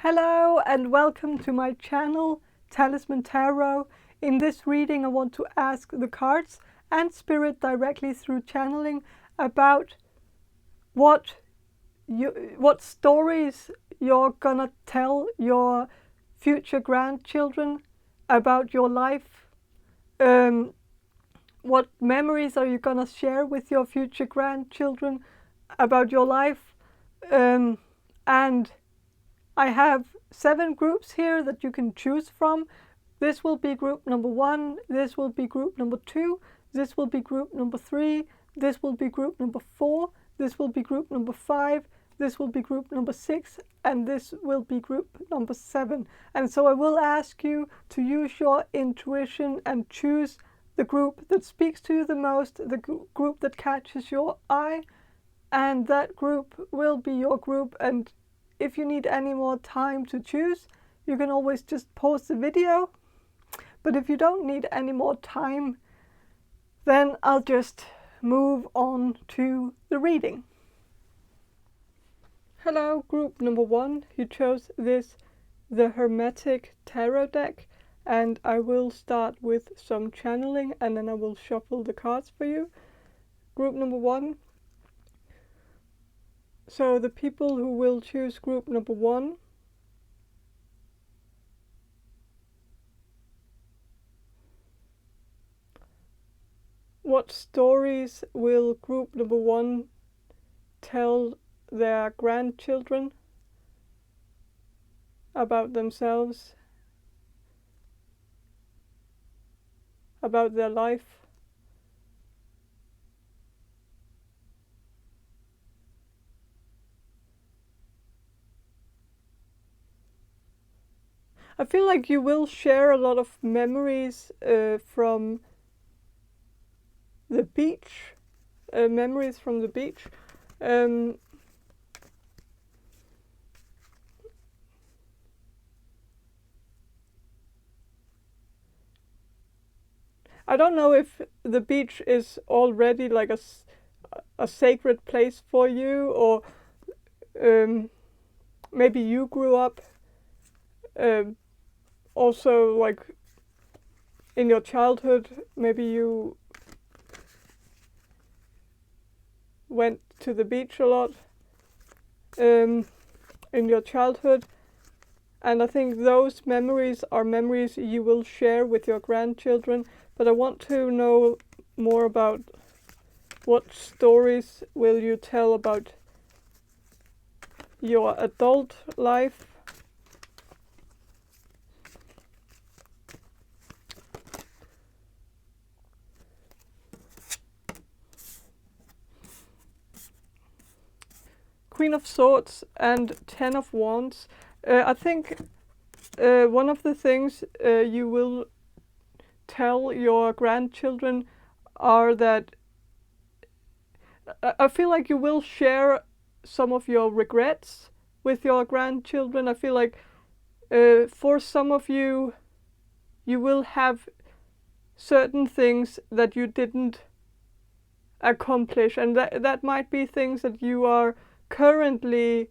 Hello and welcome to my channel, Talisman Tarot. In this reading I want to ask the cards and Spirit directly through channeling about what stories you're gonna tell your future grandchildren about your life. What memories are you gonna share with your future grandchildren about your life? And I have 7 groups here that you can choose from. This will be group number 1, this will be group number 2, this will be group number 3, this will be group number 4, this will be group number 5, this will be group number 6, and this will be group number 7. And so I will ask you to use your intuition and choose the group that speaks to you the most, the group that catches your eye, and that group will be your group. And if you need any more time to choose, you can always just pause the video. But if you don't need any more time, then I'll just move on to the reading. Hello, group number 1. You chose the Hermetic Tarot deck, and I will start with some channeling and then I will shuffle the cards for you. Group number 1. So the people who will choose group number 1 what stories will group number 1 tell their grandchildren about themselves, about their life? I feel like you will share a lot of memories from the beach, memories from the beach. I don't know if the beach is already like a sacred place for you, or maybe you grew up also like in your childhood, maybe you went to the beach a lot in your childhood, and I think those memories are memories you will share with your grandchildren. But I want to know more about what stories will you tell about your adult life. Queen of Swords and 10 of Wands. I think one of the things you will tell your grandchildren are that I feel like you will share some of your regrets with your grandchildren. I feel like for some of you, you will have certain things that you didn't accomplish, and that might be things that you are currently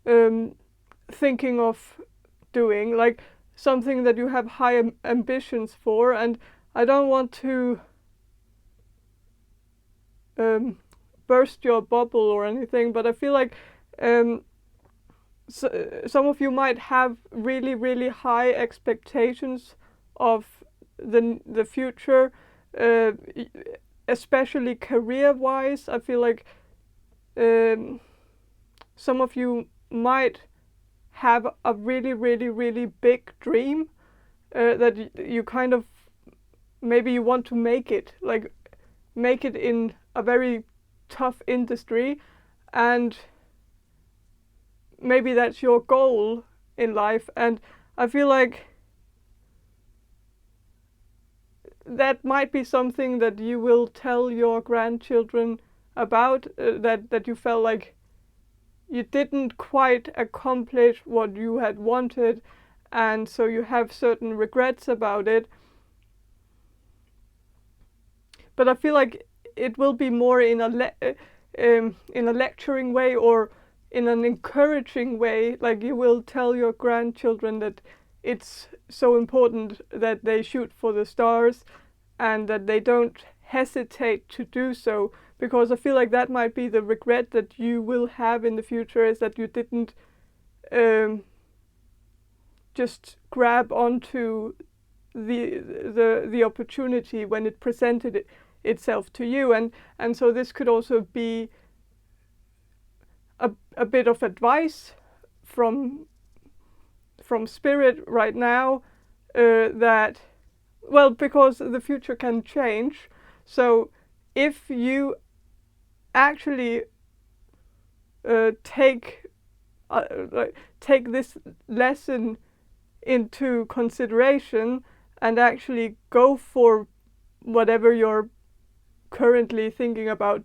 thinking of doing, like something that you have high ambitions for. And I don't want to burst your bubble or anything, but I feel like some of you might have really, really high expectations of the future, especially career-wise. I feel like some of you might have a really, really, really big dream that you kind of, maybe you want to make it in a very tough industry, and maybe that's your goal in life. And I feel like that might be something that you will tell your grandchildren about, that you felt like you didn't quite accomplish what you had wanted, and so you have certain regrets about it. But I feel like it will be more in a lecturing way, or in an encouraging way. Like you will tell your grandchildren that it's so important that they shoot for the stars and that they don't hesitate to do so, because I feel like that might be the regret that you will have in the future, is that you didn't just grab onto the opportunity when it presented itself to you. And so this could also be a bit of advice from Spirit right now, that, well, because the future can change. So if you actually take this lesson into consideration and actually go for whatever you're currently thinking about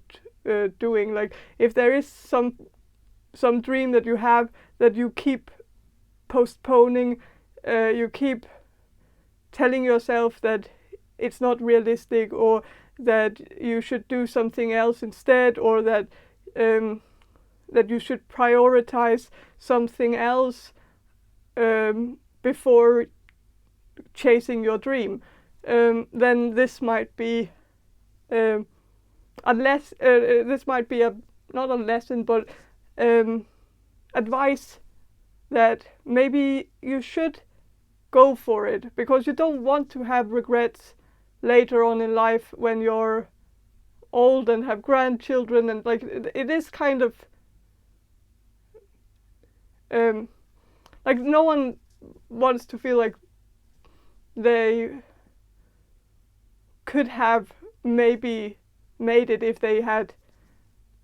doing, like if there is some dream that you have that you keep postponing, you keep telling yourself that it's not realistic, or that you should do something else instead, or that that you should prioritize something else before chasing your dream, then this might be this might be not a lesson, but advice that maybe you should go for it, because you don't want to have regrets later on in life when you're old and have grandchildren, and like it is kind of like no one wants to feel like they could have maybe made it if they had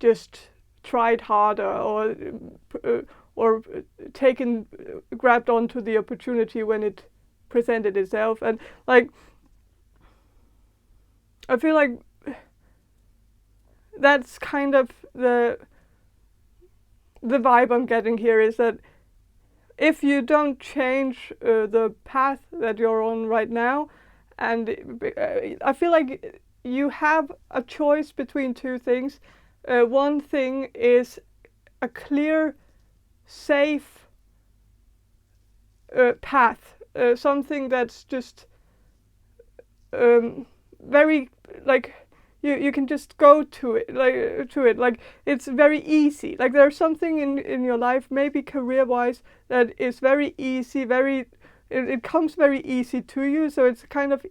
just tried harder, or grabbed onto the opportunity when it presented itself. And like I feel like that's kind of the vibe I'm getting here, is that if you don't change the path that you're on right now, and I feel like you have a choice between two things. One thing is a clear, safe path, something that's just very, like, you can just go to it, like it's very easy. Like there's something in your life, maybe career-wise, that is very easy, it comes very easy to you. So it's kind of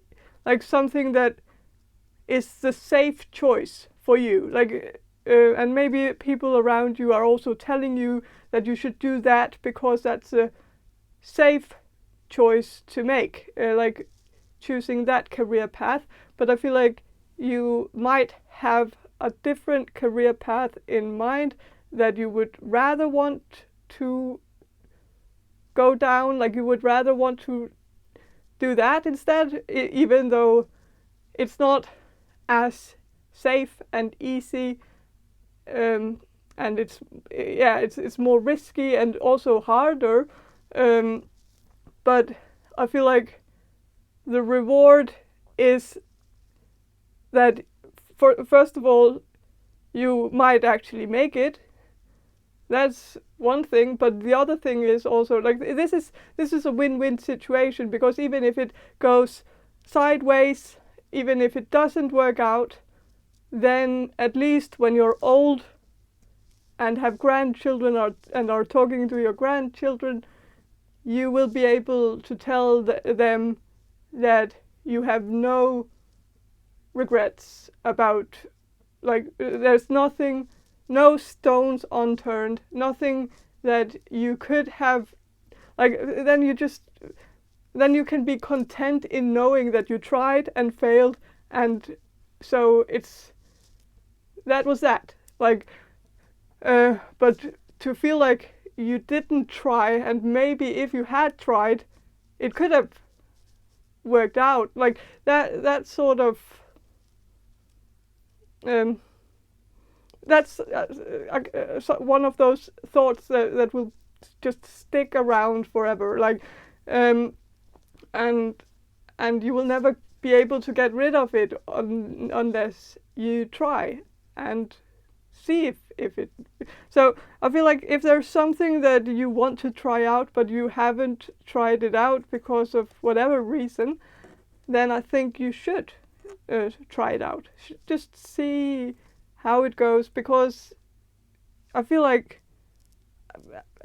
like something that is the safe choice for you. Like and maybe people around you are also telling you that you should do that because that's a safe choice to make, like choosing that career path. But I feel like you might have a different career path in mind that you would rather want to go down, like you would rather want to do that instead, even though it's not as safe and easy, and it's more risky and also harder, but I feel like the reward is that first of all you might actually make it. That's one thing, but the other thing is also like this is a win-win situation, because even if it goes sideways, even if it doesn't work out, then at least when you're old and have grandchildren and are talking to your grandchildren, you will be able to tell them that you have no regrets about, like there's nothing, no stones unturned, nothing that you could have, like then you can be content in knowing that you tried and failed, and so that was that. Like but to feel like you didn't try, and maybe if you had tried it could have worked out, like that sort of that's one of those thoughts that will just stick around forever, like and you will never be able to get rid of it unless you try. And see if it. So I feel like if there's something that you want to try out but you haven't tried it out because of whatever reason, then I think you should try it out. Just see how it goes, because I feel like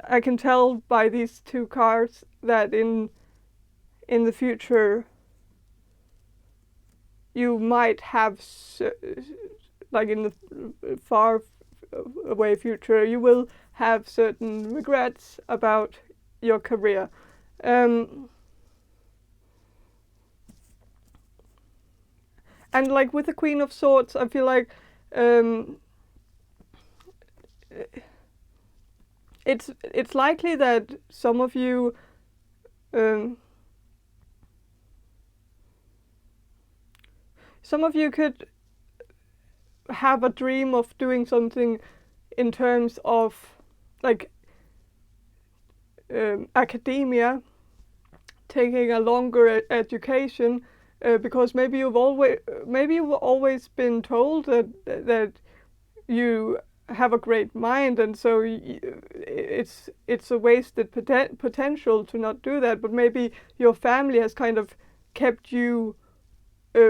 I can tell by these two cards that in the future you might have, like in the far away future, you will have certain regrets about your career. And like with the Queen of Swords, I feel like it's likely that some of you could have a dream of doing something in terms of like academia, taking a longer education, because maybe you've always been told that you have a great mind, and so it's a wasted potential to not do that. But maybe your family has kind of kept you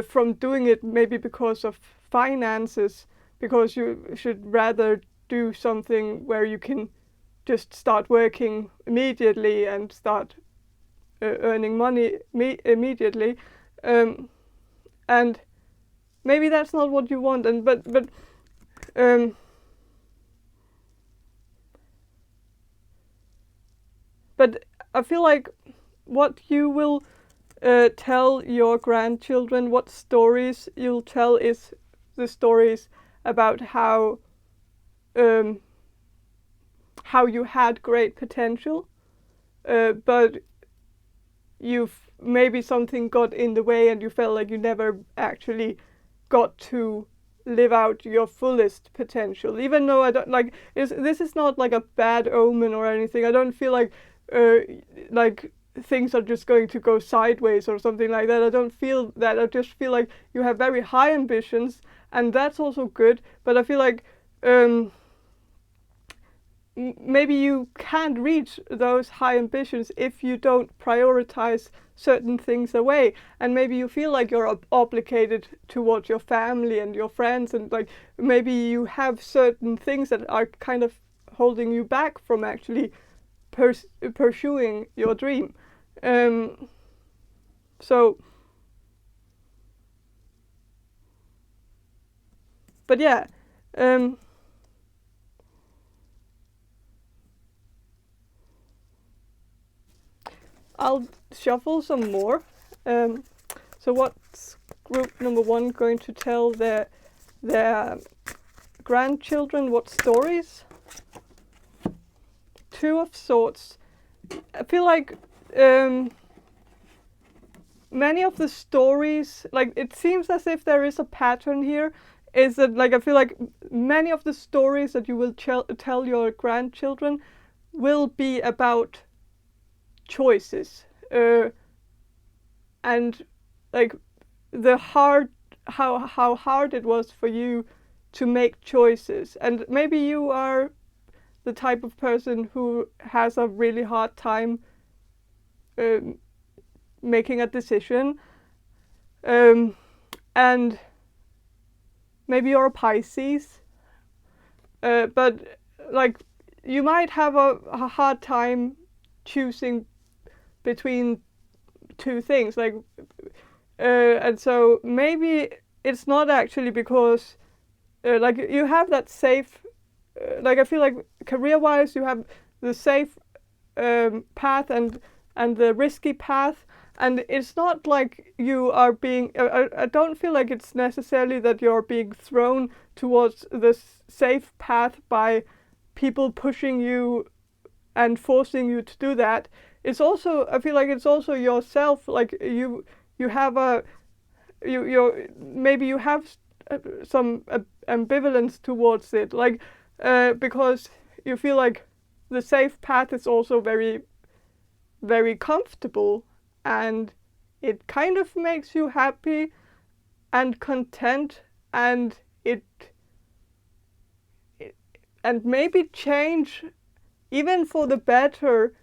from doing it, maybe because of finances, because you should rather do something where you can just start working immediately and start earning money immediately, and maybe that's not what you want. And but I feel like what you will tell your grandchildren, what stories you'll tell, is the stories about how you had great potential, but maybe something got in the way and you felt like you never actually got to live out your fullest potential. Even though I don't like, this is not like a bad omen or anything. I don't feel like things are just going to go sideways or something like that. I don't feel that. I just feel like you have very high ambitions, and that's also good. But I feel like maybe you can't reach those high ambitions if you don't prioritize certain things away, and maybe you feel like you're obligated towards your family and your friends, and like maybe you have certain things that are kind of holding you back from actually pursuing your dream. So, but yeah, I'll shuffle some more. So what's group number one going to tell their grandchildren? What stories? Two of Swords. I feel like many of the stories, like it seems as if there is a pattern here, is that like I feel like many of the stories that you will tell your grandchildren will be about choices, and like how hard it was for you to make choices. And maybe you are the type of person who has a really hard time making a decision, and maybe you're a Pisces, but like you might have a hard time choosing between two things, like and so maybe it's not actually because like you have that safe, like I feel like career-wise you have the safe path and the risky path, and it's not like you are being I don't feel like it's necessarily that you're being thrown towards the safe path by people pushing you and forcing you to do that. It's also, I feel like it's also yourself, like you have maybe you have some ambivalence towards it, like because you feel like the safe path is also very, very comfortable, and it kind of makes you happy and content, and and maybe change, even for the better,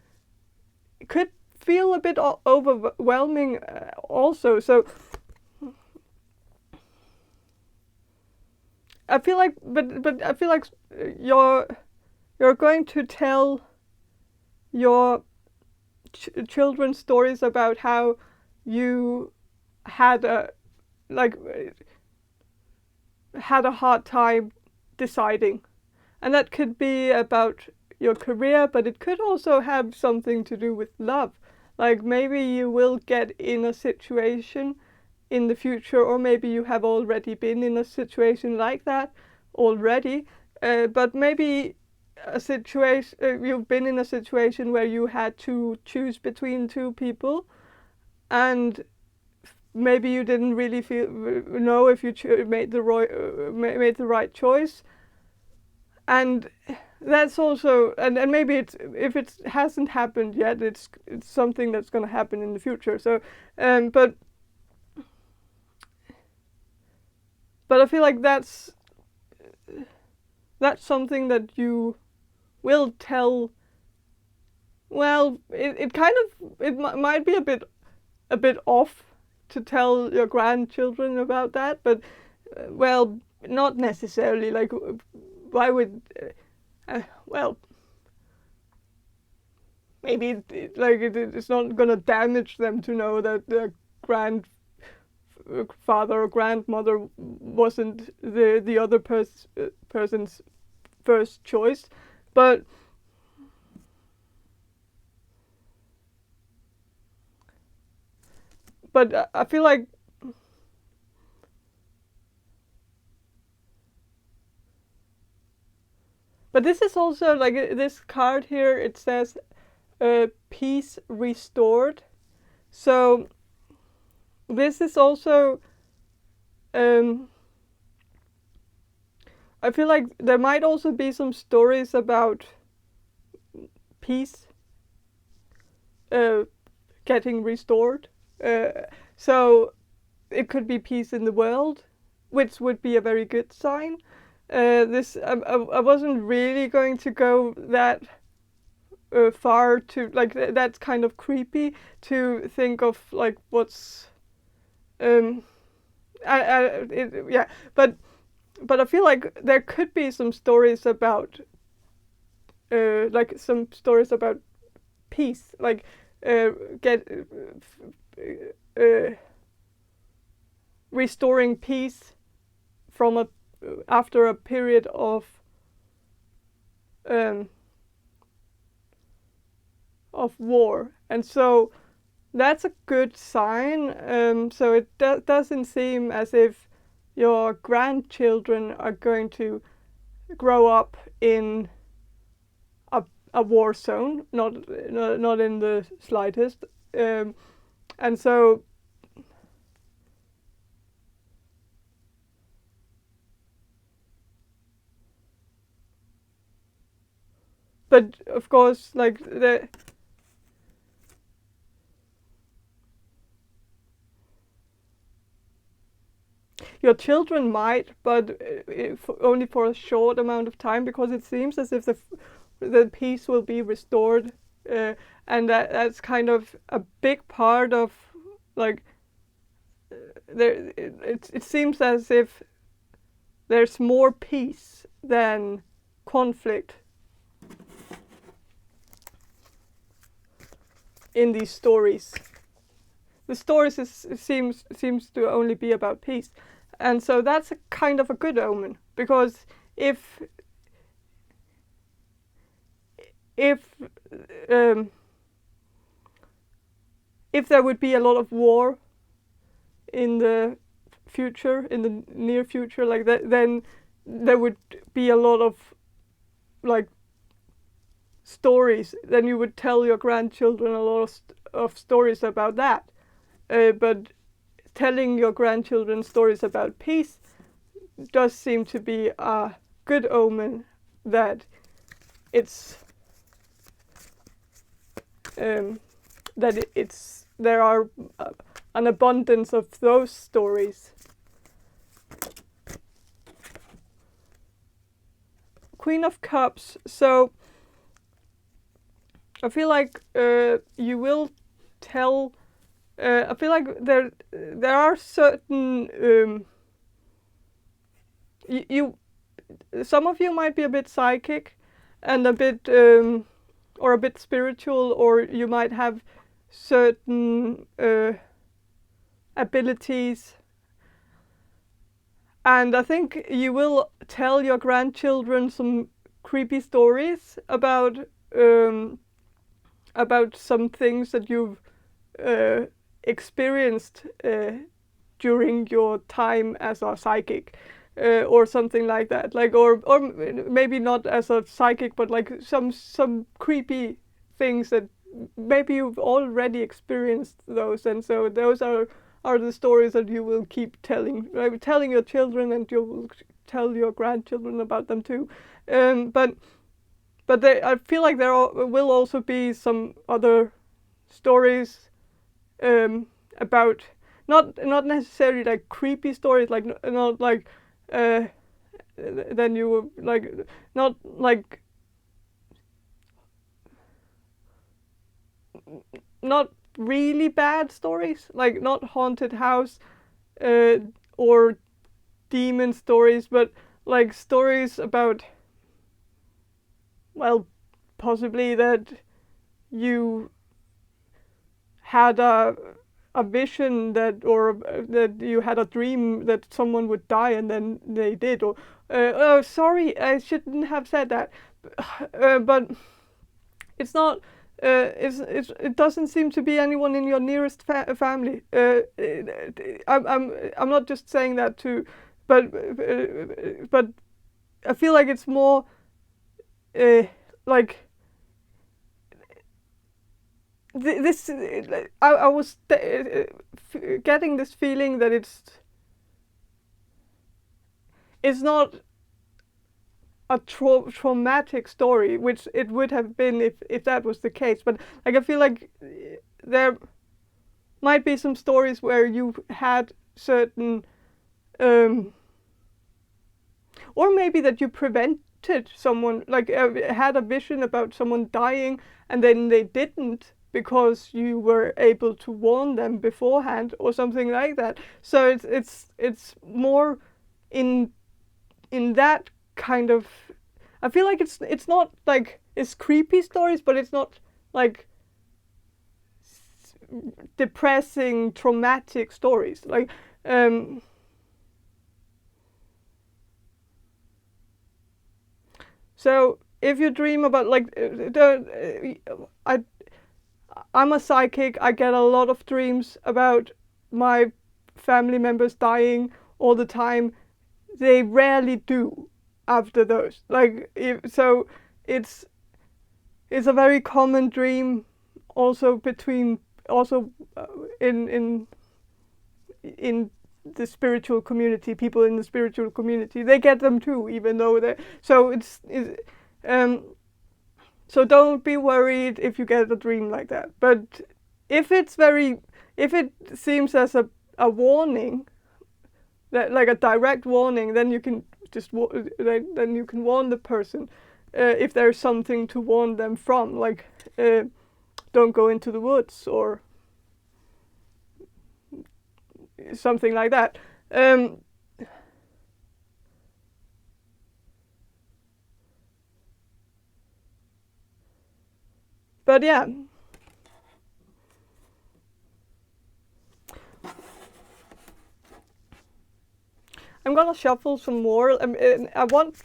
could feel a bit overwhelming also. So I feel like, but I feel like you're going to tell your children stories about how you had a hard time deciding, and that could be about your career, but it could also have something to do with love. Like maybe you will get in a situation in the future, or maybe you have already been in a situation like that already, but maybe a situation you've been in a situation where you had to choose between two people, and maybe you didn't really know if you made the right choice. And that's also, and maybe if it hasn't happened yet, it's something that's going to happen in the future. So but I feel like that's something that you will tell. Well, it might be a bit off to tell your grandchildren about that, but well, not necessarily. Like, why would well, maybe it's not gonna damage them to know that their grandfather or grandmother wasn't the other person's first choice, but I feel like but this is also like this card here, it says peace restored. So this is also I feel like there might also be some stories about peace getting restored. So it could be peace in the world, which would be a very good sign. I wasn't really going to go that far to like that's kind of creepy to think of like what's yeah, but I feel like there could be some stories about like some stories about peace, like restoring peace from after a period of war, and so that's a good sign. So it doesn't seem as if your grandchildren are going to grow up in a war zone, not in the slightest, and so but of course like your children might, but only for a short amount of time, because it seems as if the peace will be restored, and that's kind of a big part of like it seems as if there's more peace than conflict in these stories. The stories seems to only be about peace, and so that's a kind of a good omen, because if there would be a lot of war in the future, in the near future, like that, then there would be a lot of like stories. Then you would tell your grandchildren a lot of stories about that. But telling your grandchildren stories about peace does seem to be a good omen, that it's there are an abundance of those stories. Queen of Cups. So I feel like you will tell. I feel like there are certain some of you might be a bit psychic and a bit or a bit spiritual, or you might have certain abilities. And I think you will tell your grandchildren some creepy stories about some things that you've experienced during your time as a psychic, or something like that. Like, or maybe not as a psychic, but like some creepy things that maybe you've already experienced those, and so those are the stories that you will keep telling, right? Telling your children, and you will tell your grandchildren about them too. But I feel like there will also be some other stories about not necessarily like creepy stories, like not like then you were like not like not really bad stories, like not haunted house or demon stories, but like stories about, well, possibly that you had a vision that, or that you had a dream that someone would die and then they did, or oh, sorry, I shouldn't have said that, but it's not. It doesn't seem to be anyone in your nearest family. I'm not just saying that to, but I feel like it's more like this. I was getting this feeling that it's not a traumatic story, which it would have been if that was the case. But like, I feel like there might be some stories where you had certain, or maybe that you prevented someone, like had a vision about someone dying and then they didn't because you were able to warn them beforehand or something like that. So it's more in that kind of, I feel like it's not like it's creepy stories, but it's not like depressing, traumatic stories. Like so if you dream about like I'm a psychic. I get a lot of dreams about my family members dying all the time. They rarely do after those. Like, so it's a very common dream also between, also in the spiritual community. People in the spiritual community, they get them too, even though they, so so don't be worried if you get a dream like that. But if it seems as a warning, that like a direct warning, then you can just then you can warn the person if there's something to warn them from, like don't go into the woods or something like that. But yeah. I'm gonna shuffle some more. I want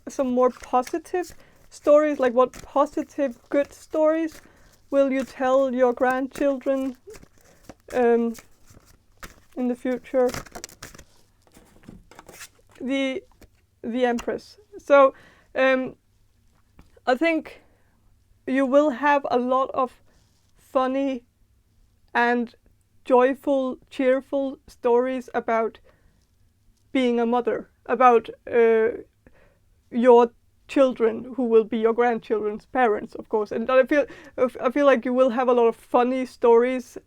some more positive stories. Like, what positive, good stories will you tell your grandchildren in the future? The Empress. So I think you will have a lot of funny and joyful, cheerful stories about being a mother, about your children who will be your grandchildren's parents, of course. And I feel like you will have a lot of funny stories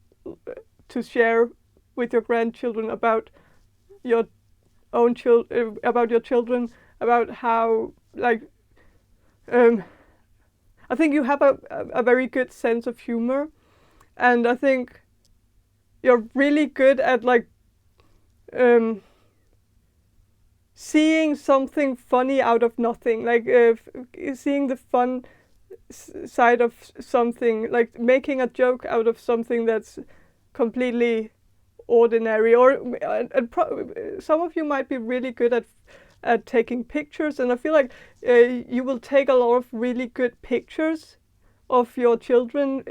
to share with your grandchildren about your own about your children, about how, like, I think you have a very good sense of humor, and I think you're really good at like seeing something funny out of nothing, like seeing the fun side of something, like making a joke out of something that's completely ordinary. Or some of you might be really good at taking pictures, and I feel like you will take a lot of really good pictures of your children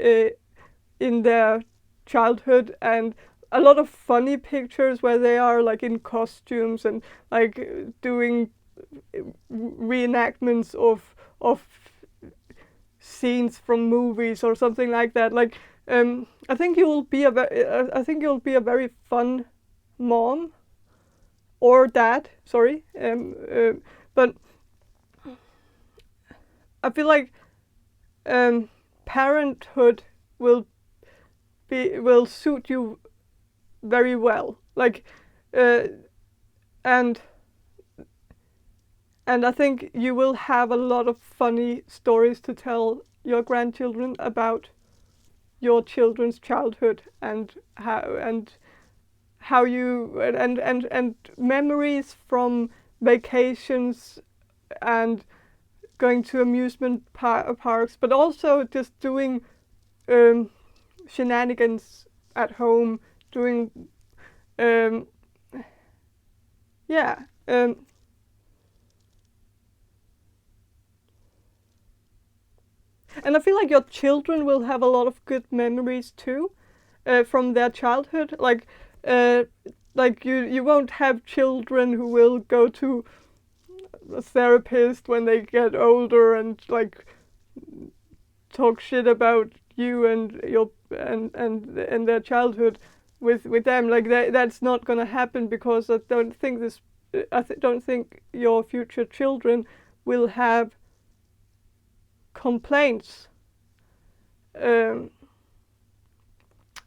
in their childhood, and a lot of funny pictures where they are like in costumes and like doing reenactments of scenes from movies or something like that. Like I think you'll be a very fun mom or dad. Sorry, but I feel like parenthood will suit you very well. Like and I think you will have a lot of funny stories to tell your grandchildren about your children's childhood, and how you and memories from vacations and going to amusement parks, but also just doing shenanigans at home, doing yeah. And I feel like your children will have a lot of good memories too, from their childhood. Like you won't have children who will go to a therapist when they get older and like talk shit about you and your and their childhood with them. Like that's not gonna happen, because I don't think don't think your future children will have complaints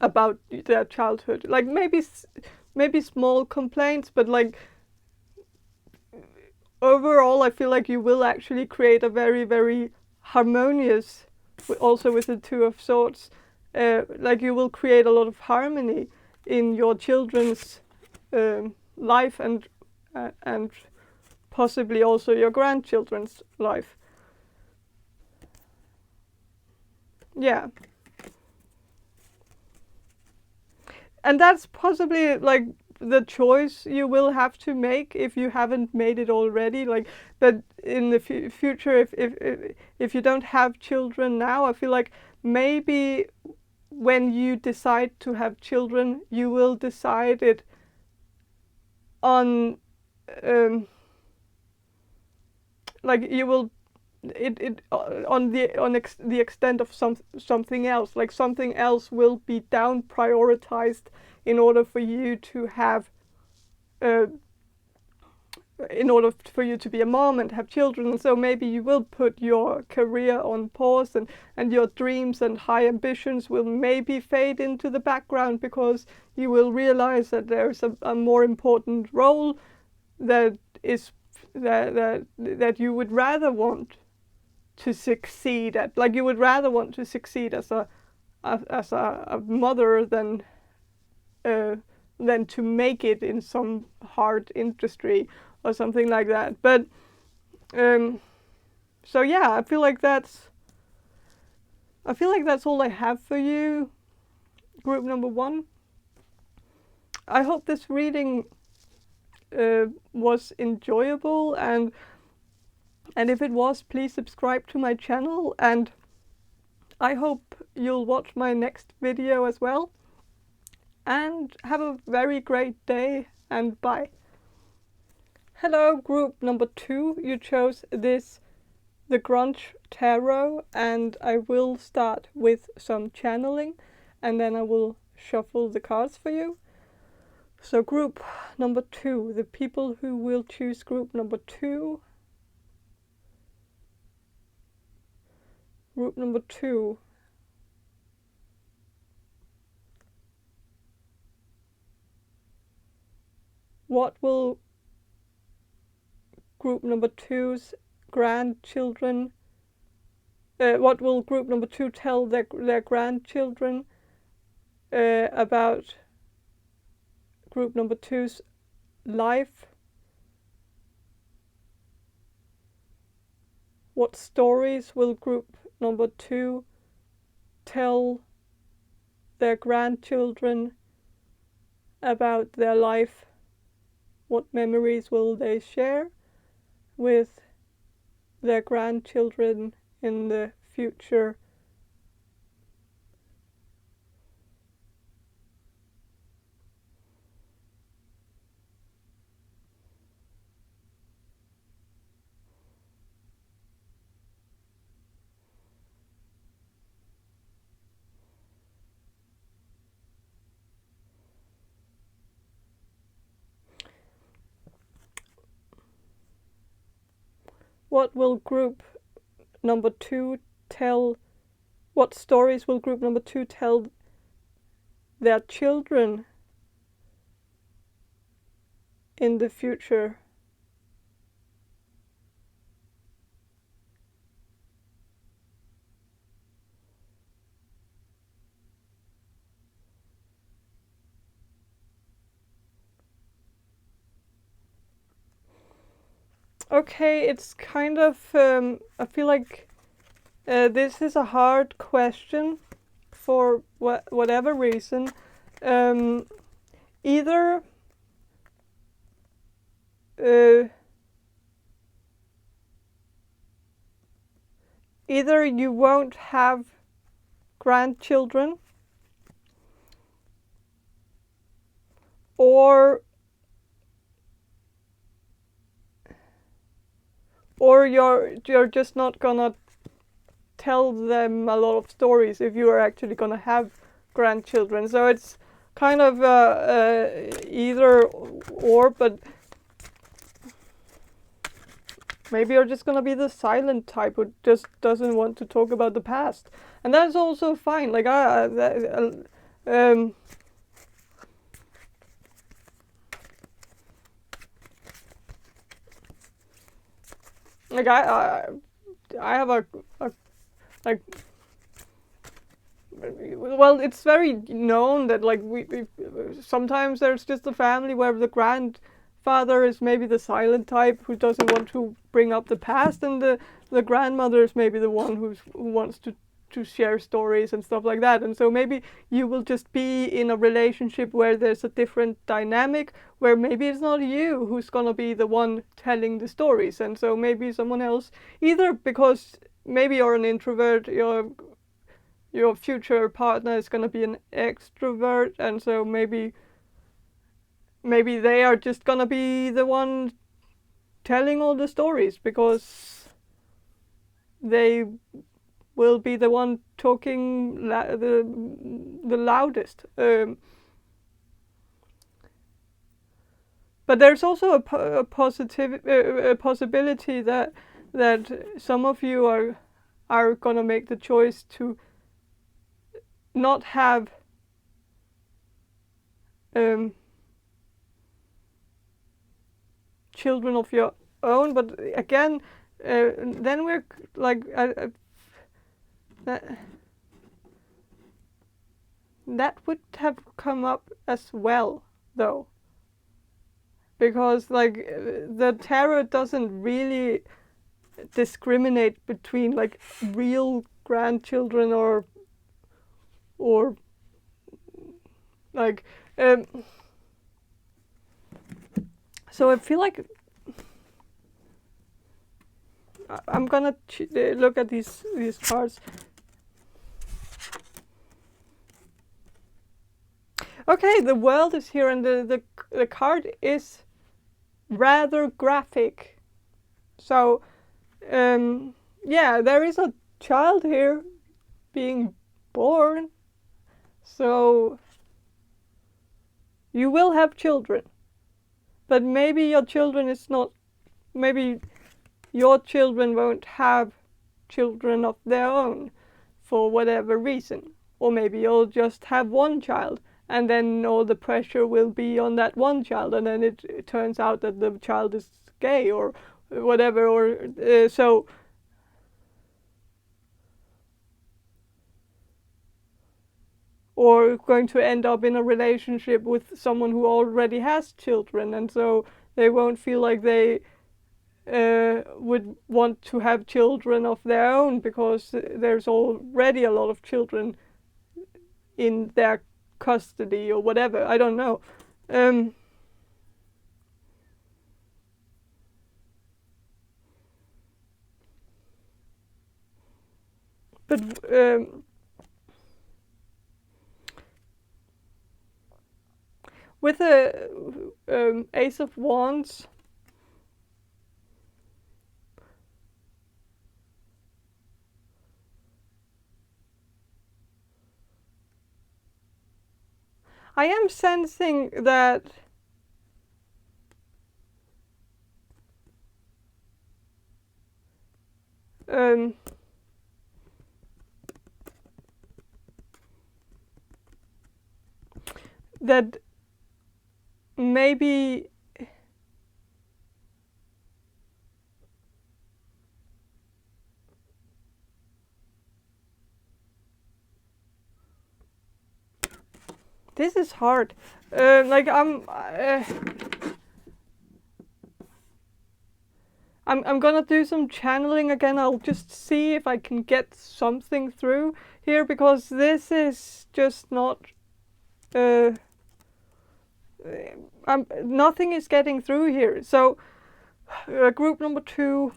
about their childhood. Like maybe small complaints, but like overall I feel like you will actually create a very, very harmonious, also with the Two of Swords, like you will create a lot of harmony in your children's life, and possibly also your grandchildren's life. Yeah. And that's possibly like the choice you will have to make if you haven't made it already. Like, but in the future, if you don't have children now, I feel like maybe when you decide to have children, you will decide it on like you will on the extent of something else. Like something else will be down prioritized in order for you to have in order for you to be a mom and have children. And so maybe you will put your career on pause, and your dreams and high ambitions will maybe fade into the background, because you will realize that there's a more important role that you would rather want to succeed at. Like you would rather want to succeed as a mother than to make it in some hard industry or something like that. But so yeah, I feel like that's all I have for you, group number 1. I hope this reading was enjoyable, and if it was, please subscribe to my channel, and I hope you'll watch my next video as well. And have a very great day, and bye. Hello, group number 2. You chose the Grandkids Tarot, and I will start with some channeling, and then I will shuffle the cards for you. So group number 2, the people who will choose group number 2. Group number 2. What will group number 2's grandchildren what will group number 2 tell their grandchildren about group number 2's life? What stories will group number 2 tell their grandchildren about their life? What memories will they share with their grandchildren in the future? What will group number 2 tell? What stories will group number 2 tell their children in the future? Okay, it's kind of, I feel like this is a hard question for whatever reason. Either either you won't have grandchildren, or you're just not gonna tell them a lot of stories if you are actually gonna have grandchildren. So it's kind of either or, but maybe you're just gonna be the silent type who just doesn't want to talk about the past, and that's also fine. Like I have a like, well, it's very known that like we sometimes there's just a family where the grandfather is maybe the silent type who doesn't want to bring up the past, and the grandmother is maybe the one who wants to share stories and stuff like that. And so maybe you will just be in a relationship where there's a different dynamic, where maybe it's not you who's gonna be the one telling the stories, and so maybe someone else, either because maybe you're an introvert, your future partner is gonna be an extrovert, and so maybe they are just gonna be the one telling all the stories because they will be the one talking the loudest. But there's also a possibility that some of you are gonna make the choice to not have children of your own. But again, then we're like that would have come up as well, though, because like the tarot doesn't really discriminate between like real grandchildren or like so I feel like I'm gonna look at these cards. Okay, the world is here, and the card is rather graphic. So yeah, there is a child here being born. So you will have children, but maybe your children is not, maybe your children won't have children of their own for whatever reason. Or maybe you'll just have one child, and then all the pressure will be on that one child, and then it turns out that the child is gay or whatever, or so or going to end up in a relationship with someone who already has children, and so they won't feel like they would want to have children of their own because there's already a lot of children in their custody or whatever. I don't know. But with the Ace of Wands, I am sensing that that maybe this is hard. Like I'm gonna do some channeling again. I'll just see if I can get something through here, because this is just not. Nothing is getting through here. So, group number 2.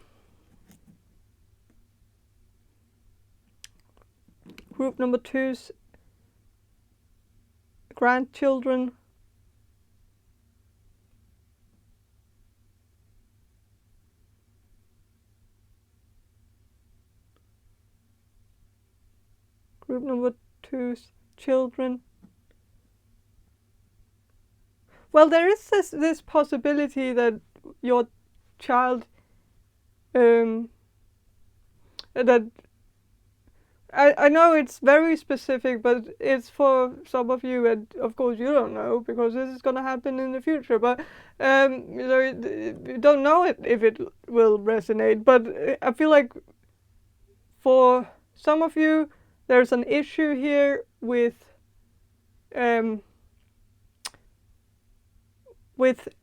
Group number 2's grandchildren. Group number 2's children. Well, there is this possibility that your child, that I know it's very specific, but it's for some of you, and of course you don't know because this is going to happen in the future. But you don't know if it will resonate. But I feel like for some of you, there's an issue here with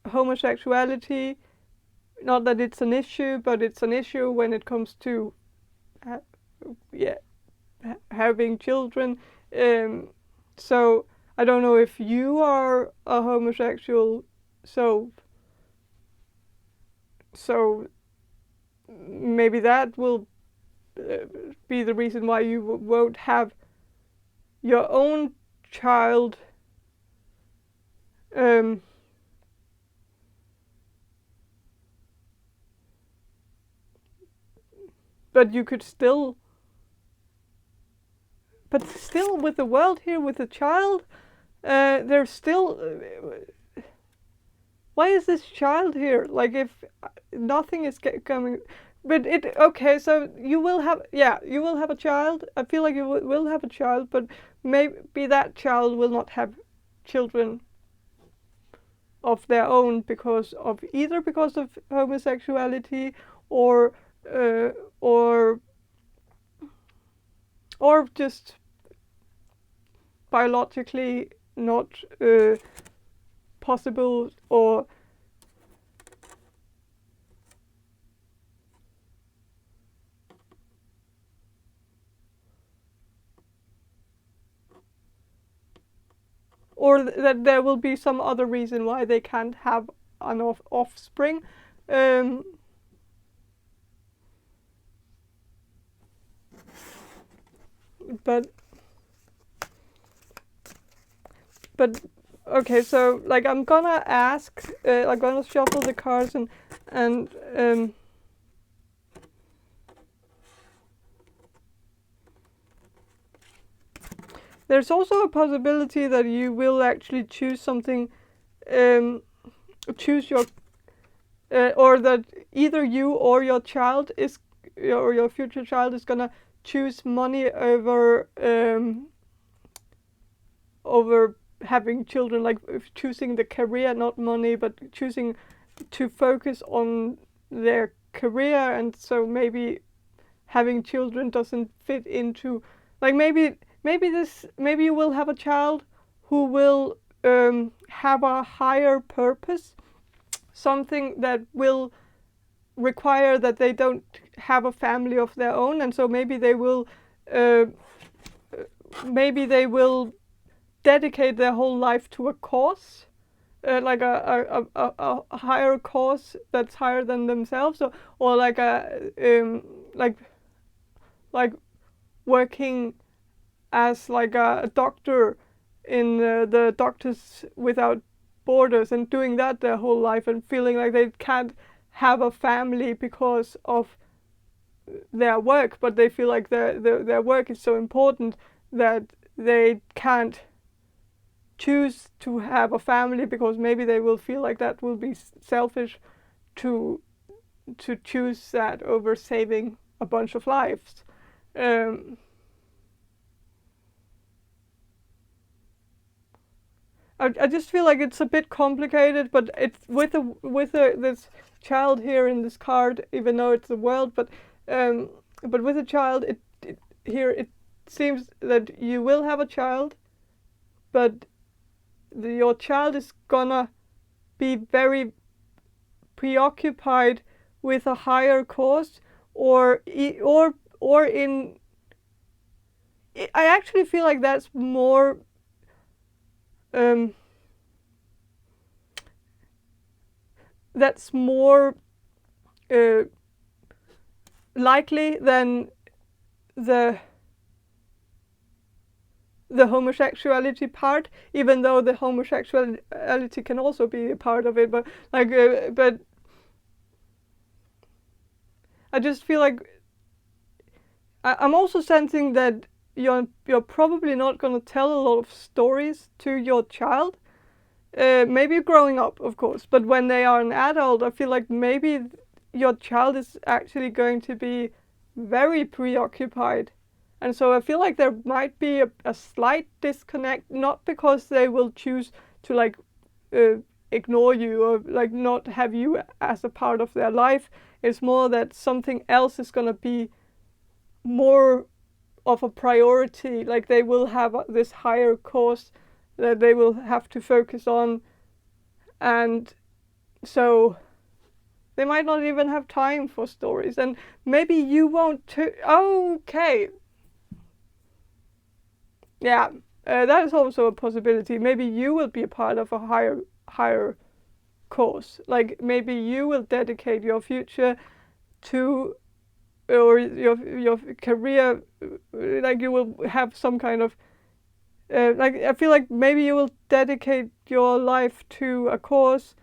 homosexuality. Not that it's an issue, but it's an issue when it comes to having children. So I don't know if you are a homosexual, so maybe that will be the reason why you won't have your own child. But you could still. But still, with the world here, with the child, there's still. Why is this child here? Like, if nothing is coming, but okay. So you will have, you will have a child. I feel like you will have a child, but maybe that child will not have children of their own because of homosexuality or just biologically not possible, or that there will be some other reason why they can't have an offspring. But okay, so like I'm gonna ask, I'm gonna shuffle the cards and there's also a possibility that you will actually choose something, choose your, or that either you or your child is, or your future child is gonna choose money over having children, like choosing the career, not money, but choosing to focus on their career, and so maybe having children doesn't fit into, like maybe maybe you will have a child who will have a higher purpose, something that will require that they don't have a family of their own, and so maybe they will dedicate their whole life to a cause, like a higher cause that's higher than themselves, or like like working as like a doctor in the Doctors Without Borders, and doing that their whole life and feeling like they can't have a family because of their work, but they feel like their work is so important that they can't choose to have a family, because maybe they will feel like that will be selfish to choose that over saving a bunch of lives. I just feel like it's a bit complicated, but it's with this child here in this card, even though it's the world, but with a child, it seems that you will have a child, but your child is gonna be very preoccupied with a higher cause, or in. I actually feel like that's more. That's more likely than the homosexuality part, even though the homosexuality can also be a part of it. But but I just feel like I'm also sensing that you're probably not going to tell a lot of stories to your child. Maybe growing up, of course, but when they are an adult, I feel like maybe your child is actually going to be very preoccupied. And so I feel like there might be a slight disconnect, not because they will choose to like ignore you or like not have you as a part of their life. It's more that something else is going to be more of a priority, like they will have this higher cause that they will have to focus on, and so they might not even have time for stories, and maybe you won't too. Okay, yeah, that is also a possibility. Maybe you will be a part of a higher cause, like maybe you will dedicate your future to, or your career, like you will have some kind of like I feel like maybe you will dedicate your life to a cause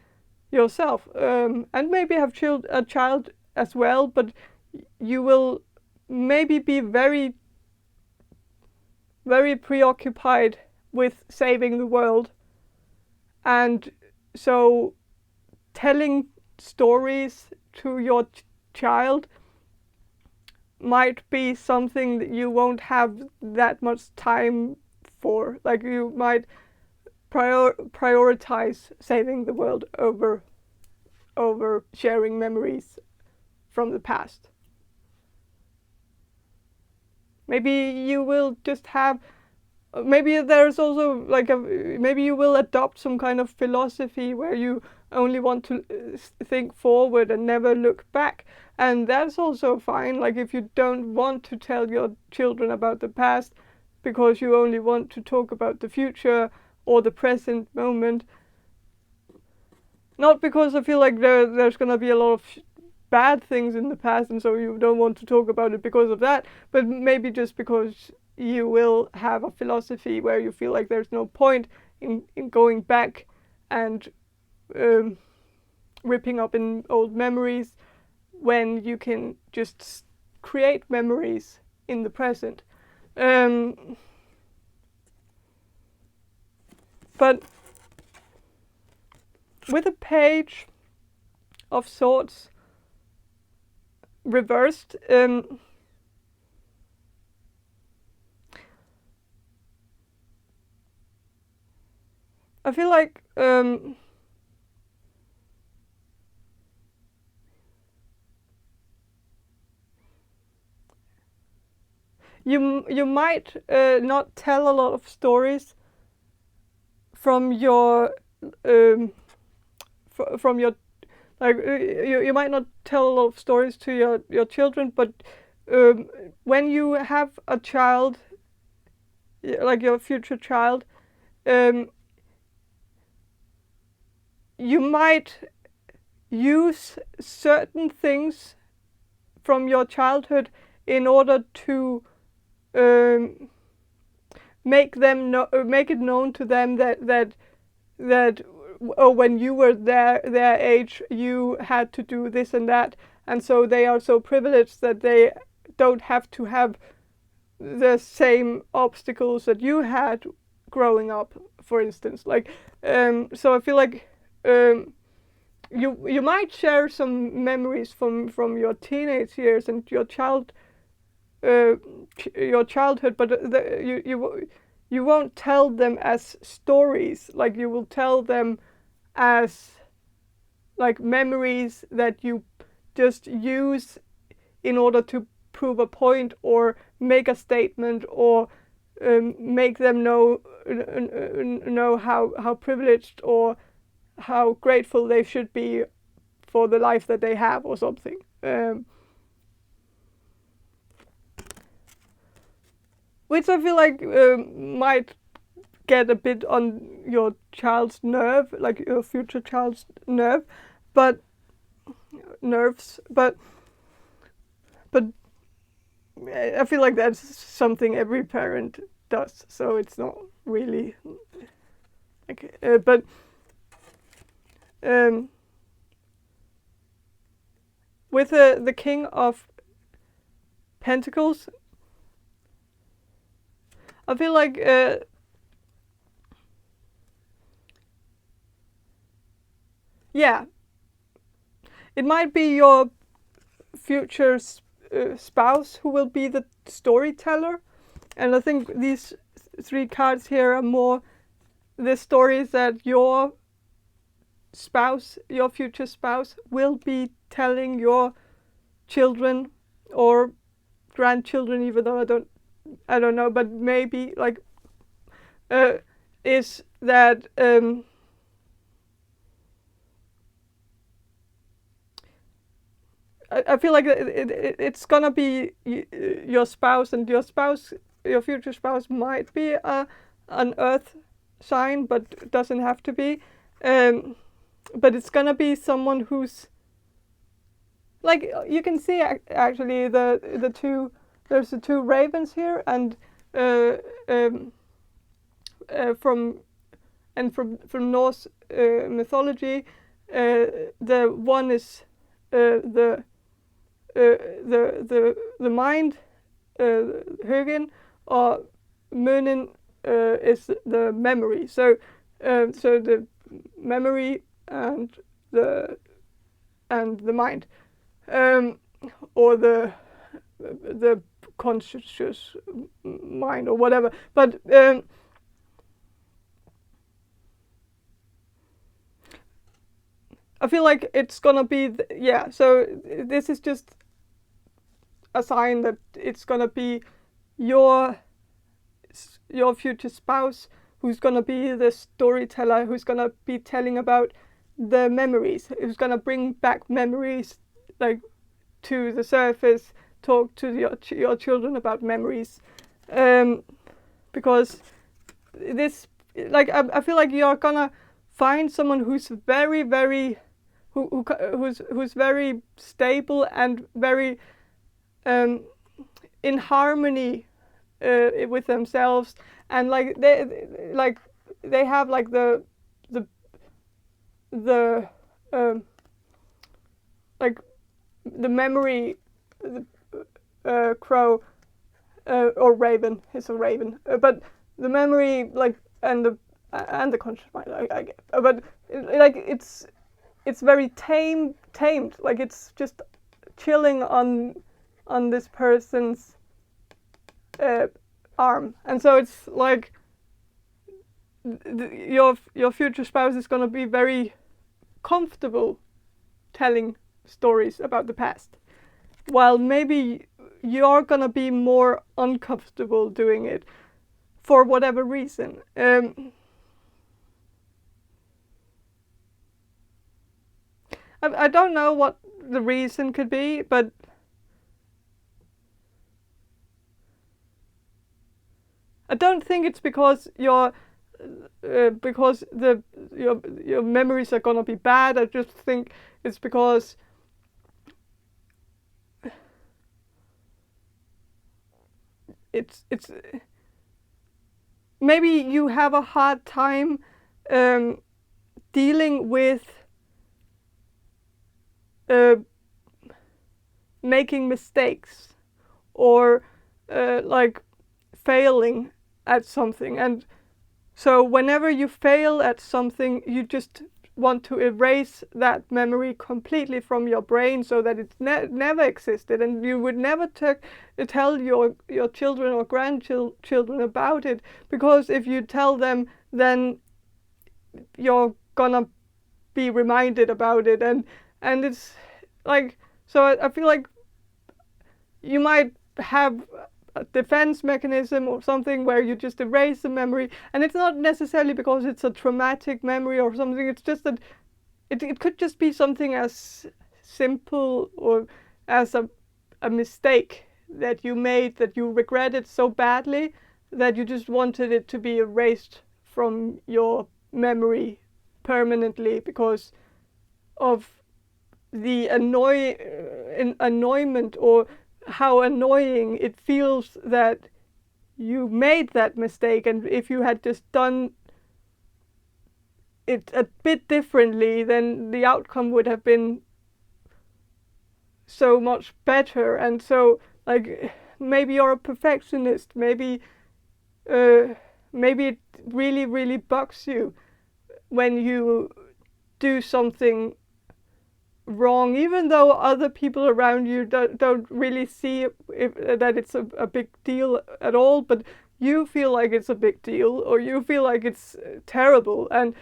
yourself, and maybe have a child as well, but you will maybe be very very preoccupied with saving the world, and so telling stories to your child might be something that you won't have that much time for. Like you might prioritize saving the world over sharing memories from the past. Maybe you will just have, maybe there's also like maybe you will adopt some kind of philosophy where you only want to think forward and never look back. And that's also fine. Like if you don't want to tell your children about the past because you only want to talk about the future or the present moment. Not because I feel like there's going to be a lot of bad things in the past and so you don't want to talk about it because of that, but maybe just because you will have a philosophy where you feel like there's no point in going back and ripping up in old memories when you can just create memories in the present. But with a Page of Swords reversed, I feel like you might not tell a lot of stories from your from your like you might not tell a lot of stories to your children, but when you have a child, like your future child, you might use certain things from your childhood in order to make it known to them that when you were their age, you had to do this and that, and so they are so privileged that they don't have to have the same obstacles that you had growing up, for instance. Like, so I feel like you might share some memories from your teenage years and your childhood, but you won't tell them as stories. Like, you will tell them as like memories that you just use in order to prove a point or make a statement or make them know how privileged or how grateful they should be for the life that they have or something. Which I feel like might get a bit on your child's nerve, like your future child's nerves, but I feel like that's something every parent does, so it's not really okay. But with the King of Pentacles, I feel like yeah, it might be your future spouse who will be the storyteller, and I think these three cards here are more the stories that your spouse, your future spouse, will be telling your children or grandchildren, even though I don't know, but maybe like is that I feel like it's gonna be your spouse, and your future spouse might be an earth sign, but doesn't have to be. But it's gonna be someone who's like, you can see actually the two. There's the two ravens here, and from Norse mythology, the one is the mind, Hugin, or Munin is the memory. So the memory and the mind, or the conscious mind or whatever. But I feel like it's gonna be so this is just a sign that it's gonna be your future spouse who's gonna be the storyteller, who's gonna be telling about the memories, who's gonna bring back memories like to the surface, talk to your children about memories, because this, like, I feel like you're gonna find someone who's very who's very stable and very in harmony with themselves, and like they have like the like the memory, crow or raven, is a raven, but the memory, like, and the conscious mind, I get, but like it's very tamed, like it's just chilling on this person's arm, and so it's like your future spouse is gonna be very comfortable telling stories about the past, while maybe you're gonna be more uncomfortable doing it for whatever reason. I don't know what the reason could be, but I don't think it's because your memories are gonna be bad. I just think it's because it's maybe you have a hard time dealing with making mistakes or like failing at something, and so whenever you fail at something, you just want to erase that memory completely from your brain so that it never existed, and you would never tell your children or grandchildren about it, because if you tell them, then you're gonna be reminded about it, and it's like, so I feel like you might have a defense mechanism or something where you just erase the memory, and it's not necessarily because it's a traumatic memory or something. It's just that it could just be something as simple or as a mistake that you made that you regretted so badly that you just wanted it to be erased from your memory permanently because of the annoyment or how annoying it feels that you made that mistake, and if you had just done it a bit differently, then the outcome would have been so much better. And so, like, maybe you're a perfectionist, maybe it really, really bugs you when you do something wrong, even though other people around you don't really see that it's a big deal at all, but you feel like it's a big deal, or you feel like it's terrible, and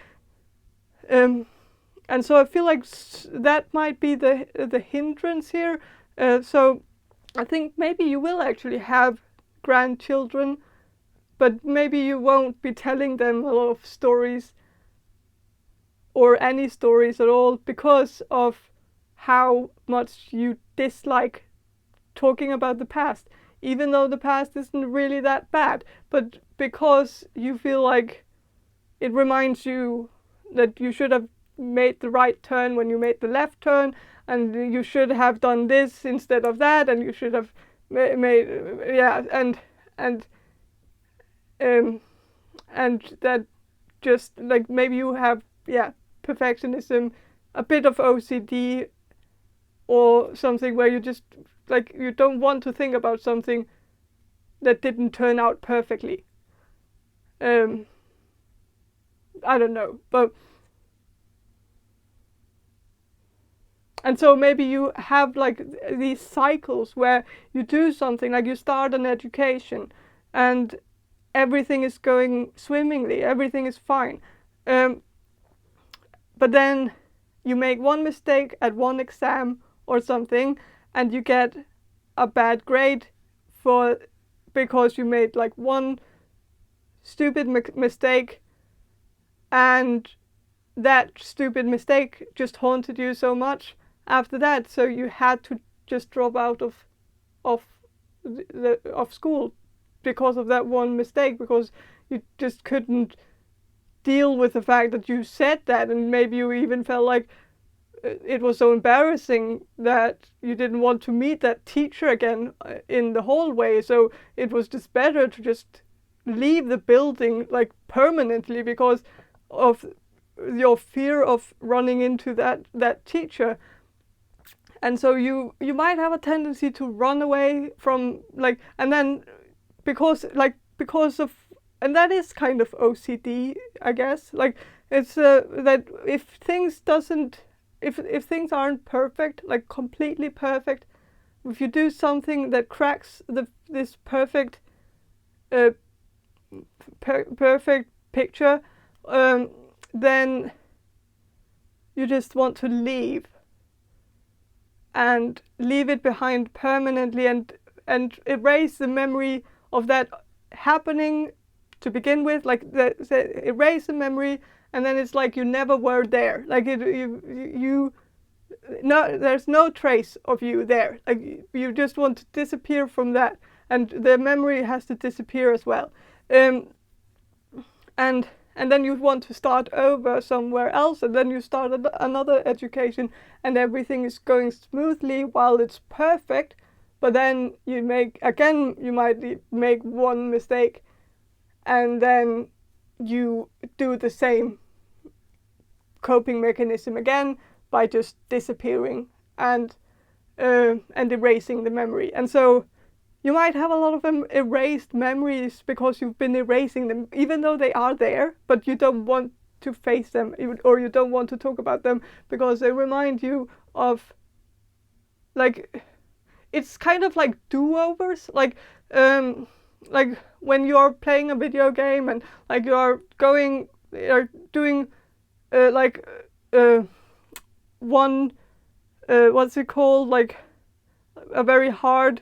so I feel like that might be the hindrance here. So I think maybe you will actually have grandchildren, but maybe you won't be telling them a lot of stories or any stories at all because of how much you dislike talking about the past, even though the past isn't really that bad, but because you feel like it reminds you that you should have made the right turn when you made the left turn, and you should have done this instead of that, and you should have made and that just like maybe you have perfectionism, a bit of OCD, or something where you just like you don't want to think about something that didn't turn out perfectly. I don't know, but and so maybe you have like these cycles where you do something, like you start an education and everything is going swimmingly, everything is fine, but then you make one mistake at one exam or something, and you get a bad grade because you made like one stupid mistake, and that stupid mistake just haunted you so much after that, so you had to just drop out of school because of that one mistake, because you just couldn't deal with the fact that you said that, and maybe you even felt like it was so embarrassing that you didn't want to meet that teacher again in the hallway, so it was just better to just leave the building like permanently because of your fear of running into that teacher. And so you might have a tendency to run away from like, and then because of, and that is kind of OCD, I guess. Like it's that if things aren't perfect, like completely perfect, if you do something that cracks this perfect perfect picture, then you just want to leave it behind permanently, and and erase the memory of that happening to begin with, like erase the memory, and then it's like you never were there. Like no, there's no trace of you there. Like you just want to disappear from that, and the memory has to disappear as well. And then you want to start over somewhere else, and then you start another education, and everything is going smoothly while it's perfect. But then you might make one mistake, and then you do the same coping mechanism again by just disappearing and erasing the memory. And so you might have a lot of erased memories because you've been erasing them, even though they are there, but you don't want to face them, or you don't want to talk about them because they remind you of, like, it's kind of like do-overs, like when you're playing a video game and like you're doing one what's it called, like a very hard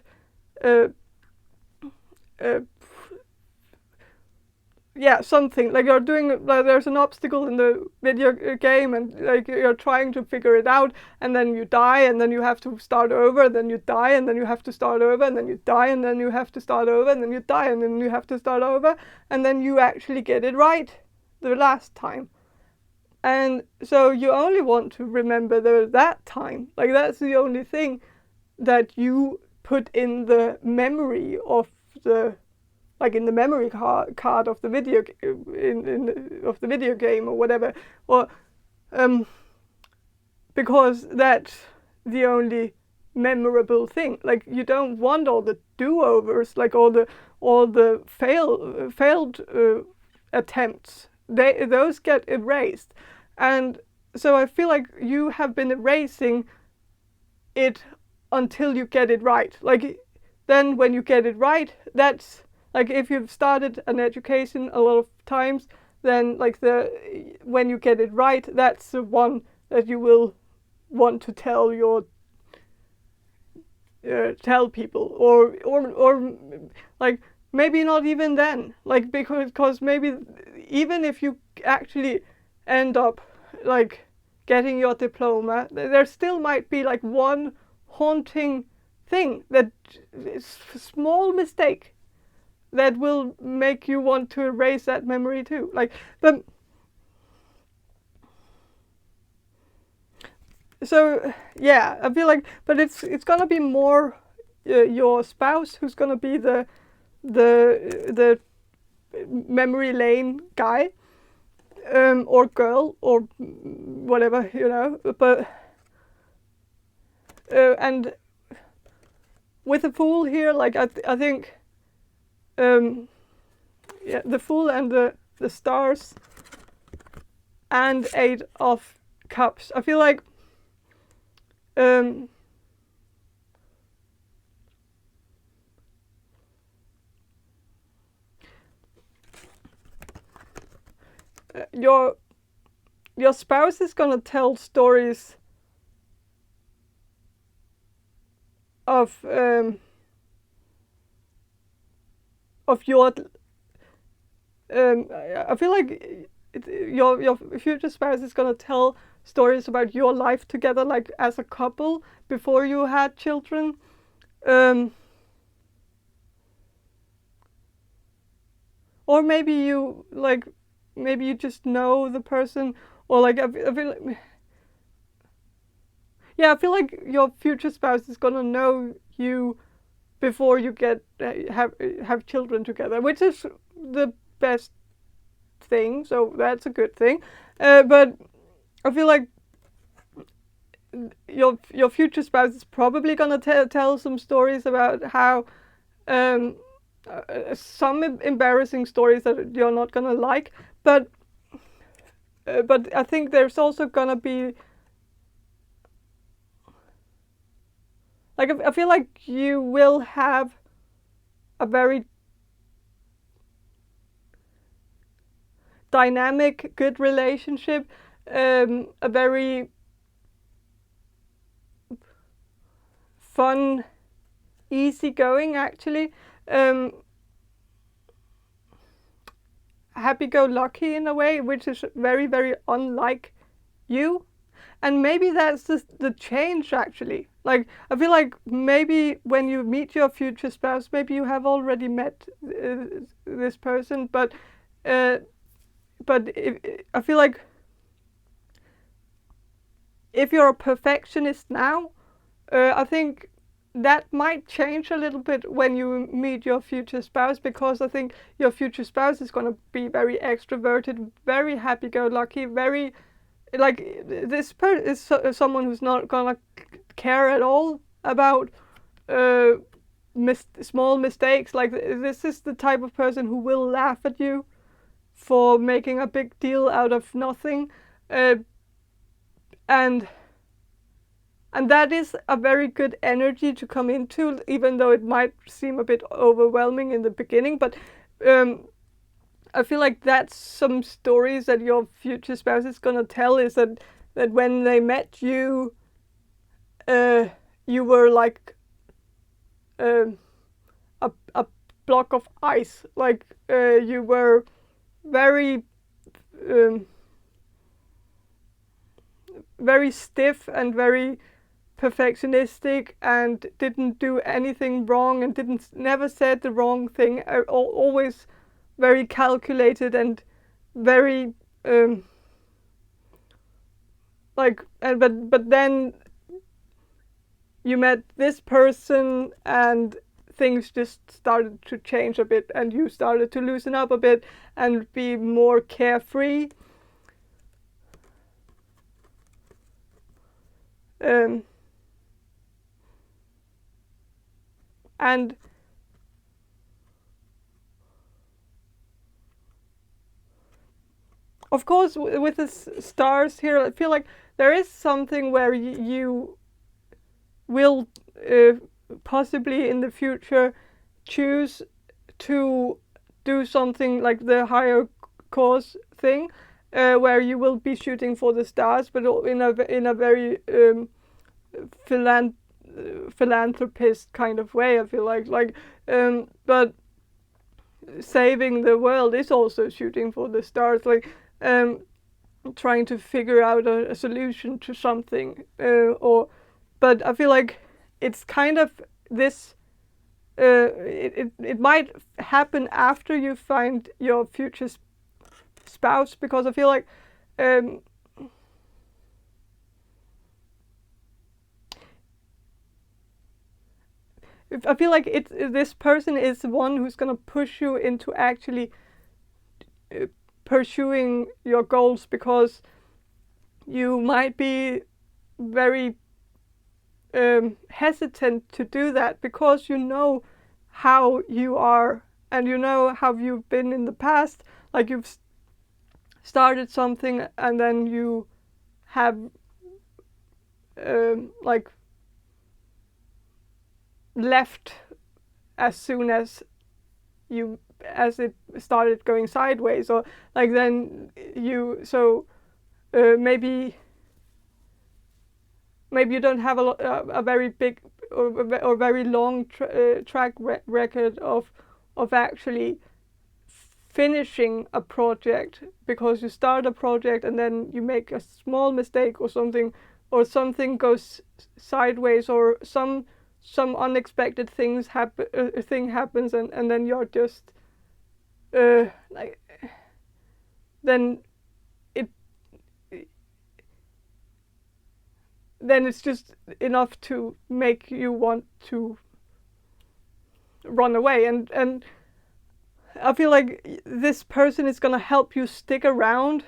something, like you're doing, like there's an obstacle in the video game and like you're trying to figure it out, and then you die, and then you have to start over, then you die, and then you have to start over, and then you die, and then you have to start over, and then you die, and then you have to start over, and then you actually get it right the last time. And so you only want to remember that time, like that's the only thing that you put in the memory of the, like in the memory card of the video of the video game or whatever, or because that's the only memorable thing. Like you don't want all the do-overs, like all the failed attempts. Those get erased, and so I feel like you have been erasing it until you get it right. Like then when you get it right, that's like if you've started an education a lot of times, then like when you get it right, that's the one that you will want to tell tell people, or like maybe not even then, like because maybe even if you actually end up like getting your diploma, there still might be like one haunting thing, that is a small mistake that will make you want to erase that memory too. Like, but so yeah, I feel like, but it's gonna be more your spouse who's gonna be the memory lane guy, or girl, or whatever, you know. But and with the Fool here, like I think, the Fool and the Stars and 8 of Cups. I feel like your spouse is gonna tell stories of your I feel like your future spouse is gonna tell stories about your life together, like as a couple before you had children. Or maybe you just know the person, or like I feel like, yeah, I feel like your future spouse is gonna know you before you have children together, which is the best thing. So that's a good thing. But I feel like your future spouse is probably gonna tell some stories about how some embarrassing stories that you're not gonna like, but I think there's also gonna be, like, I feel like you will have a very dynamic, good relationship, a very fun easygoing, actually. Happy-go-lucky in a way, which is very, very unlike you. And maybe that's the change, actually. Like, I feel like maybe when you meet your future spouse, maybe you have already met this person, but I feel like if you're a perfectionist now, I think that might change a little bit when you meet your future spouse, because I think your future spouse is going to be very extroverted, very happy-go-lucky, very, like, this is someone who's not going to care at all about small mistakes. Like, this is the type of person who will laugh at you for making a big deal out of nothing. And that is a very good energy to come into, even though it might seem a bit overwhelming in the beginning. But I feel like that's some stories that your future spouse is going to tell, is that when they met you, you were like a block of ice. Like, you were very very stiff and very perfectionistic, and didn't do anything wrong, and never said the wrong thing. Always very calculated and very but then you met this person, and things just started to change a bit, and you started to loosen up a bit and be more carefree. And of course, with the stars here, I feel like there is something where you will possibly in the future choose to do something like the higher cause thing, where you will be shooting for the stars, but in a very philanthropist kind of way. I feel like but saving the world is also shooting for the stars, like trying to figure out a solution to something, but I feel like it's kind of this it might happen after you find your future spouse, because I feel like I feel like this person is the one who's going to push you into actually pursuing your goals, because you might be very hesitant to do that, because you know how you are, and you know how you've been in the past. Like, you've started something, and then you have like left as soon as it started going sideways, or like then maybe you don't have a very big or very long track record of actually finishing a project, because you start a project and then you make a small mistake or something goes sideways, or some unexpected thing happens, and then you're just like, then it's just enough to make you want to run away. And I feel like this person is gonna help you stick around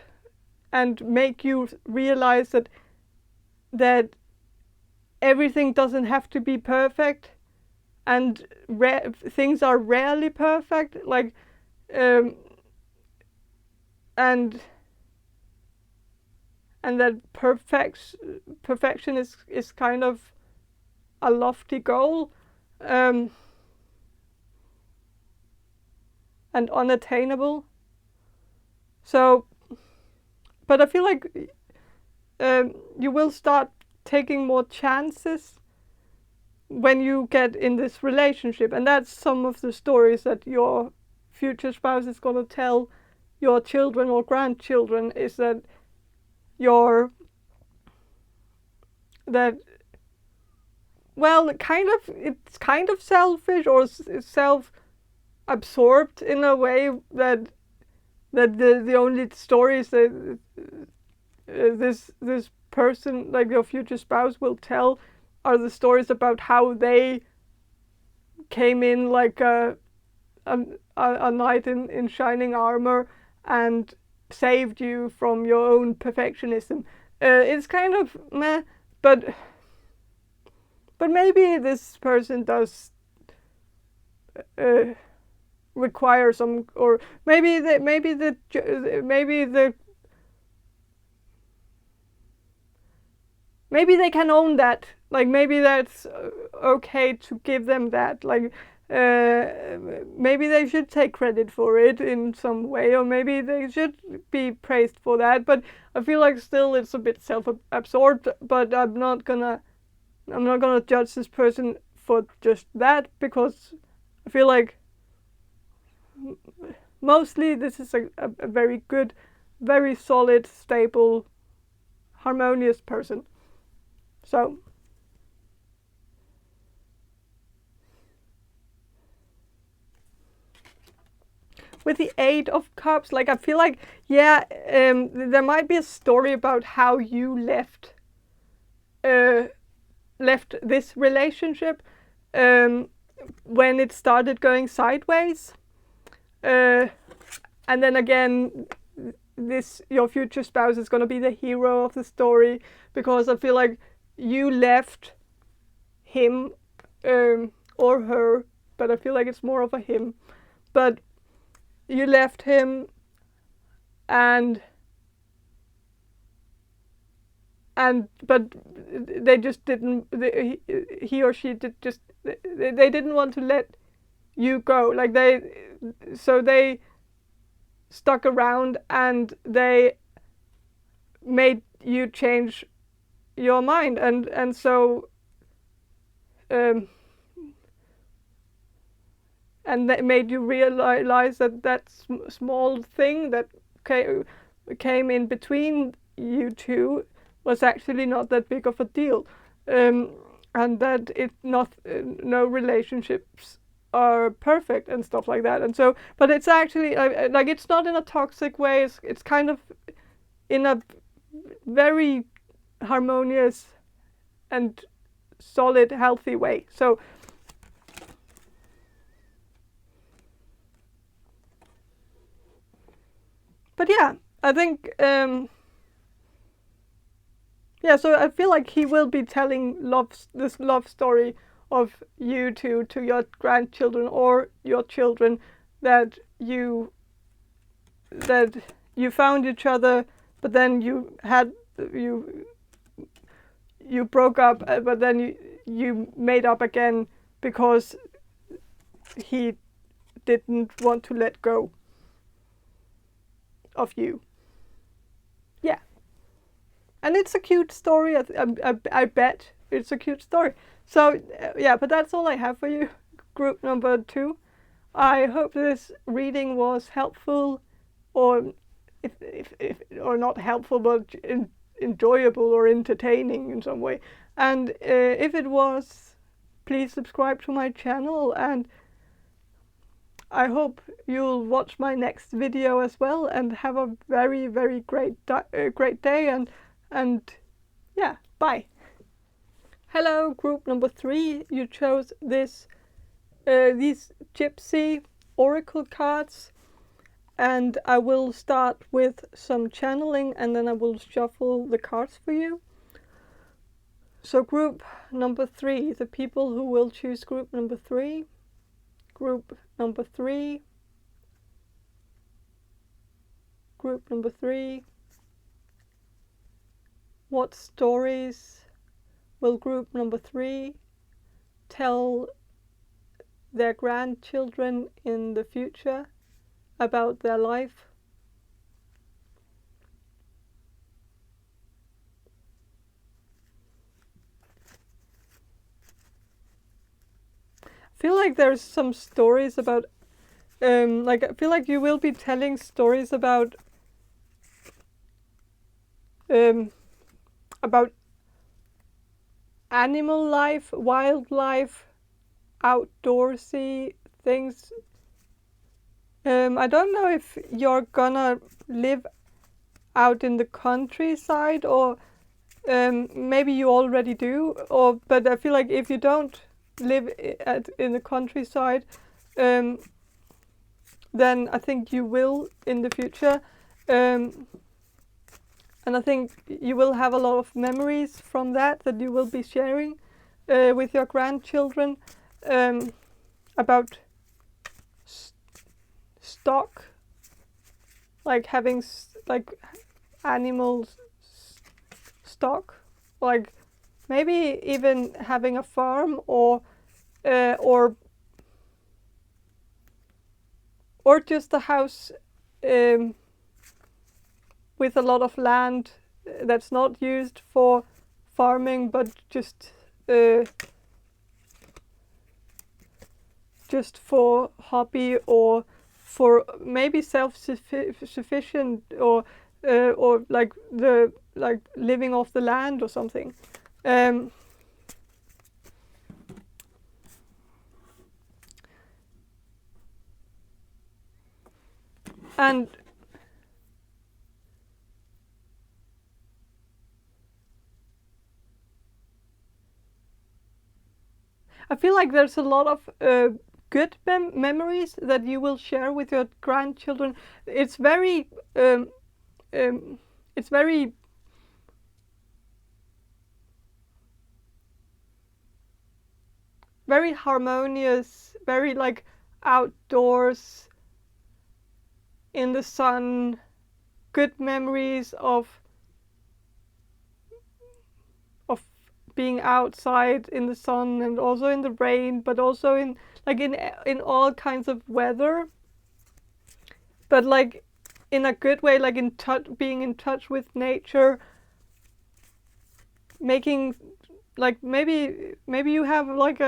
and make you realize that everything doesn't have to be perfect, and things are rarely perfect. Like, and that perfection is kind of a lofty goal, and unattainable. So, but I feel like you will start taking more chances, when you get in this relationship. And that's some of the stories that your future spouse is going to tell your children or grandchildren, is that well, it's kind of selfish or self-absorbed in a way, that the only stories that this person, like your future spouse, will tell are the stories about how they came in like a knight in shining armor and saved you from your own perfectionism. It's kind of meh, but maybe this person does require some, or maybe they can own that. Like, maybe that's okay to give them that. Like, maybe they should take credit for it in some way, or maybe they should be praised for that. But I feel like still it's a bit self-absorbed. But I'm not gonna judge this person for just that, because I feel like mostly this is a very good, very solid, stable, harmonious person. So with the Eight of Cups, like, I feel like, yeah, there might be a story about how you left this relationship when it started going sideways, and then again, your future spouse is going to be the hero of the story, because I feel like you left him or her, but I feel like it's more of a him. But you left him, but they just didn't. He or she they didn't want to let you go. Like, they stuck around, and they made you change your mind, and so and that made you realize that small thing that came in between you two was actually not that big of a deal, and that no relationships are perfect and stuff like that. And so, but it's actually like, it's not in a toxic way. It's kind of in a very harmonious and solid, healthy way. So but yeah, I think yeah, so I feel like he will be telling this love story of you two to your grandchildren or your children, that you found each other, but then you broke up, but then you made up again because he didn't want to let go of you. Yeah. And it's a cute story. I bet it's a cute story. So yeah, but that's all I have for you, group number 2. I hope this reading was helpful, or if or not helpful, but enjoyable or entertaining in some way. And if it was, please subscribe to my channel, and I hope you'll watch my next video as well, and have a very, very great day, and yeah, bye. Hello, group number 3. You chose these Gypsy Oracle cards, and I will start with some channeling, and then I will shuffle the cards for you. So group number 3, the people who will choose group number 3. Group number 3. Group number 3. What stories will group number 3 tell their grandchildren in the future about their life? feel like there's some stories about, like I feel like you will be telling stories about animal life, wildlife, outdoorsy things. I don't know if you're gonna live out in the countryside, or maybe you already do, but I feel like if you don't live in the countryside, then I think you will in the future, and I think you will have a lot of memories from that you will be sharing with your grandchildren, about stock, like having like animals stock, like maybe even having a farm, or just a house with a lot of land that's not used for farming, but just for hobby, or for maybe self-sufficient, or like living off the land or something. And I feel like there's a lot of good memories that you will share with your grandchildren. It's very it's very harmonious, very like outdoors in the sun, good memories of being outside in the sun, and also in the rain, but also in all kinds of weather, but like in a good way, like being in touch with nature, making like maybe you have like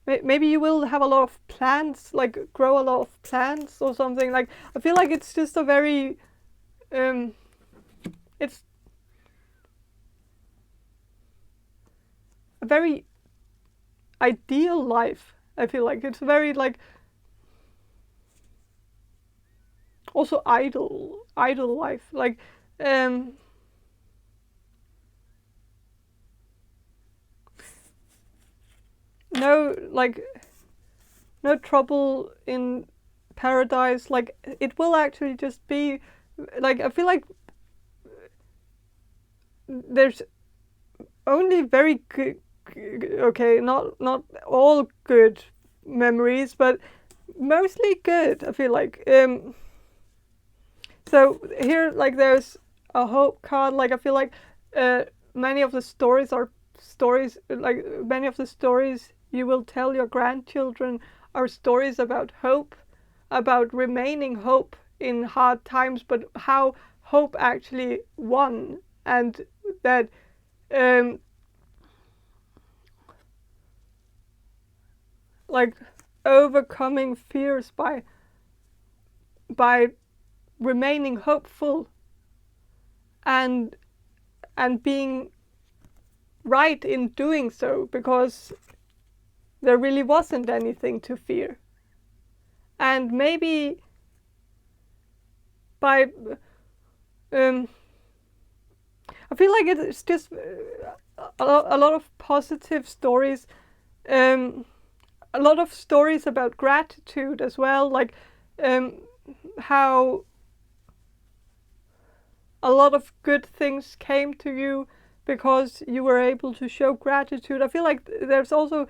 maybe you will have a lot of plants, like grow a lot of plants or something. Like I feel like it's just a very it's a very ideal life. I feel like it's very like also idle life, like no trouble in paradise. Like it will actually just be like, I feel like there's only very good, okay, not all good memories, but mostly good, I feel like. So here, like, there's a hope card. Like I feel like many of the stories you will tell your grandchildren are stories about hope, about remaining hope in hard times, but how hope actually won, and that like overcoming fears by remaining hopeful, and being right in doing so, because there really wasn't anything to fear. And maybe by I feel like it's just a lot of positive stories, a lot of stories about gratitude as well, like how a lot of good things came to you because you were able to show gratitude. I feel like there's also,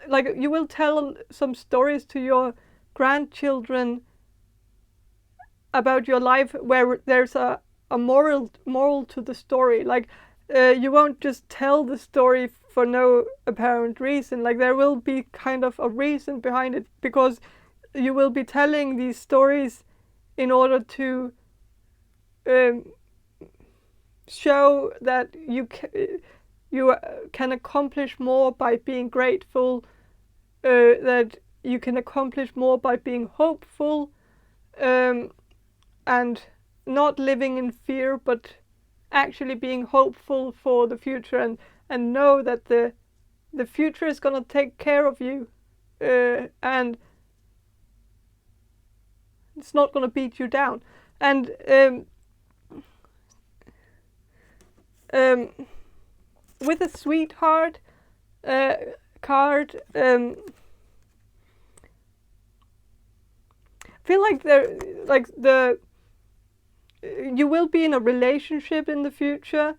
like, you will tell some stories to your grandchildren about your life where there's a moral to the story. Like you won't just tell the story for no apparent reason. Like there will be kind of a reason behind it, because you will be telling these stories in order to show that you can accomplish more by being grateful that you can accomplish more by being hopeful, and not living in fear, but actually being hopeful for the future, and know that the future is going to take care of you, and it's not going to beat you down. And with a sweetheart card, I feel like you will be in a relationship in the future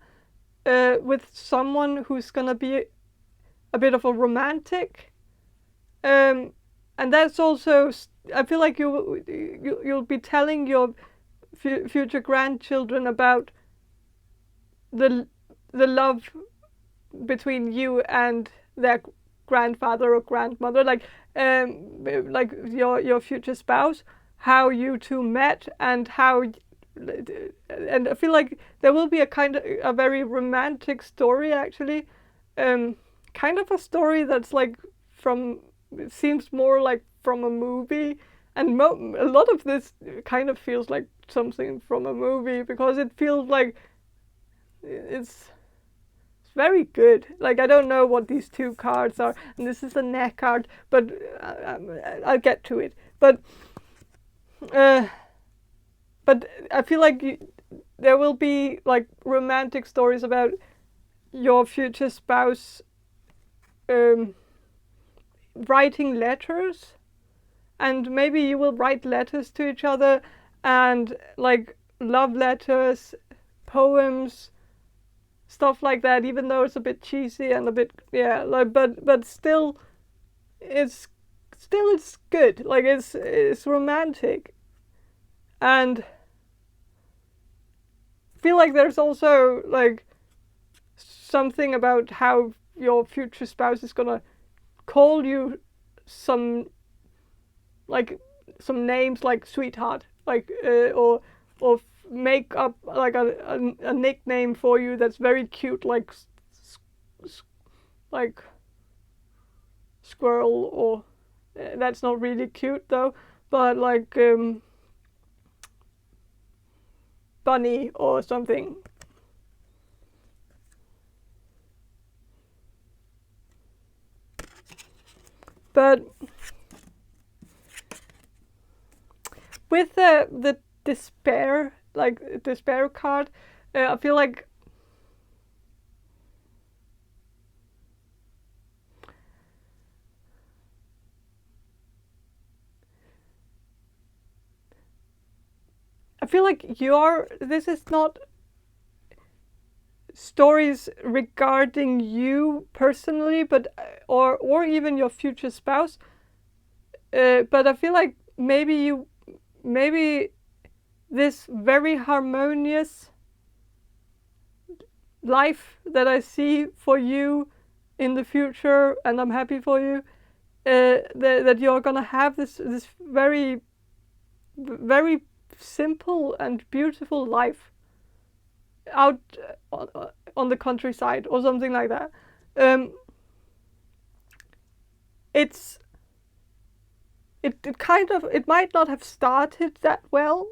with someone who's gonna be a bit of a romantic, and that's also, I feel like you'll be telling your future grandchildren about the love between you and their grandfather or grandmother, like your future spouse, how you two met, and I feel like there will be a very romantic story, actually, kind of a story that's like it seems more like from a movie, and a lot of this kind of feels like something from a movie, because it feels like it's very good. Like, I don't know what these two cards are, and this is a neck card, but I'll get to it. But I feel like there will be like romantic stories about your future spouse writing letters, and maybe you will write letters to each other, and like love letters, poems, stuff like that, even though it's a bit cheesy and a bit, yeah, like, but still it's good. Like, it's romantic. And I feel like there's also like something about how your future spouse is gonna call you some names, like sweetheart, like or make up like a nickname for you that's very cute, like like squirrel, or that's not really cute though, but like bunny or something. But with the despair card, I feel like this is not stories regarding you personally, but or even your future spouse, but I feel like maybe this very harmonious life that I see for you in the future, and I'm happy for you, that you're gonna have this very, very simple and beautiful life out on the countryside or something like that. It might not have started that well,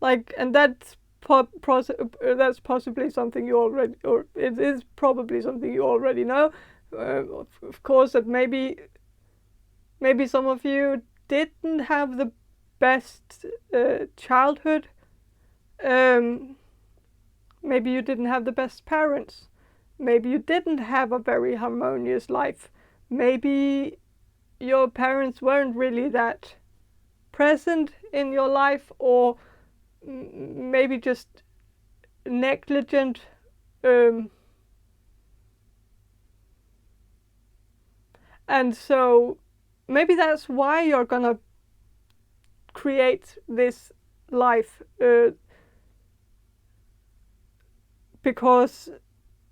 like, and that's possibly something you already, or it is probably something you already know. Of course, that maybe some of you didn't have the best childhood. Maybe you didn't have the best parents. Maybe you didn't have a very harmonious life. Maybe your parents weren't really that present in your life, or maybe just negligent. And so maybe that's why you're gonna create this life, because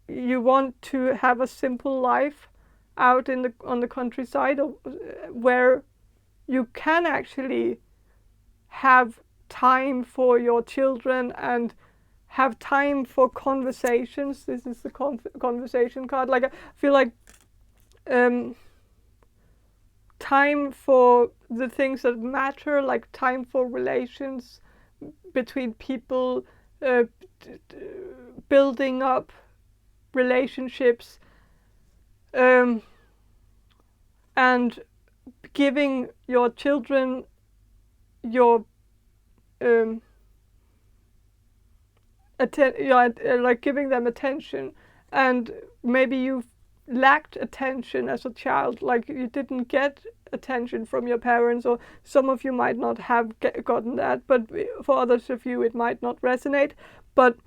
you want to have a simple life out on the countryside, where you can actually have time for your children and have time for conversations. This is the conversation card. Like, I feel like time for the things that matter, like time for relations between people, building up relationships, and giving your children your like giving them attention. And maybe you lacked attention as a child, like you didn't get attention from your parents, or some of you might not have gotten that, but for others of you it might not resonate. But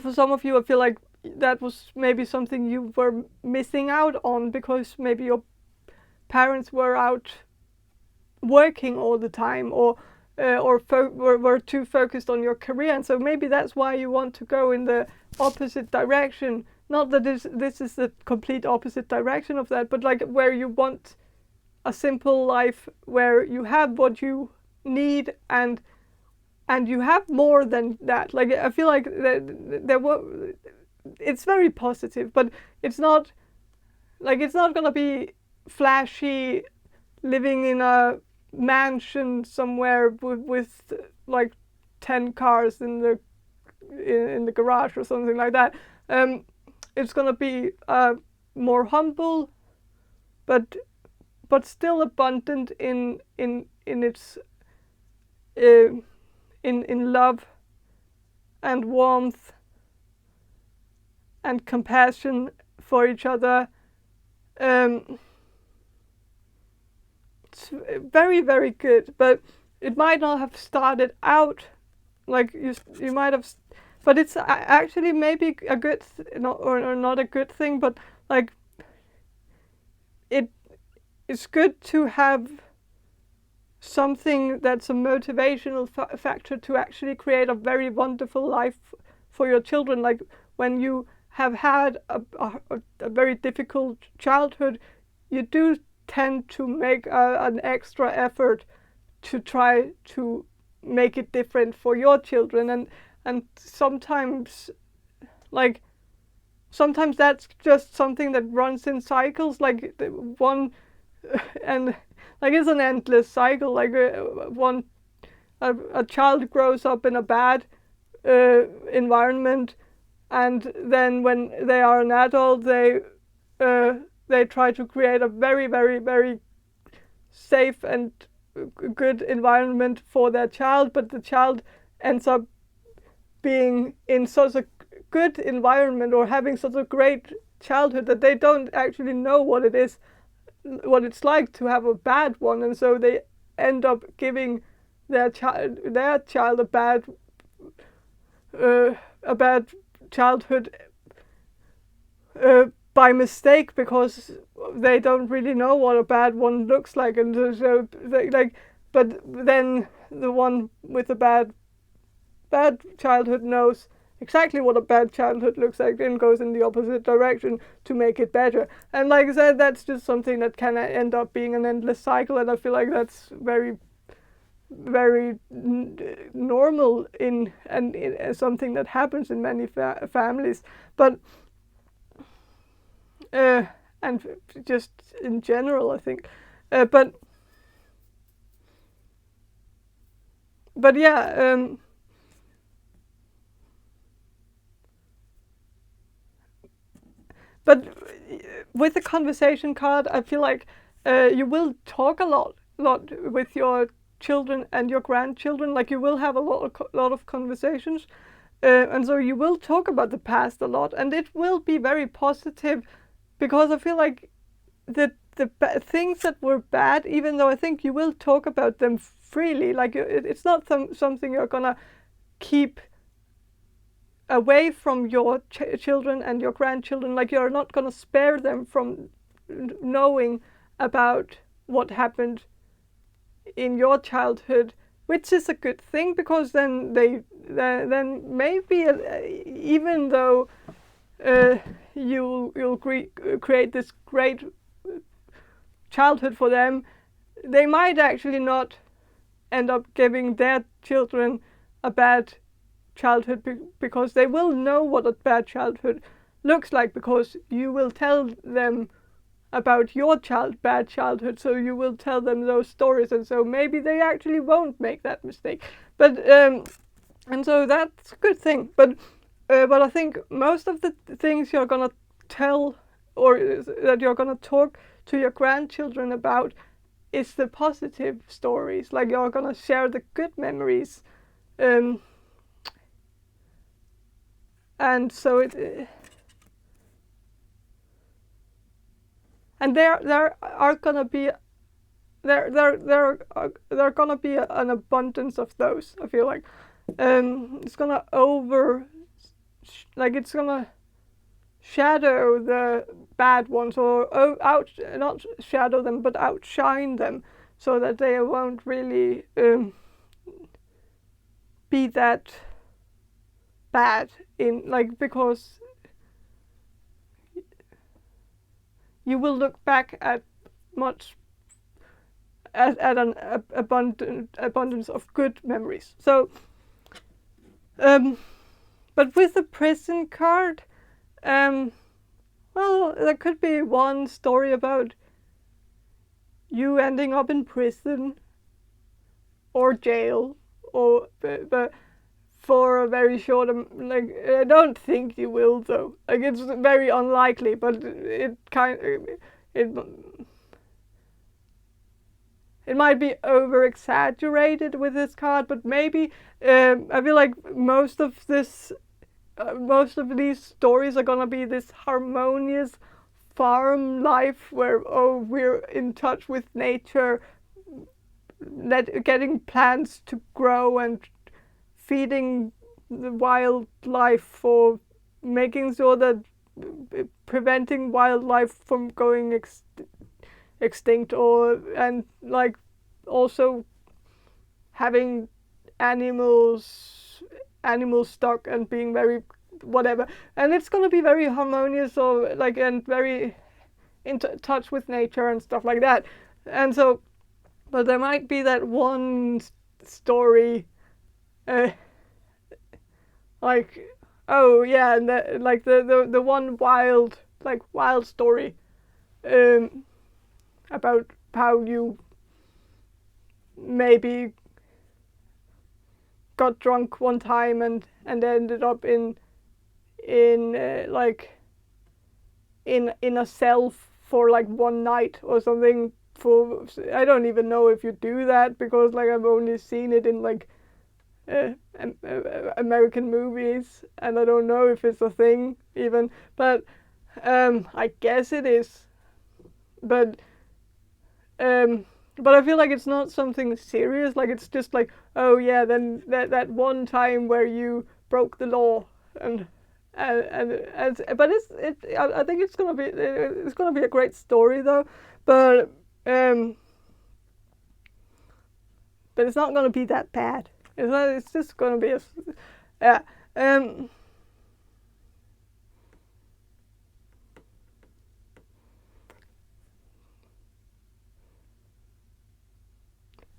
for some of you, I feel like that was maybe something you were missing out on, because maybe your parents were out working all the time, or were too focused on your career, and so maybe that's why you want to go in the opposite direction. Not that this is the complete opposite direction of that, but like where you want a simple life where you have what you need, and you have more than that. Like I feel like it's very positive, but it's not gonna be flashy, living in a mansion somewhere with like 10 cars in the garage or something like that. It's gonna be more humble, but still abundant in its in love and warmth and compassion for each other. It's very, very good, but it might not have started out like you might have, but it's actually maybe a good or not a good thing, but like it's good to have something that's a motivational factor to actually create a very wonderful life for your children. Like when you have had a very difficult childhood, you do tend to make an extra effort to try to make it different for your children, and sometimes that's just something that runs in cycles, like one and like it's an endless cycle. Like a child grows up in a bad environment, and then when they are an adult, they try to create a very, very, very safe and good environment for their child, but the child ends up being in such a good environment or having such a great childhood that they don't actually know what it's like to have a bad one, and so they end up giving their child a bad childhood by mistake, because they don't really know what a bad one looks like, and so but then the one with a bad childhood knows exactly what a bad childhood looks like and goes in the opposite direction to make it better. And like I said, that's just something that can end up being an endless cycle, and I feel like that's very, very normal in something that happens in many families. But and just in general, I think. But yeah. But with the conversation card, I feel like you will talk a lot with your children and your grandchildren. Like you will have a lot of conversations, and so you will talk about the past a lot, and it will be very positive, because I feel like the things that were bad, even though I think you will talk about them freely, like it's not something you're gonna keep away from your children and your grandchildren. Like you're not going to spare them from knowing about what happened in your childhood, which is a good thing, because then then maybe even though you'll create this great childhood for them, they might actually not end up giving their children a bad childhood, because they will know what a bad childhood looks like, because you will tell them about your bad childhood, so you will tell them those stories, and so maybe they actually won't make that mistake. But and so that's a good thing. But I think most of the things you're gonna tell, or that you're gonna talk to your grandchildren about, is the positive stories. Like, you're gonna share the good memories, and so and there are gonna be there gonna be an abundance of those. I feel like it's gonna it's gonna shadow the bad ones, or not shadow them, but outshine them, so that they won't really be that bad in, like, because you will look back at much at an abundance of good memories. So but with the prison card, well, there could be one story about you ending up in prison or jail, or but for a very short, like, I don't think you will, though. Like, it's very unlikely, but it might be over exaggerated with this card. But maybe I feel like most of these stories are gonna be this harmonious farm life where, we're in touch with nature, getting plants to grow and feeding the wildlife, for making sure that preventing wildlife from going extinct, and like also having animal stock and being very whatever, and it's going to be very harmonious, or like, and very in touch with nature and stuff like that. And so, but there might be that one story, like, oh yeah, and like the one wild story about how you maybe got drunk one time and ended up in a cell for like one night or something. For, I don't even know if you do that, because like I've only seen it in like American movies, and I don't know if it's a thing even, but I guess it is. But I feel like it's not something serious. Like, it's just like, oh yeah, then that one time where you broke the law, and but I think it's gonna be a great story, though. But it's not gonna be that bad. It's just gonna be yeah.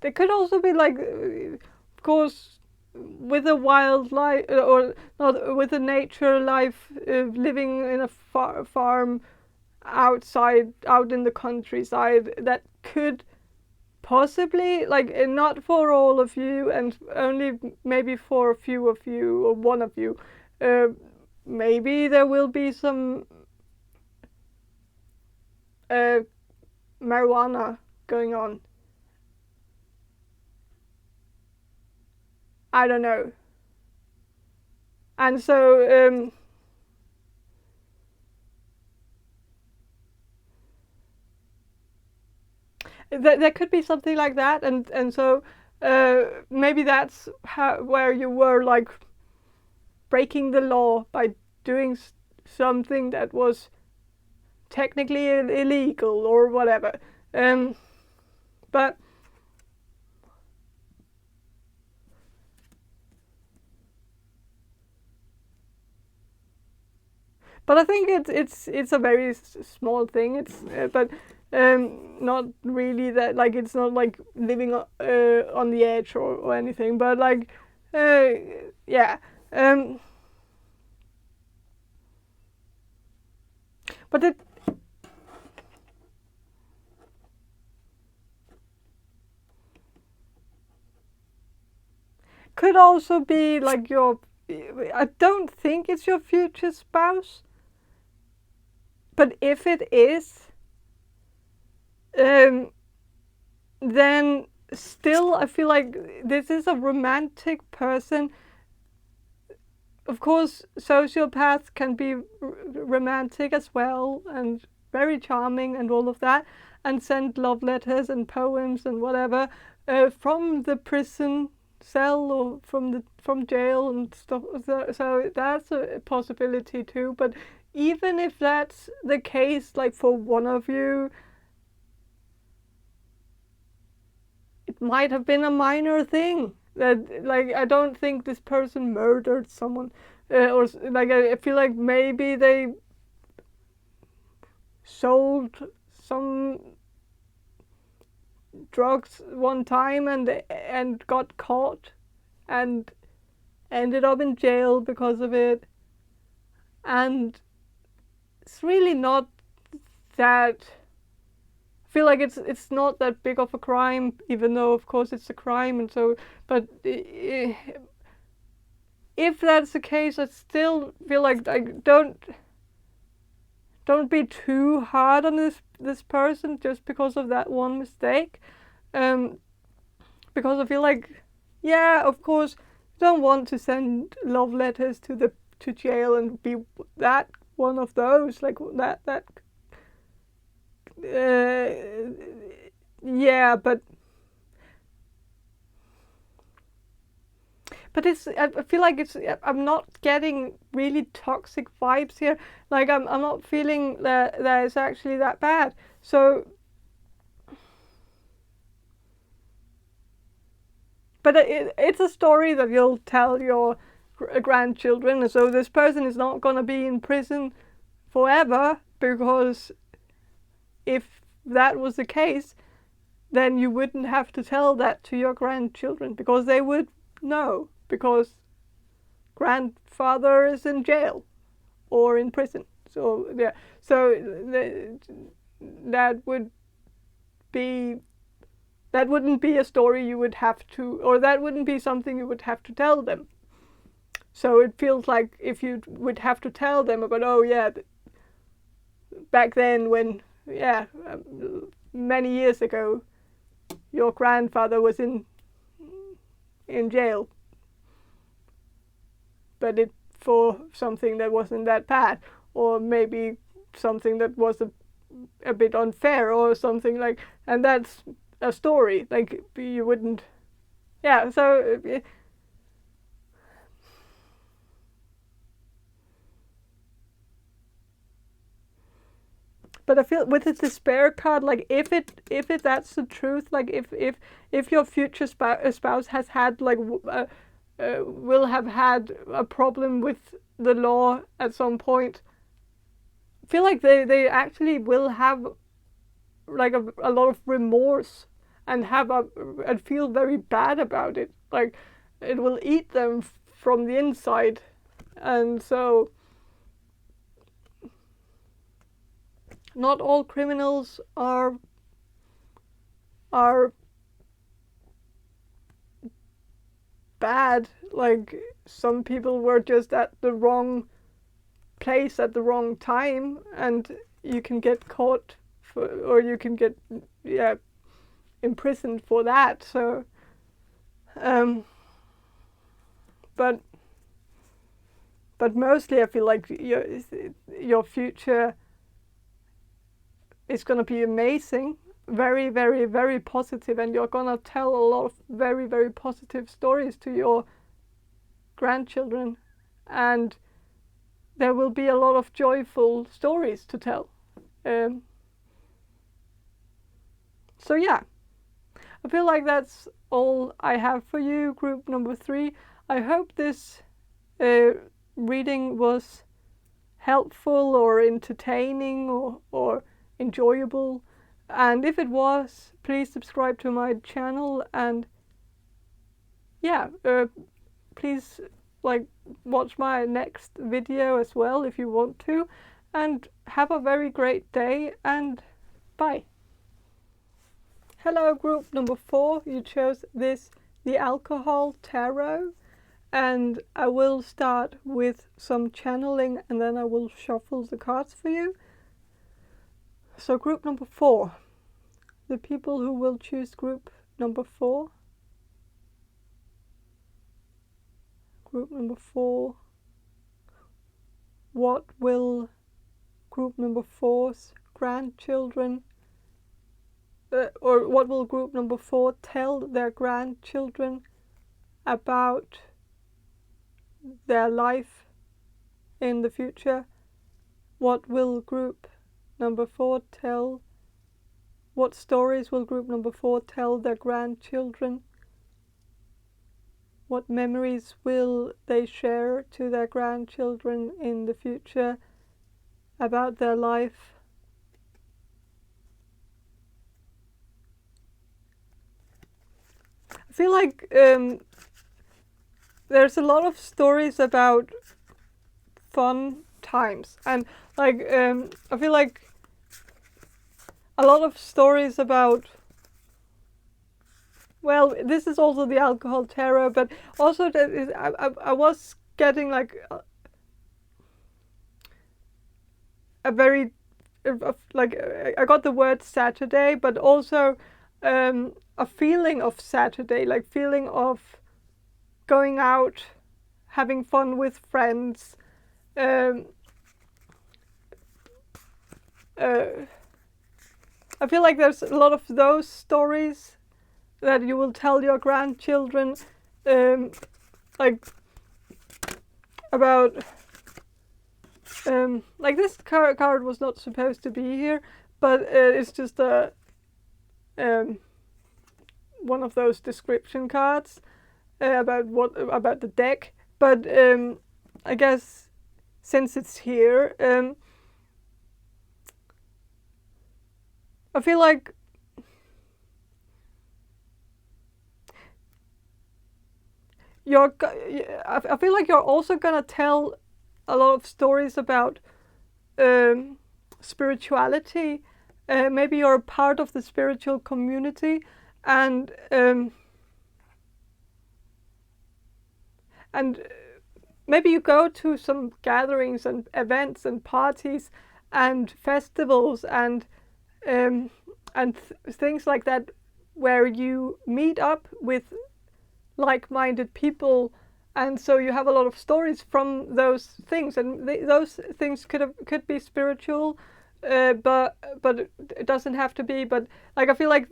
They could also be like, of course, with a wildlife, or not, with a nature life, living in a farm out in the countryside, that could possibly, like, not for all of you, and only maybe for a few of you, or one of you, maybe there will be some marijuana going on. I don't know. And so there could be something like that, and so maybe that's where you were, like, breaking the law by doing something that was technically illegal or whatever. But I think it's a very small thing. It's but not really that, like, it's not like living on the edge or anything. But like, yeah. But could also be like I don't think it's your future spouse, but if it is, then still I feel like this is a romantic person. Of course, sociopaths can be romantic as well and very charming and all of that, and send love letters and poems and whatever from the prison cell or from jail and stuff. So that's a possibility too. But even if that's the case, like for one of you, it might have been a minor thing. That, like, I don't think this person murdered someone, or like I feel like maybe they sold some drugs one time and got caught and ended up in jail because of it. And it's really not that. I feel like it's not that big of a crime, even though of course it's a crime, and so. But if that's the case, I still feel like don't be too hard on this person just because of that one mistake. Because I feel like, yeah, of course, you don't want to send love letters to jail and be that one of those, like that. Yeah, but it's. I feel like it's. I'm not getting really toxic vibes here. Like I'm not feeling that it's actually that bad. So, but it's a story that you'll tell your grandchildren. So this person is not gonna be in prison forever, because if that was the case, then you wouldn't have to tell that to your grandchildren, because they would know, because grandfather is in jail or in prison. So yeah, so that wouldn't be a story you would have to, or that wouldn't be something you would have to tell them. So it feels like if you would have to tell them about, oh yeah, back then when, yeah, many years ago, your grandfather was in jail, but it for something that wasn't that bad, or maybe something that was a bit unfair or something like, and that's a story. Like you wouldn't, yeah. So. But I feel with the despair card, like if that's the truth, like if your future spouse has had like will have had a problem with the law at some point, I feel like they actually will have like a lot of remorse and and feel very bad about it. Like it will eat them from the inside, and so. Not all criminals are bad. Like some people were just at the wrong place at the wrong time, and you can get caught or you can get imprisoned for that. So but mostly I feel like your future is going to be amazing, very, very, very positive, and you're going to tell a lot of very, very positive stories to your grandchildren, and there will be a lot of joyful stories to tell. So yeah, I feel like that's all I have for you, group number 3. I hope this reading was helpful or entertaining or enjoyable, and if it was, please subscribe to my channel, and yeah, please like watch my next video as well if you want to, and have a very great day, and bye. Hello, group number 4. You chose the Alcohol Tarot. and I will start with some channeling, and then I will shuffle the cards for you. So group number 4, the people who will choose group number 4. Group number 4. What will group number 4's grandchildren, or what will group number 4 tell their grandchildren about their life in the future? What will group number 4 tell? What stories will group number 4 tell their grandchildren? What memories will they share to their grandchildren in the future about their life? I feel like there's a lot of stories about fun times, and like I feel like a lot of stories about, well, this is also the alcohol tarot, but also I was getting like a very like I got the word Saturday, but also a feeling of Saturday, like feeling of going out, having fun with friends. I feel like there's a lot of those stories that you will tell your grandchildren, like about, like this card was not supposed to be here, but it's just a one of those description cards about the deck. But I guess since it's here, I feel like I feel like you're also gonna tell a lot of stories about spirituality. Maybe you're a part of the spiritual community, and maybe you go to some gatherings and events and parties and festivals and things like that, where you meet up with like-minded people, and so you have a lot of stories from those things, and those things could be spiritual, but it doesn't have to be. But like I feel like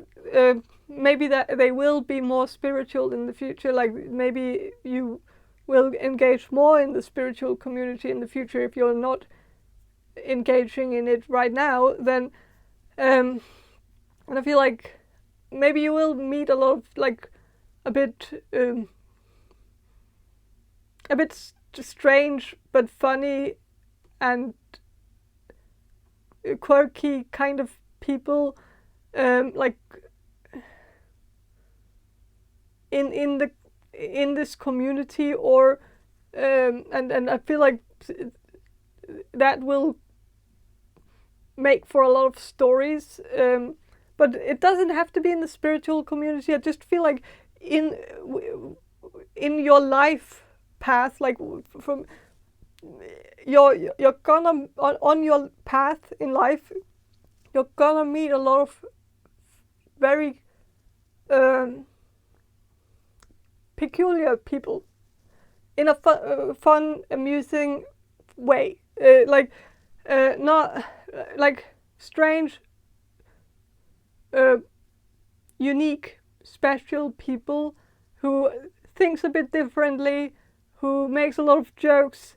maybe that they will be more spiritual in the future. Like maybe you will engage more in the spiritual community in the future if you're not engaging in it right now. Then and I feel like maybe you will meet a lot of like a bit strange but funny and quirky kind of people, like in this community, or and I feel like that will make for a lot of stories, but it doesn't have to be in the spiritual community. I just feel like in your life path, like from you're gonna on your path in life, you're gonna meet a lot of very peculiar people in a fun, amusing way, like not like strange, unique, special people who thinks a bit differently, who makes a lot of jokes,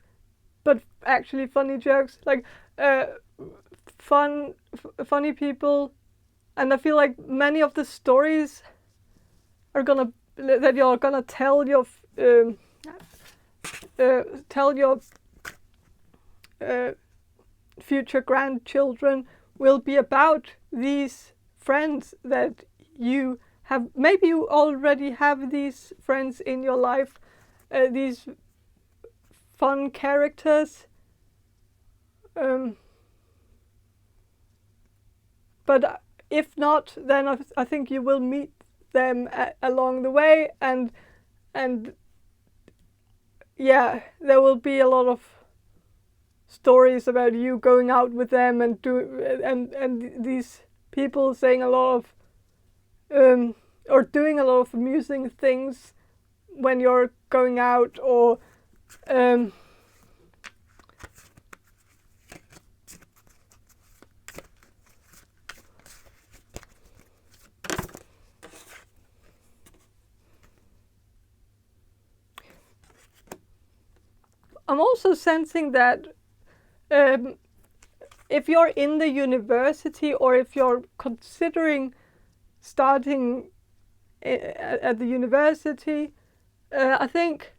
but actually funny jokes, like funny people. And I feel like many of the stories that you're gonna tell your future grandchildren will be about these friends that you have. Maybe you already have these friends in your life, these fun characters, but if not, then I think you will meet them along the way, and yeah, there will be a lot of stories about you going out with them and these people saying a lot of or doing a lot of amusing things when you're going out, or I'm also sensing that if you're in the university, or if you're considering starting at the university, I think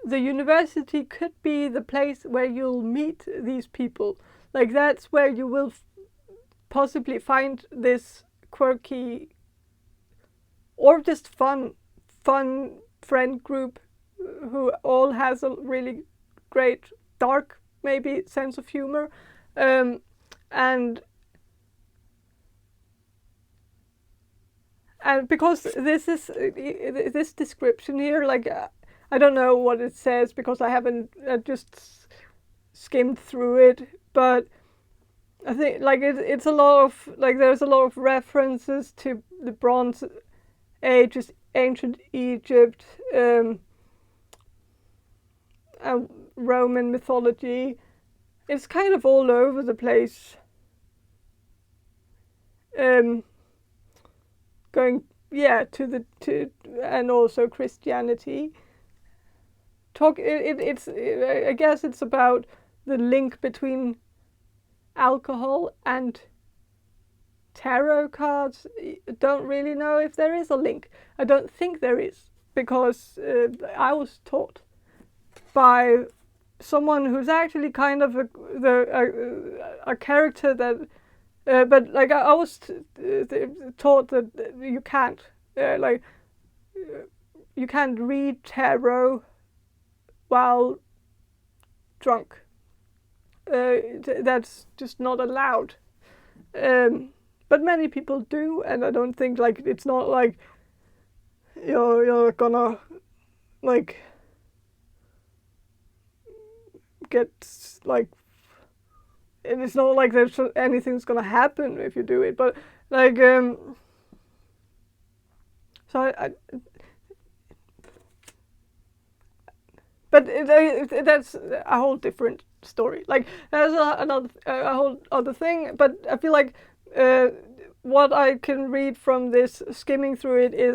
the university could be the place where you'll meet these people. Like, that's where you will possibly find this quirky or just fun friend group who all has a really great dark maybe sense of humor, and because this description here, like I don't know what it says because I haven't just skimmed through it, but I think like it's a lot of, like, there's a lot of references to the Bronze Age, ancient Egypt, Roman mythology. It's kind of all over the place. Going to and also Christianity. It's I guess it's about the link between alcohol and tarot cards. Don't really know if there is a link. I don't think there is, because I was taught by someone who's actually kind of a character that, but like I was taught that you can't you can't read tarot while drunk. That's just not allowed. But many people do, and I don't think, like, it's not like you're gonna like get like, and it's not like there's anything's gonna happen if you do it, but like so I but that's a whole different story. Like, there's a whole other thing, but I feel like what I can read from this, skimming through it, is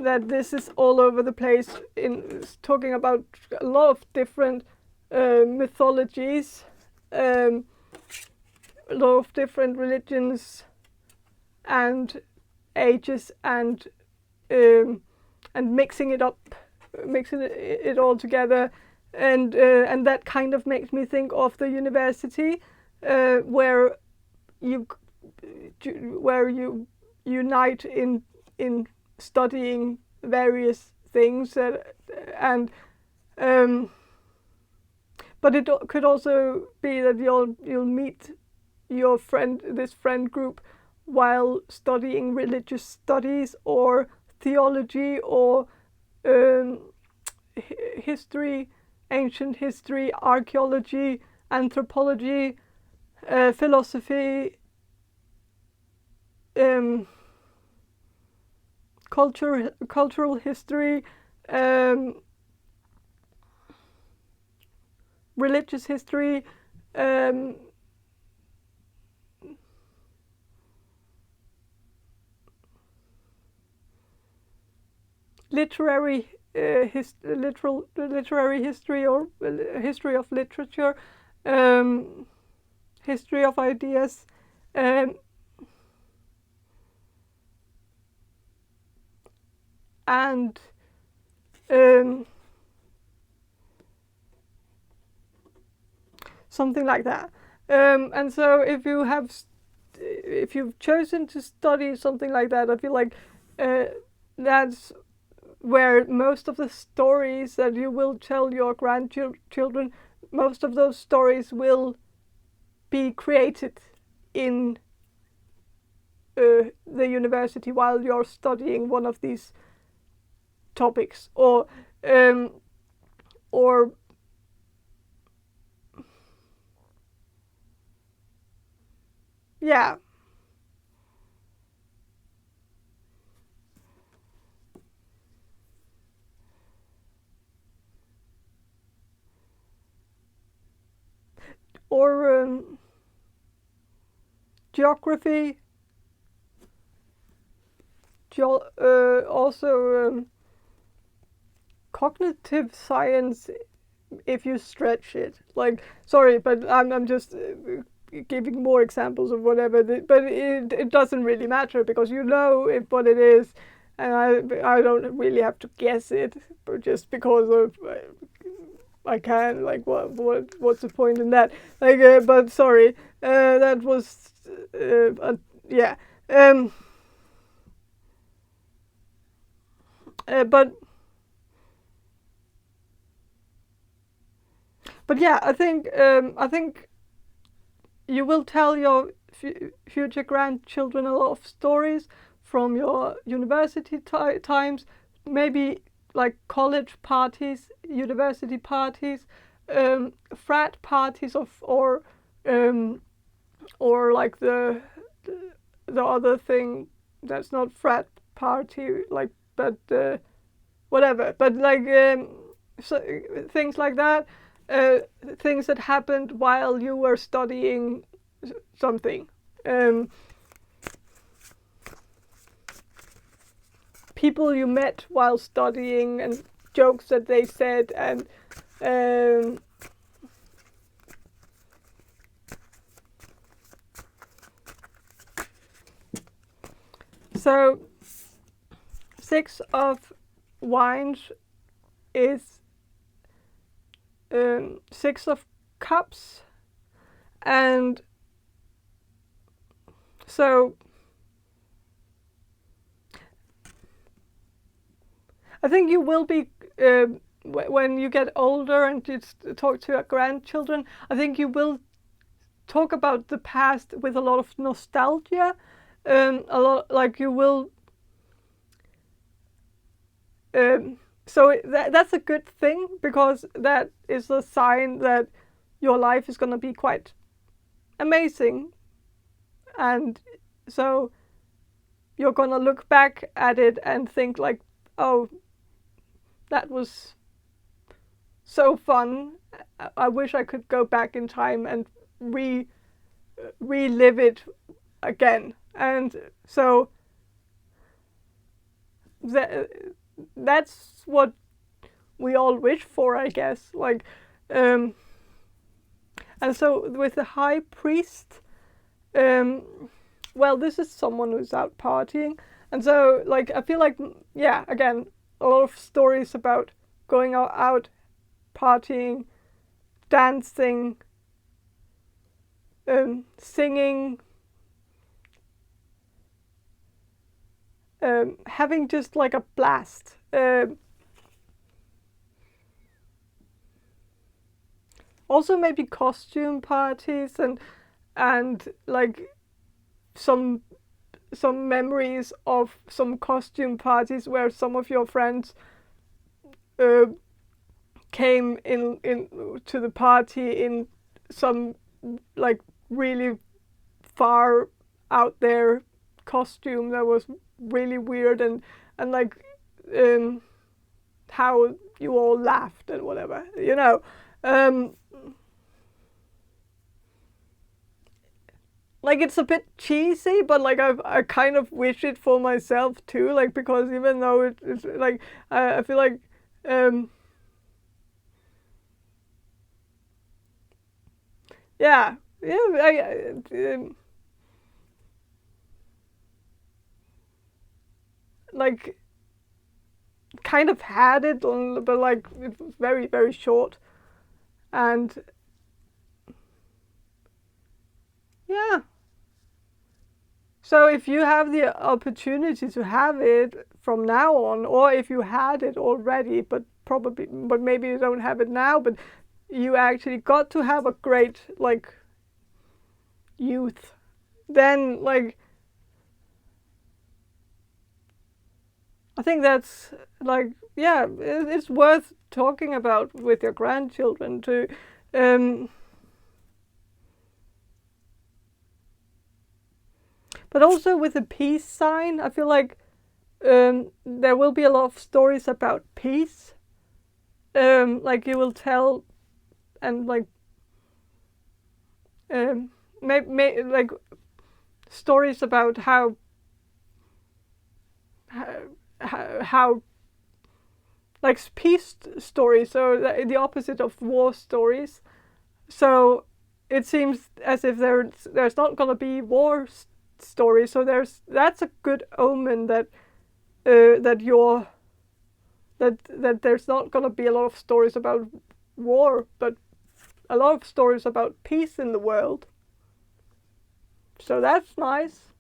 that this is all over the place, in talking about a lot of different mythologies, a lot of different religions and ages, and mixing it all together, and that kind of makes me think of the university, where you unite in studying various things, and but it could also be that you'll meet this friend group while studying religious studies, or theology, or history, ancient history, archaeology, anthropology, philosophy, cultural history, religious history, literary history, or history of literature, history of ideas, and something like that. And so if you've chosen to study something like that, I feel like that's where most of the stories that you will tell your grandchildren, most of those stories will be created in the university while you're studying one of these topics, or yeah. Or geography, also cognitive science, if you stretch it. Like, sorry, but I'm just giving more examples of whatever. But it doesn't really matter, because you know what it is, and I don't really have to guess it, but just because of I can. Like, what's the point in that? Like, but sorry, that was yeah. But yeah, I think you will tell your future grandchildren a lot of stories from your university times, maybe like college parties, university parties, frat parties, or like the other thing that's not frat party, like, but whatever. But like, so, things like that, things that happened while you were studying something. People you met while studying, and jokes that they said, and so 6 of Wands is 6 of Cups, and so I think you will be, when you get older and you talk to your grandchildren, I think you will talk about the past with a lot of nostalgia. A lot, like, you will. So that's a good thing, because that is a sign that your life is going to be quite amazing, and so you're going to look back at it and think like, oh, that was so fun. I wish I could go back in time and relive it again. And so that's what we all wish for, I guess. Like, and so with the High Priest, well, this is someone who's out partying, and so, like, I feel like, yeah, again, a lot of stories about going out partying, dancing, singing, having just like a blast. Also maybe costume parties, and like some memories of some costume parties where some of your friends came in to the party in some like really far out there costume that was really weird, and like, how you all laughed and whatever, you know. Like, it's a bit cheesy, but like, I kind of wish it for myself too, like, because even though it's like, I feel like, yeah, like, kind of had it, but like, it was very, very short, and yeah. So if you have the opportunity to have it from now on, or if you had it already, but maybe you don't have it now, but you actually got to have a great, like, youth, then, like, I think that's like, yeah, it's worth talking about with your grandchildren too. But also with the peace sign, I feel like there will be a lot of stories about peace. Like you will tell, and like like stories about how like peace stories, so the opposite of war stories. So it seems as if there's not gonna be war stories. So that's a good omen that that there's not gonna be a lot of stories about war, but a lot of stories about peace in the world. So that's nice.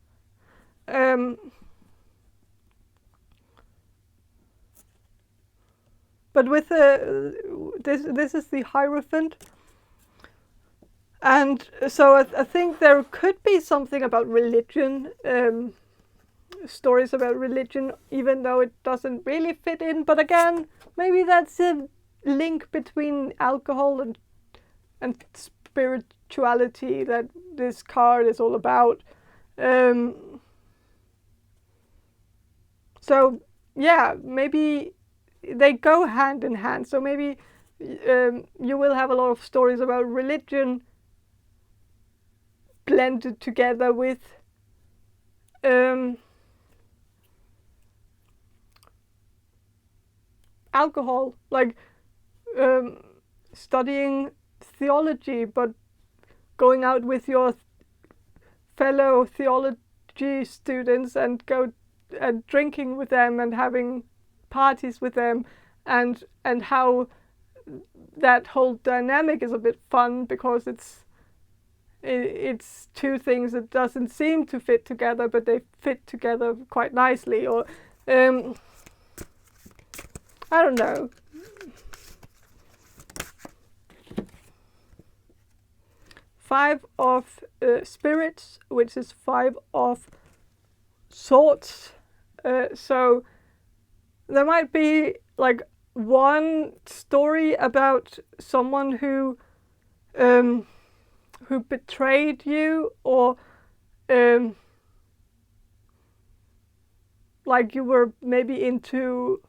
But with this is the Hierophant, and so I think there could be something about religion, stories about religion, even though it doesn't really fit in. But again, maybe that's a link between alcohol and spirituality that this card is all about. So yeah, maybe they go hand in hand. So maybe you will have a lot of stories about religion blended together with alcohol, like studying theology, but going out with your fellow theology students and go and drinking with them and having parties with them, and how that whole dynamic is a bit fun because it's two things that doesn't seem to fit together, but they fit together quite nicely. Or I don't know. Five of spirits, which is five of swords. So there might be like one story about someone who betrayed you, or like you were maybe into.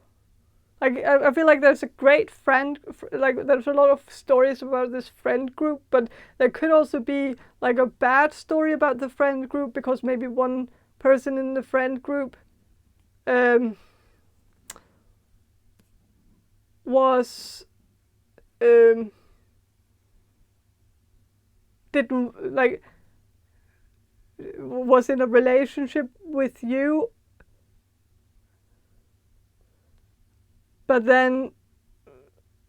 Like I feel like there's a great friend, like there's a lot of stories about this friend group, but there could also be like a bad story about the friend group because maybe one person in the friend group was didn't like was in a relationship with you, but then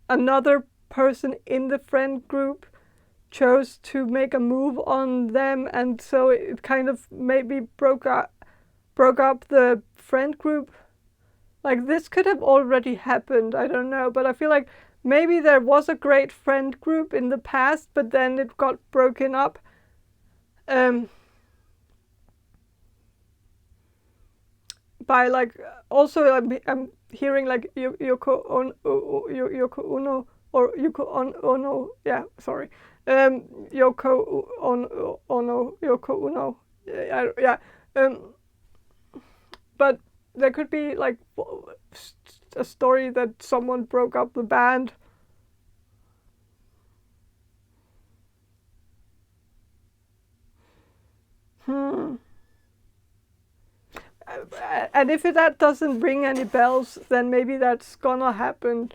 another person in the friend group chose to make a move on them, and so it kind of maybe broke up the friend group. Like this could have already happened, I don't know, but I feel like maybe there was a great friend group in the past, but then it got broken up. By like, also I'm hearing like Yoko Ono or Ono, yeah, sorry, Yoko Ono, yeah, but there could be like a story that someone broke up the band. And if that doesn't ring any bells, then maybe that's gonna happen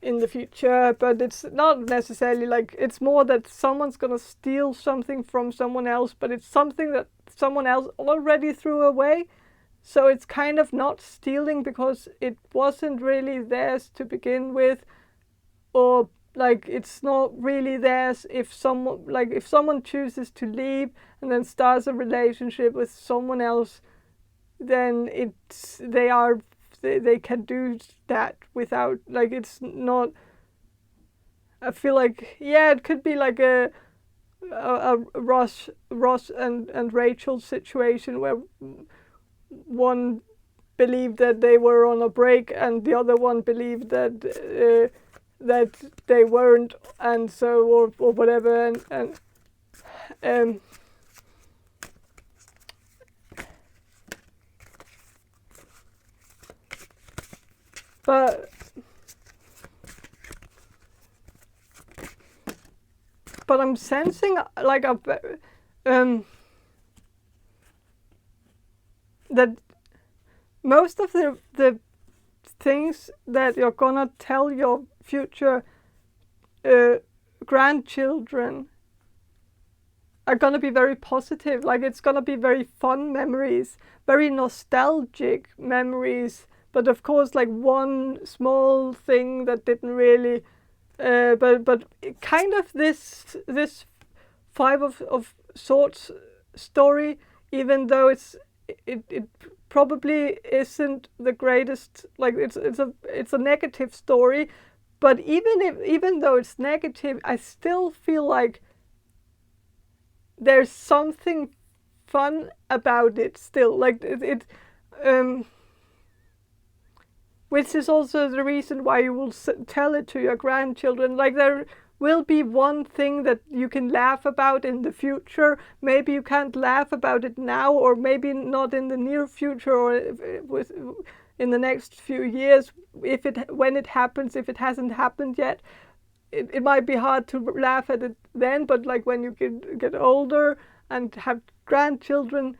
in the future, but it's not necessarily like, it's more that someone's gonna steal something from someone else, but it's something that someone else already threw away. So it's kind of not stealing because it wasn't really theirs to begin with, or like it's not really theirs if someone chooses to leave and then starts a relationship with someone else, then they can do that without, like, it's not. I feel like, yeah, it could be like a Ross and Rachel situation where one believed that they were on a break, and the other one believed that that they weren't, and so or whatever, and but I'm sensing like that most of the things that you're gonna tell your future grandchildren are gonna be very positive. Like, it's gonna be very fun memories, very nostalgic memories. But of course, like, one small thing that didn't really, but kind of this Five of Swords story, even though it probably isn't the greatest. Like, it's a negative story, but even though it's negative, I still feel like there's something fun about it still. Like which is also the reason why you will tell it to your grandchildren. Like, there will be one thing that you can laugh about in the future. Maybe you can't laugh about it now, or maybe not in the near future, or in the next few years, when it happens, if it hasn't happened yet. It might be hard to laugh at it then, but like when you get older and have grandchildren,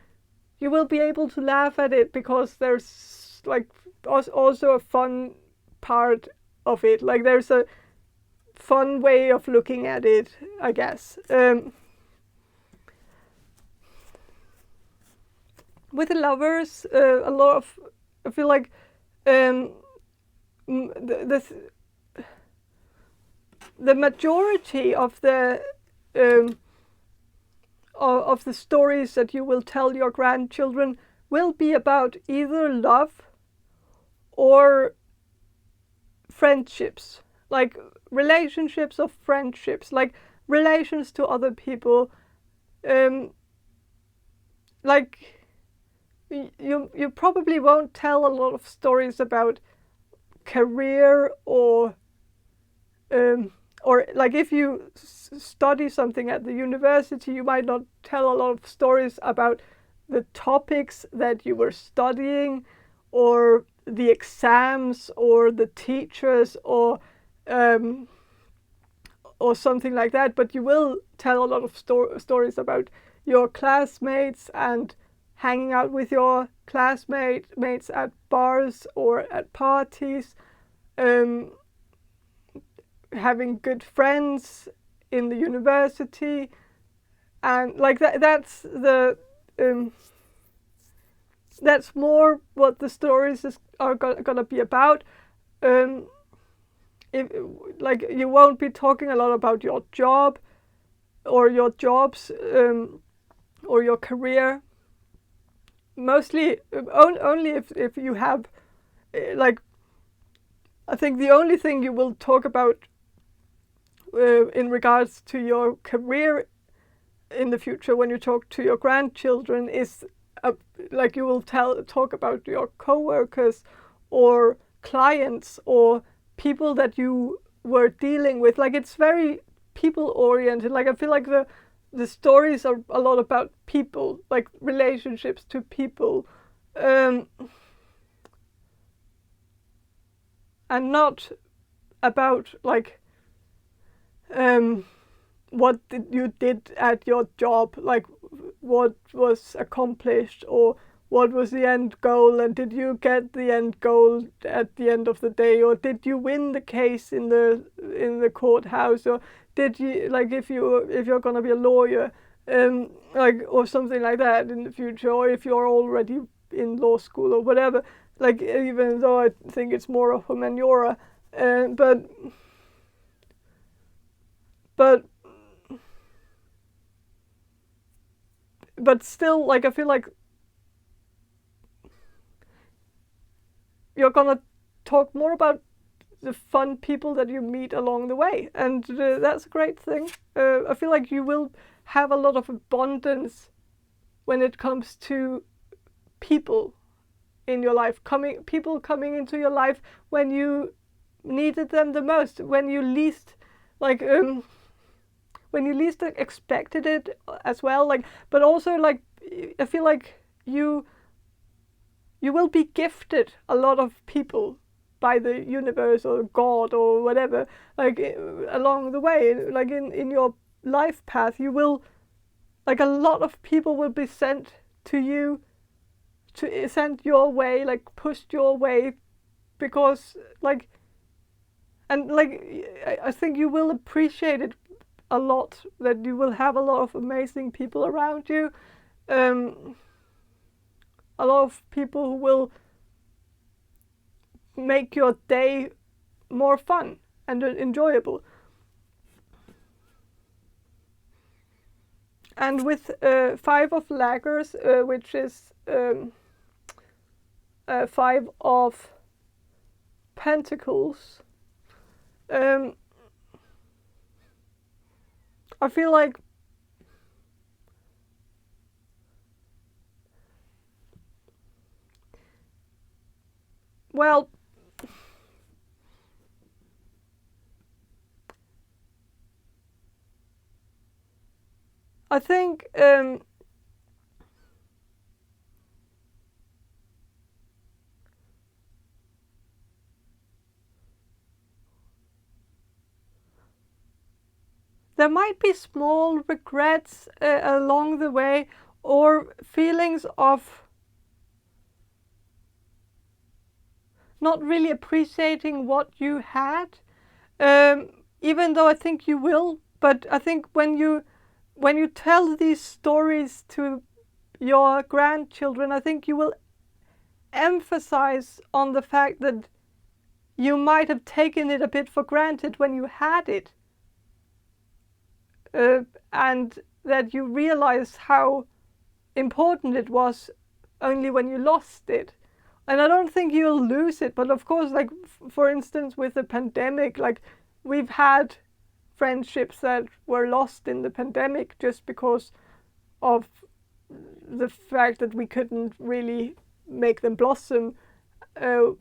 you will be able to laugh at it, because there's like also a fun part of it. Like, there's a fun way of looking at it, I guess. With the Lovers, a lot of, I feel like the majority of the stories that you will tell your grandchildren will be about either love or friendships, like relationships or friendships, like relations to other people. Like, you probably won't tell a lot of stories about career or like, if you study something at the university, you might not tell a lot of stories about the topics that you were studying, or the exams, or the teachers, or something like that. But you will tell a lot of stories about your classmates, and hanging out with your classmates at bars or at parties, having good friends in the university, and like that's more what the stories are gonna be about. If, like, you won't be talking a lot about your job, or your jobs, or your career. Mostly only if you have, like, I think the only thing you will talk about in regards to your career in the future, when you talk to your grandchildren, is like, you will talk about your co-workers or clients or people that you were dealing with. Like, it's very people oriented. Like, I feel like the stories are a lot about people, like relationships to people, and not about like what you did at your job, like what was accomplished, or what was the end goal, and did you get the end goal at the end of the day, or did you win the case in the courthouse, or did you, like, if you're gonna be a lawyer, like, or something like that in the future, or if you're already in law school or whatever. Like, even though I think it's more of humaniora, but still, like, I feel like you're gonna talk more about the fun people that you meet along the way, and that's a great thing. I feel like you will have a lot of abundance when it comes to people in your life, people coming into your life when you needed them the most, when you least expected it as well. Like, but also like I feel like you will be gifted a lot of people by the universe or God or whatever, like along the way, like in your life path, you will, like, a lot of people will be sent to you, sent your way, like pushed your way, because like, and like I think you will appreciate it a lot, that you will have a lot of amazing people around you, a lot of people who will make your day more fun and enjoyable. And with 5 of Daggers, which is 5 of Pentacles, I feel like well, I think there might be small regrets along the way, or feelings of not really appreciating what you had, even though I think you will. But I think when you tell these stories to your grandchildren, I think you will emphasize on the fact that you might have taken it a bit for granted when you had it, and that you realize how important it was only when you lost it. And I don't think you'll lose it, but of course, like for instance with the pandemic, like we've had friendships that were lost in the pandemic just because of the fact that we couldn't really make them blossom, and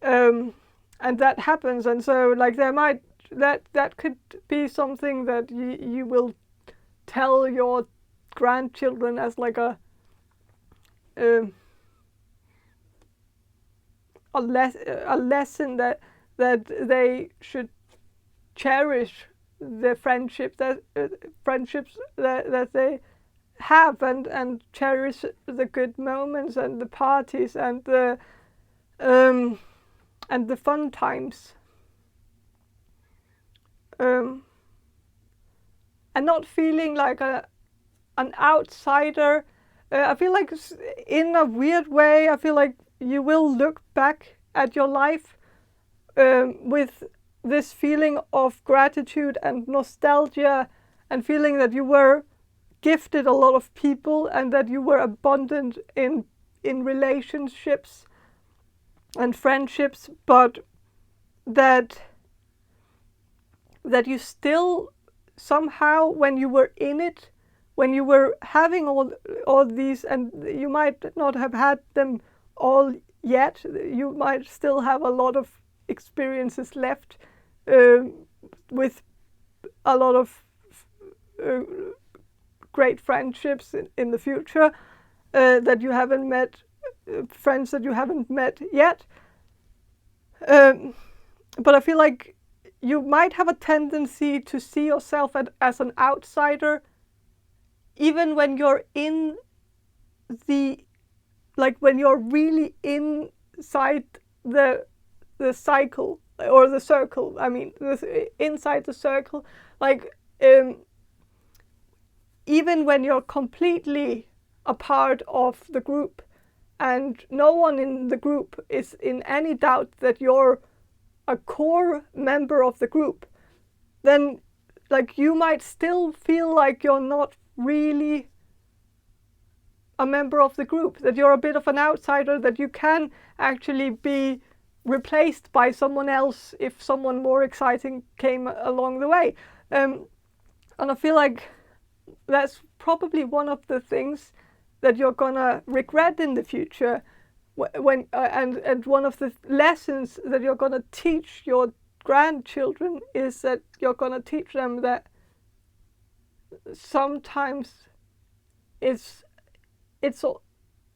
that happens. And so like there might that could be something that you will tell your grandchildren as like a lesson that they should cherish the friendships that they have, and cherish the good moments and the parties and the fun times, and not feeling like an outsider. I feel like in a weird way, I feel like you will look back at your life with this feeling of gratitude and nostalgia, and feeling that you were gifted a lot of people, and that you were abundant in relationships and friendships, but that you still somehow, when you were in it, when you were having all these, and you might not have had them all yet, you might still have a lot of experiences left, with a lot of great friendships in the future, that you haven't met, friends that you haven't met yet. But I feel like you might have a tendency to see yourself as an outsider, even when you're in when you're really inside the cycle, or the circle. I mean, inside the circle, like even when you're completely a part of the group, and no one in the group is in any doubt that you're a core member of the group, then like you might still feel like you're not really a member of the group, that you're a bit of an outsider, that you can actually be replaced by someone else if someone more exciting came along the way. And I feel like that's probably one of the things that you're gonna regret in the future. When and one of the lessons that you're gonna teach your grandchildren is that you're gonna teach them that sometimes it's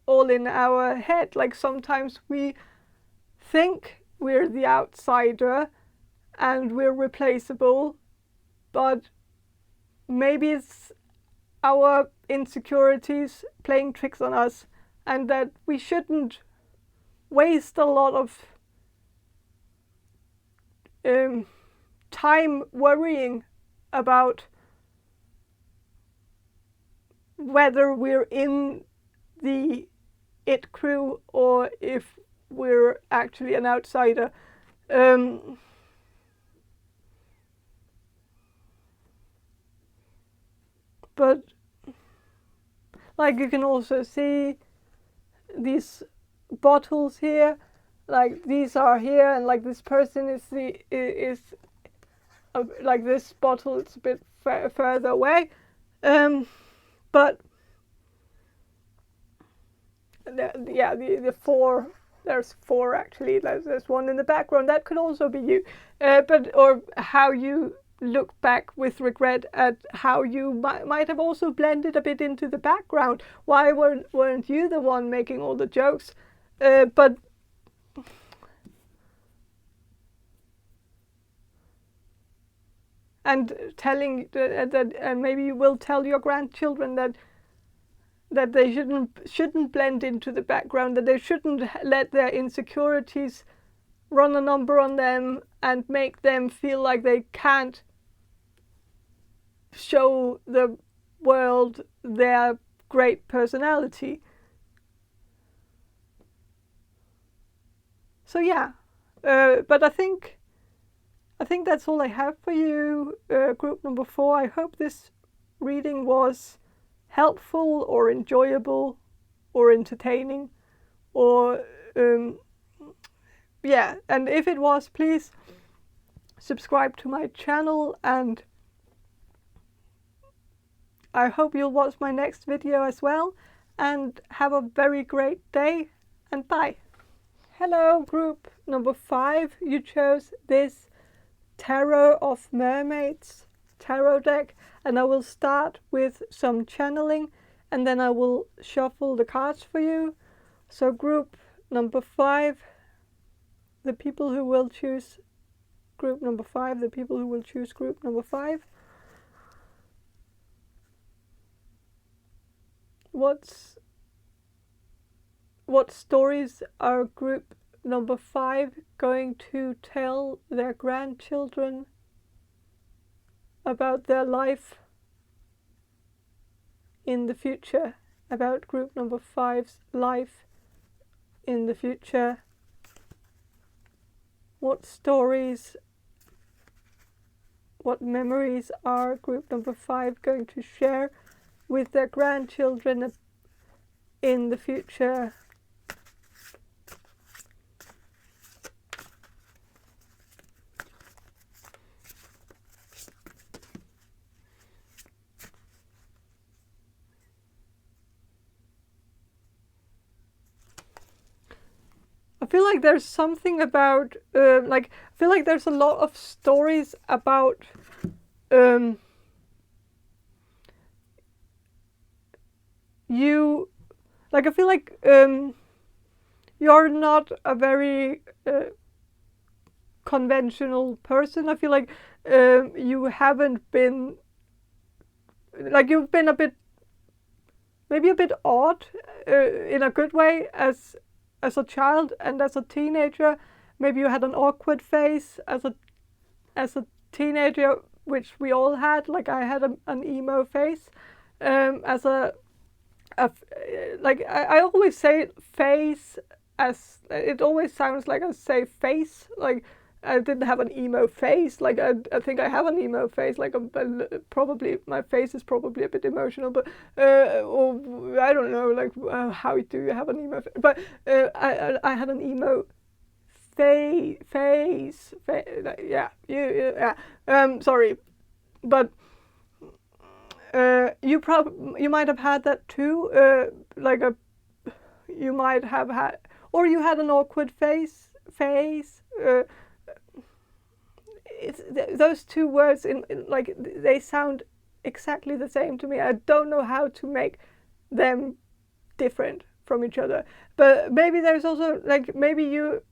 all in our head. Like sometimes we think we're the outsider and we're replaceable, but maybe it's our insecurities playing tricks on us, and that we shouldn't waste a lot of time worrying about whether we're in the it crew or if we're actually an outsider. But like you can also see these bottles here, like these are here, and like this person is like this bottle is a bit further away, but the four, there's four actually, there's one in the background, that could also be you, or how you look back with regret at how you might have also blended a bit into the background. Why weren't you the one making all the jokes? But and telling that, and maybe you will tell your grandchildren that they shouldn't blend into the background, that they shouldn't let their insecurities run a number on them and make them feel like they can't show the world their great personality. So yeah, but I think that's all I have for you, group number 4. I hope this reading was helpful or enjoyable or entertaining, or yeah, and if it was, please subscribe to my channel, and I hope you'll watch my next video as well, and have a very great day, and bye. Hello, group number 5. You chose this Tarot of Mermaids tarot deck, and I will start with some channeling, and then I will shuffle the cards for you. So group number 5, the people who will choose group number 5, the people who will choose group number 5. What stories are group number 5 going to tell their grandchildren about their life in the future, about group number 5's life in the future? What stories, what memories are group number 5 going to share with their grandchildren in the future? I feel like there's something about, I feel like there's a lot of stories about you, like I feel like you're not a very conventional person. I feel like you haven't been, like you've been a bit, maybe a bit odd in a good way as a child and as a teenager. Maybe you had an awkward phase as a teenager, which we all had. Like I had an emo phase. As I always say phase, as it always sounds like I say face. Like I didn't have an emo face. Like I think I have an emo face. Like probably my face is probably a bit emotional, but or I don't know. Like how do you have an emo? But I had an emo face. Yeah. Sorry, but you might have had that too. You might have had, or you had an awkward phase. Those two words like they sound exactly the same to me. I don't know how to make them different from each other. But maybe there's also like maybe you're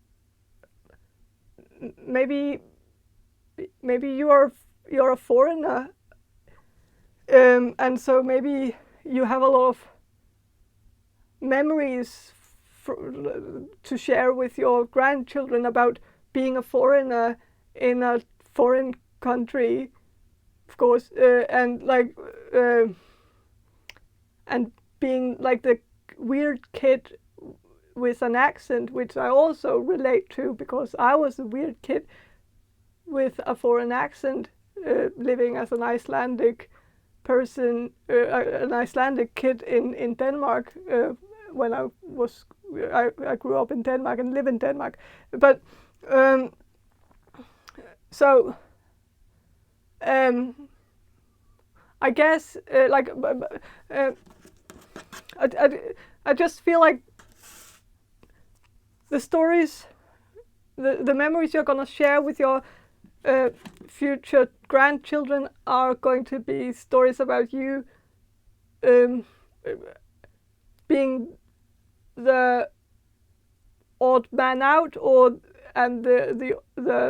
a foreigner, and so maybe you have a lot of memories to share with your grandchildren about being a foreigner in a foreign country, of course, and being like the weird kid with an accent, which I also relate to because I was a weird kid with a foreign accent, living as an Icelandic person, an Icelandic kid in Denmark when I grew up in Denmark and live in Denmark. But I guess I just feel like the stories, the memories you're gonna share with your future grandchildren are going to be stories about you being the odd man out, and the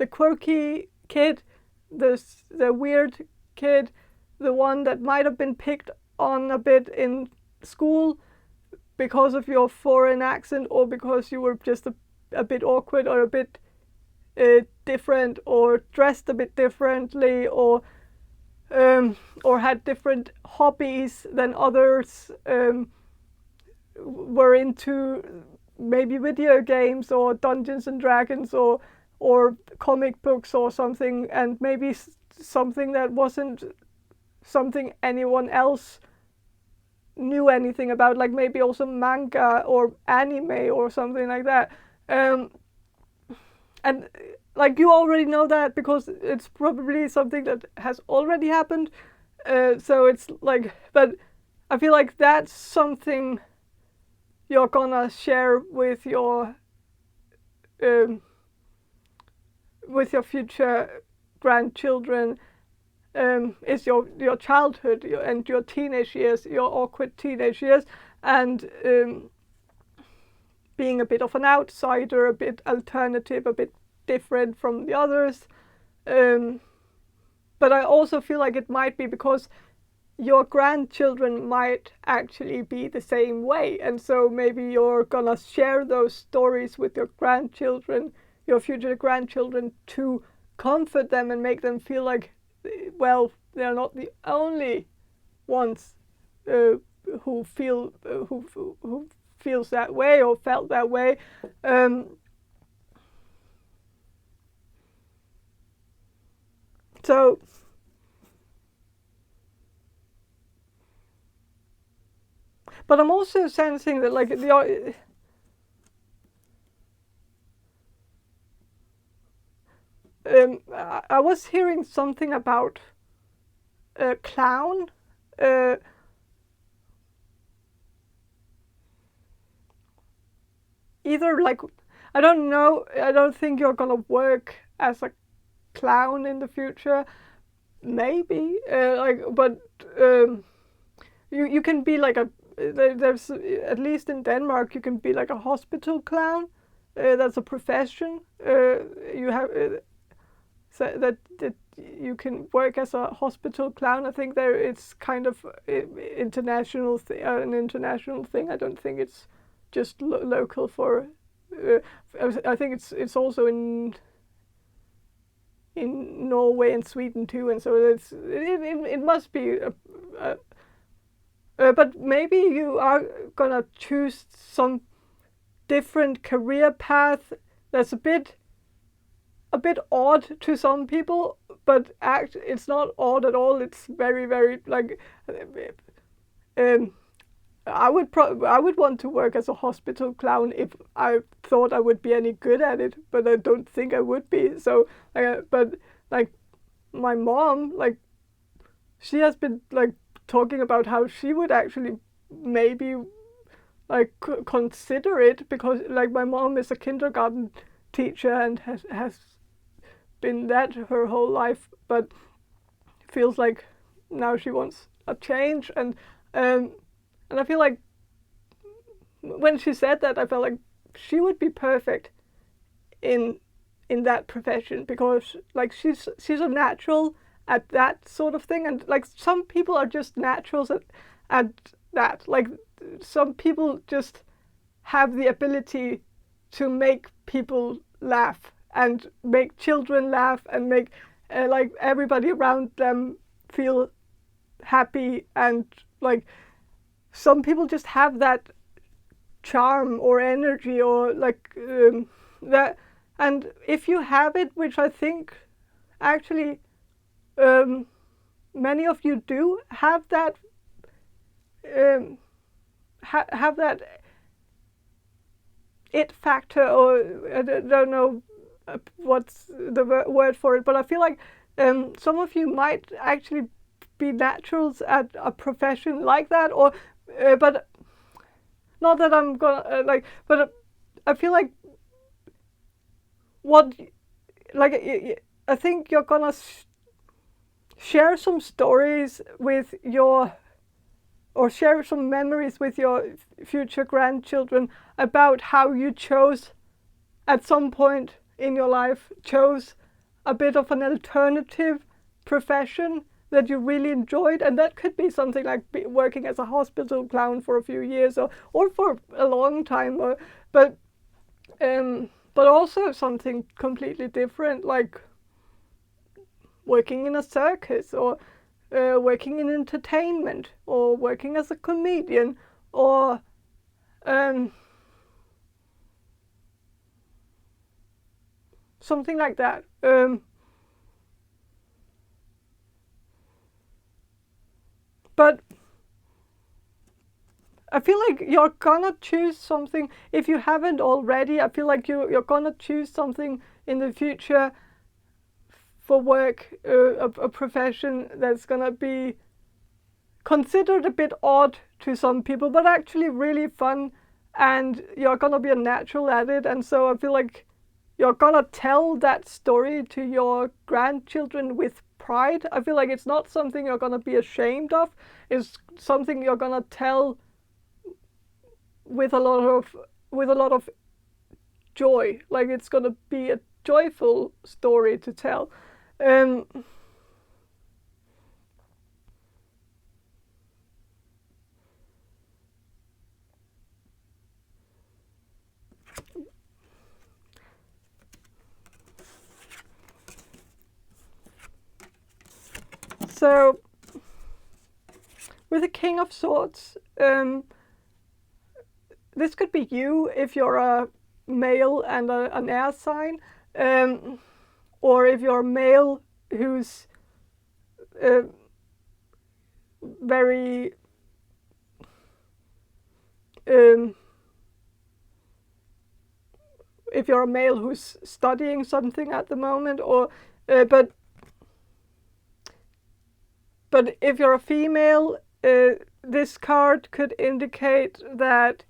quirky kid, the weird kid, the one that might have been picked on a bit in school because of your foreign accent, or because you were just a bit awkward, or a bit different, or dressed a bit differently, or had different hobbies than others, were into maybe video games or Dungeons and Dragons or comic books or something, and maybe something that wasn't something anyone else knew anything about, like maybe also manga or anime or something like that. And like you already know that because it's probably something that has already happened. So it's like, but I feel like that's something you're gonna share with your future grandchildren. Is your childhood and your teenage years, your awkward teenage years, and being a bit of an outsider, a bit alternative, a bit different from the others. But I also feel like it might be because your grandchildren might actually be the same way, and so maybe you're gonna share those stories with your grandchildren, your future grandchildren, to comfort them and make them feel like, well, they're not the only ones who feels that way or felt that way. So but I'm also sensing that like I was hearing something about a clown. Either like, I don't know, I don't think you're gonna work as a clown in the future. Maybe, but you can be like there's, at least in Denmark, you can be like a hospital clown. That's a profession. You have so that you can work as a hospital clown. I think it's kind of an international thing. I don't think it's just local for. I think it's also in Norway and Sweden too, and so it must be. But maybe you are gonna choose some different career path that's a bit odd to some people, but it's not odd at all. It's very, very like. I would want to work as a hospital clown if I thought I would be any good at it, but I don't think I would be. So, but like, my mom, like, she has been like talking about how she would actually maybe like consider it, because like my mom is a kindergarten teacher and has been that her whole life, but feels like now she wants a change, and I feel like when she said that, I felt like she would be perfect in that profession, because like she's a natural at that sort of thing, and like some people are just naturals at that. Like some people just have the ability to make people laugh and make children laugh and make like everybody around them feel happy, and like some people just have that charm or energy or like that. And if you have it, which I think actually many of you do have that have that it factor, or I don't know what's the word for it, but I feel like some of you might actually be naturals at a profession like that, or but not that I'm gonna but I feel like I think you're gonna share some stories with or share some memories with your future grandchildren about how you chose, at some point in your life, chose a bit of an alternative profession that you really enjoyed, and that could be something like working as a hospital clown for a few years, or for a long time, but also something completely different, like working in a circus, or working in entertainment, or working as a comedian, or something like that. But I feel like you're gonna choose something, if you haven't already. I feel like you're gonna choose something in the future for work, a profession that's gonna be considered a bit odd to some people, but actually really fun, and you're gonna be a natural at it. And so I feel like you're gonna tell that story to your grandchildren with pride. I feel like it's not something you're gonna be ashamed of. It's something you're gonna tell with a lot of joy. Like it's gonna be a joyful story to tell. So with the King of Swords, this could be you if you're a male and an air sign, or if you're a male who's very if you're a male who's studying something at the moment, or but if you're a female, this card could indicate that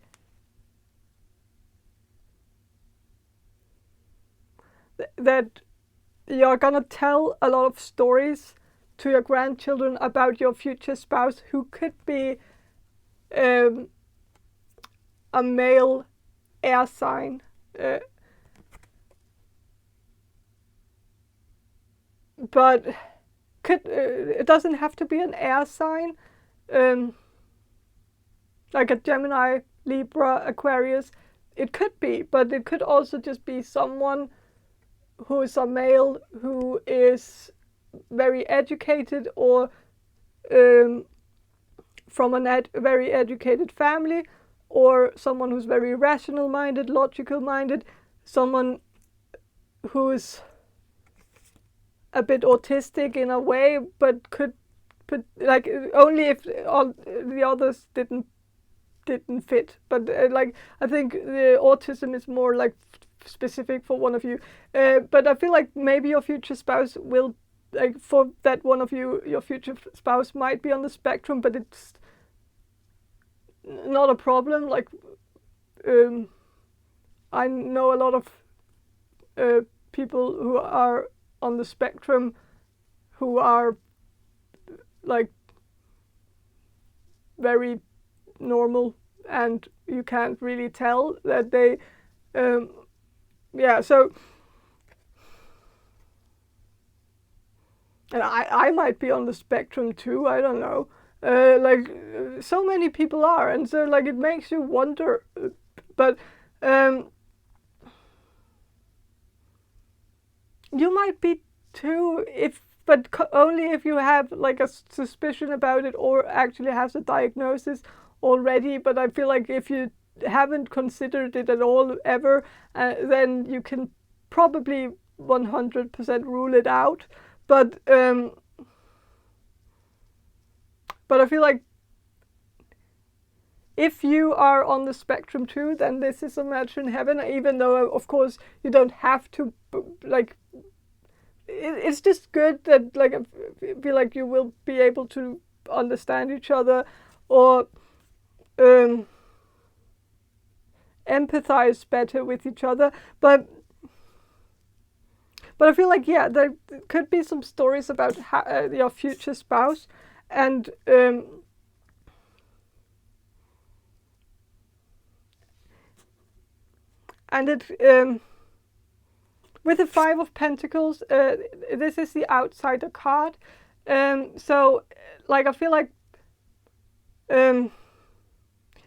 you're gonna tell a lot of stories to your grandchildren about your future spouse, who could be a male air sign. But it doesn't have to be an air sign, like a Gemini, Libra, Aquarius. It could be, but it could also just be someone who is a male who is very educated, or from a very educated family, or someone who's very rational minded, logical minded, someone who's a bit autistic in a way, but could like only if all the others didn't fit. But like I think the autism is more like specific for one of you. But I feel like maybe your future spouse will like for that one of you, your future spouse might be on the spectrum, but it's not a problem. Like I know a lot of people who are on the spectrum who are like very normal, and you can't really tell that they so, and I might be on the spectrum too, I don't know. So many people are, and so like it makes you wonder, but you might be too, but only if you have like a suspicion about it or actually has a diagnosis already. But I feel like if you haven't considered it at all ever, then you can probably 100% rule it out. But I feel like if you are on the spectrum too, then this is a match in heaven, even though of course you don't have to, like, it's just good that like I feel like you will be able to understand each other or empathize better with each other. But I feel like, yeah, there could be some stories about your future spouse, and it with the Five of Pentacles, this is the outsider card. So like I feel like you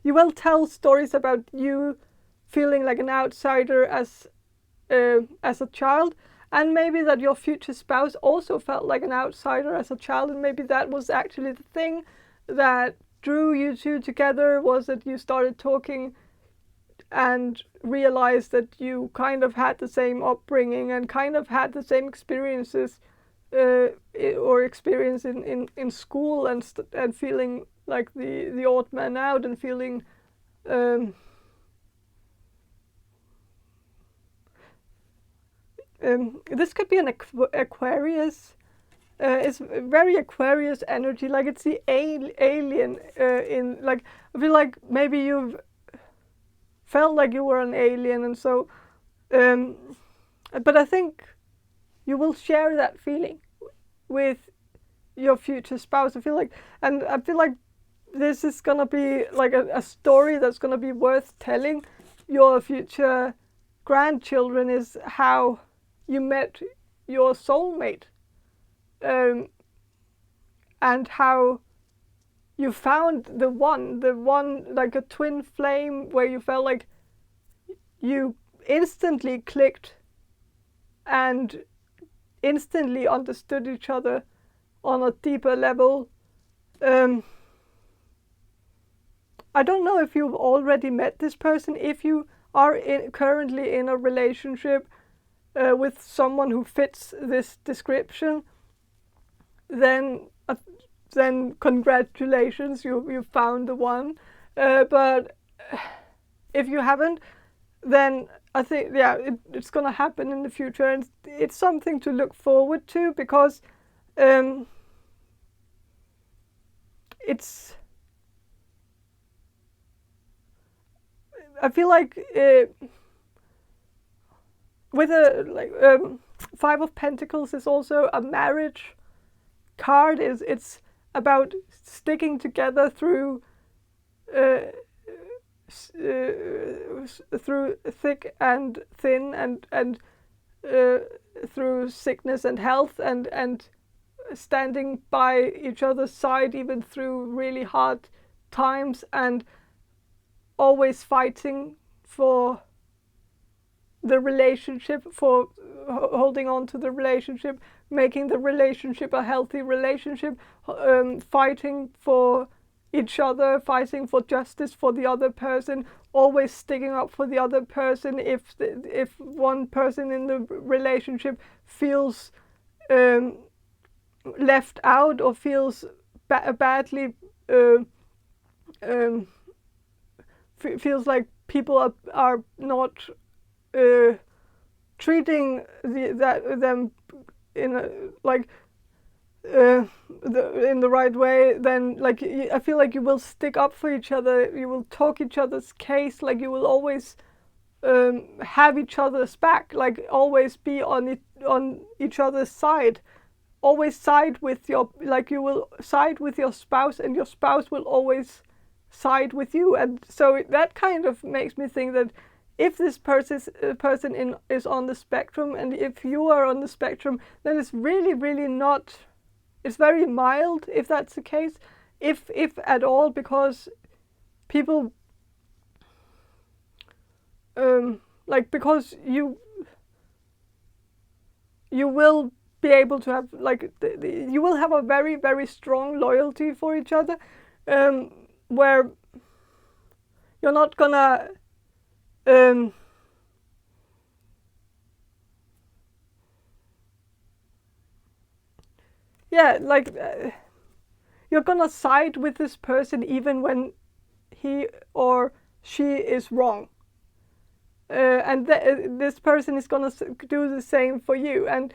will tell stories about you feeling like an outsider as a child, and maybe that your future spouse also felt like an outsider as a child, and maybe that was actually the thing that drew you two together, was that you started talking and realized that you kind of had the same upbringing and kind of had the same experiences or experience in school, and feeling like the odd man out, and feeling this could be an Aquarius. It's very Aquarius energy, like it's the alien in, like, I feel like maybe you've felt like you were an alien, and so but I think you will share that feeling with your future spouse. I feel like this is gonna be like a story that's gonna be worth telling your future grandchildren, is how you met your soulmate, and how you found the one, like a twin flame, where you felt like you instantly clicked and instantly understood each other on a deeper level. I don't know if you've already met this person. If you are currently in a relationship with someone who fits this description, then congratulations, you found the one. But if you haven't, then I think, yeah, it's gonna happen in the future, and it's something to look forward to, because it's, I feel like with a Five of Pentacles is also a marriage card. It's about sticking together through through thick and thin, and through sickness and health, and standing by each other's side even through really hard times, and always fighting for the relationship, for holding on to the relationship, making the relationship a healthy relationship, fighting for each other, fighting for justice for the other person, always sticking up for the other person if one person in the relationship feels left out, or feels badly, feels like people are not treating them in a, like, in the right way, then like I feel like you will stick up for each other. You will talk each other's case. Like you will always have each other's back. Like always be on each other's side. Always side with your, like you will side with your spouse, and your spouse will always side with you. And so that kind of makes me think that if this person is on the spectrum, and if you are on the spectrum, then it's really, really not. It's very mild if that's the case, if at all, because people, like, because you will be able to have, like, you will have a very, very strong loyalty for each other, where you're not gonna, yeah, like, you're gonna side with this person even when he or she is wrong. And this person is gonna do the same for you, and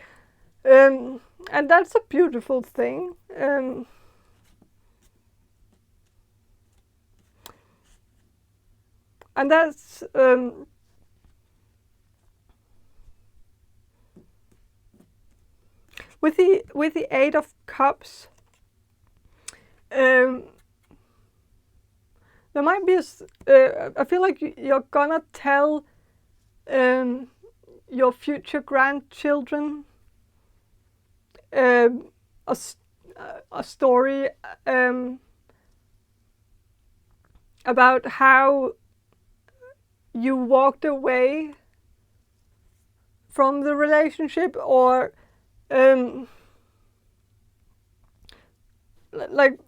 that's a beautiful thing. And that's with the Eight of Cups. There might be I feel like you're gonna tell your future grandchildren a story about how you walked away from the relationship, or like,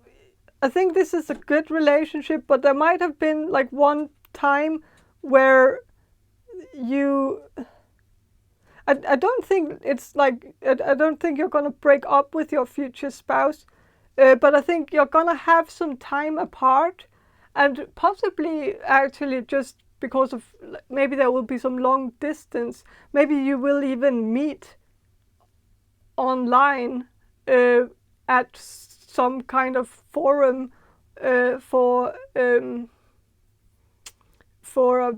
I think this is a good relationship, but there might have been like one time where you, I don't think it's like, I don't think you're gonna break up with your future spouse, but I think you're gonna have some time apart, and possibly actually just because of, maybe there will be some long distance, maybe you will even meet online at some kind of forum for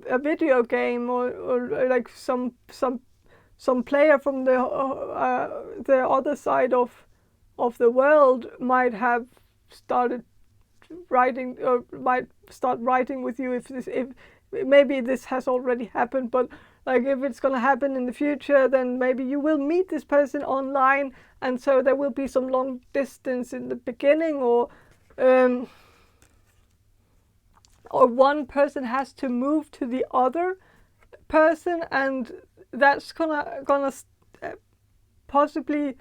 a video game, or like some player from the other side of the world might have started writing, or might start writing with you, if maybe this has already happened, but like if it's going to happen in the future, then maybe you will meet this person online, and so there will be some long distance in the beginning, or one person has to move to the other person, and that's gonna possibly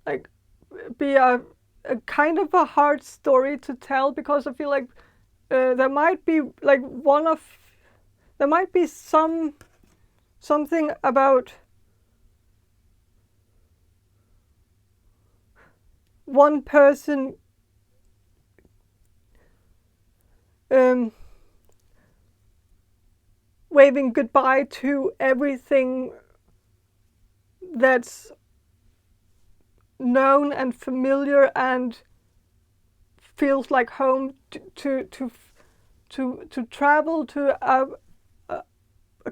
like be a kind of a hard story to tell, because I feel like there might be like there might be something about one person waving goodbye to everything that's known and familiar and feels like home, to travel to a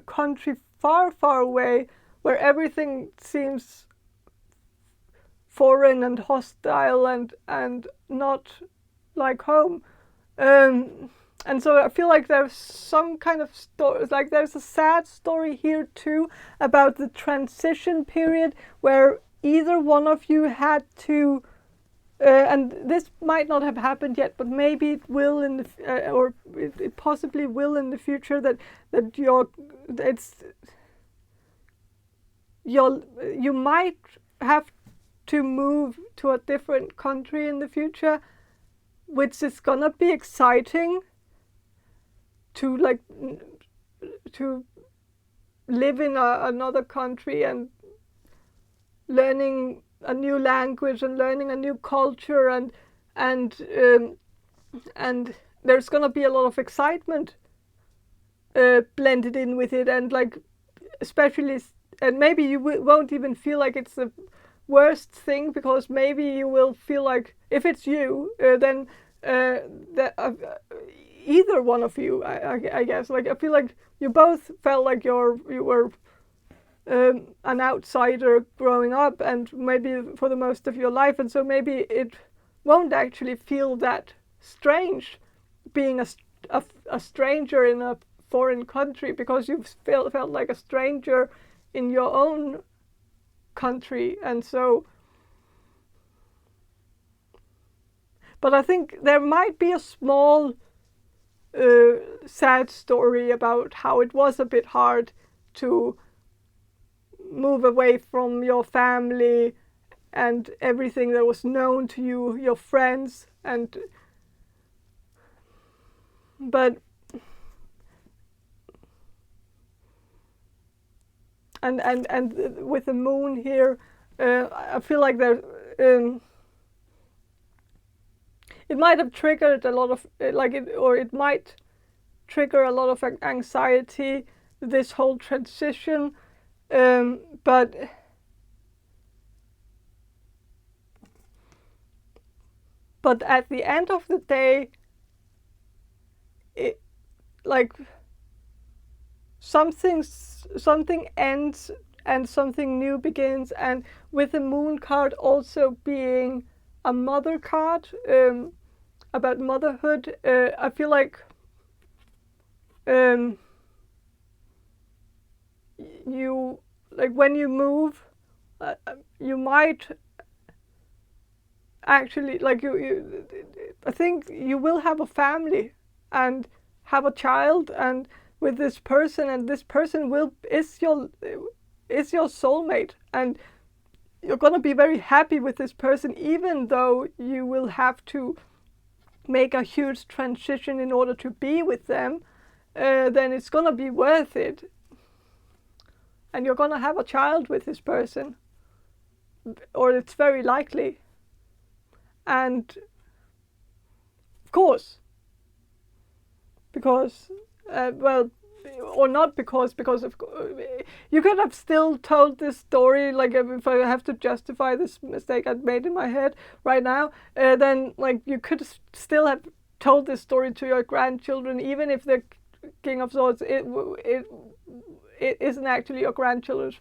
country far, far away, where everything seems foreign and hostile and not like home. And so I feel like there's some kind of story, like there's a sad story here too, about the transition period where either one of you had to, and this might not have happened yet, but maybe it will in the, or it possibly will in the future, that you might have to move to a different country in the future, which is gonna be exciting to live in another country and learning a new language and learning a new culture, and there's gonna be a lot of excitement blended in with it, and like especially, and maybe you won't even feel like it's worst thing, because maybe you will feel like, if it's you, then either one of you, I guess, like I feel like you both felt like you were an outsider growing up, and maybe for the most of your life, and so maybe it won't actually feel that strange being a stranger in a foreign country, because you've felt like a stranger in your own country. And so, but I think there might be a small sad story about how it was a bit hard to move away from your family and everything that was known to you, your friends, and with the moon here, I feel like there it might have triggered a lot of it might trigger a lot of anxiety, this whole transition, but at the end of the day, it, like, something ends and something new begins. And with the moon card also being a mother card, about motherhood, I feel like you, like, when you move, you might actually, like, I think you will have a family and have a child, and with this person, and this person is your soulmate, and you're gonna be very happy with this person, even though you will have to make a huge transition in order to be with them. Then it's gonna be worth it, and you're gonna have a child with this person, or it's very likely. And of course, because or not because of, you could have still told this story, like, if I have to justify this mistake I made in my head right now, then, like, you could still have told this story to your grandchildren, even if the King of Swords it isn't actually your grandchildren's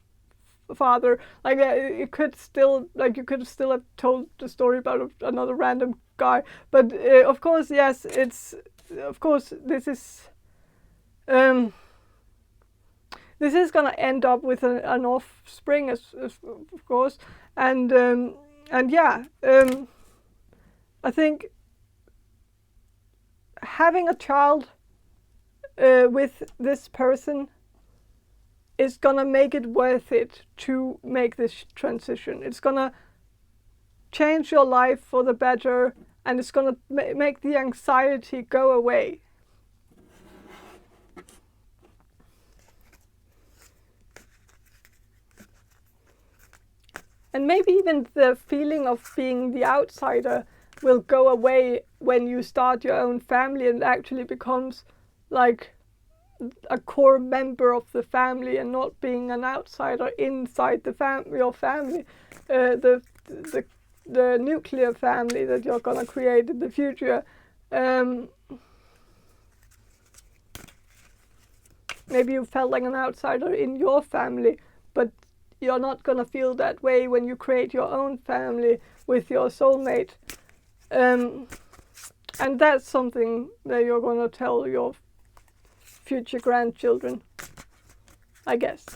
father. Like, it could still, like, you could still have told the story about another random guy. But of course, yes, it's, of course, this is gonna end up with an offspring, as of course, and yeah, I think having a child with this person is gonna make it worth it to make this transition. It's gonna change your life for the better, and it's gonna make the anxiety go away. And maybe even the feeling of being the outsider will go away when you start your own family and actually becomes like a core member of the family, and not being an outsider inside the your family, the nuclear family that you're gonna create in the future. Maybe you felt like an outsider in your family, but you're not gonna feel that way when you create your own family with your soulmate. And that's something that you're gonna tell your future grandchildren, I guess.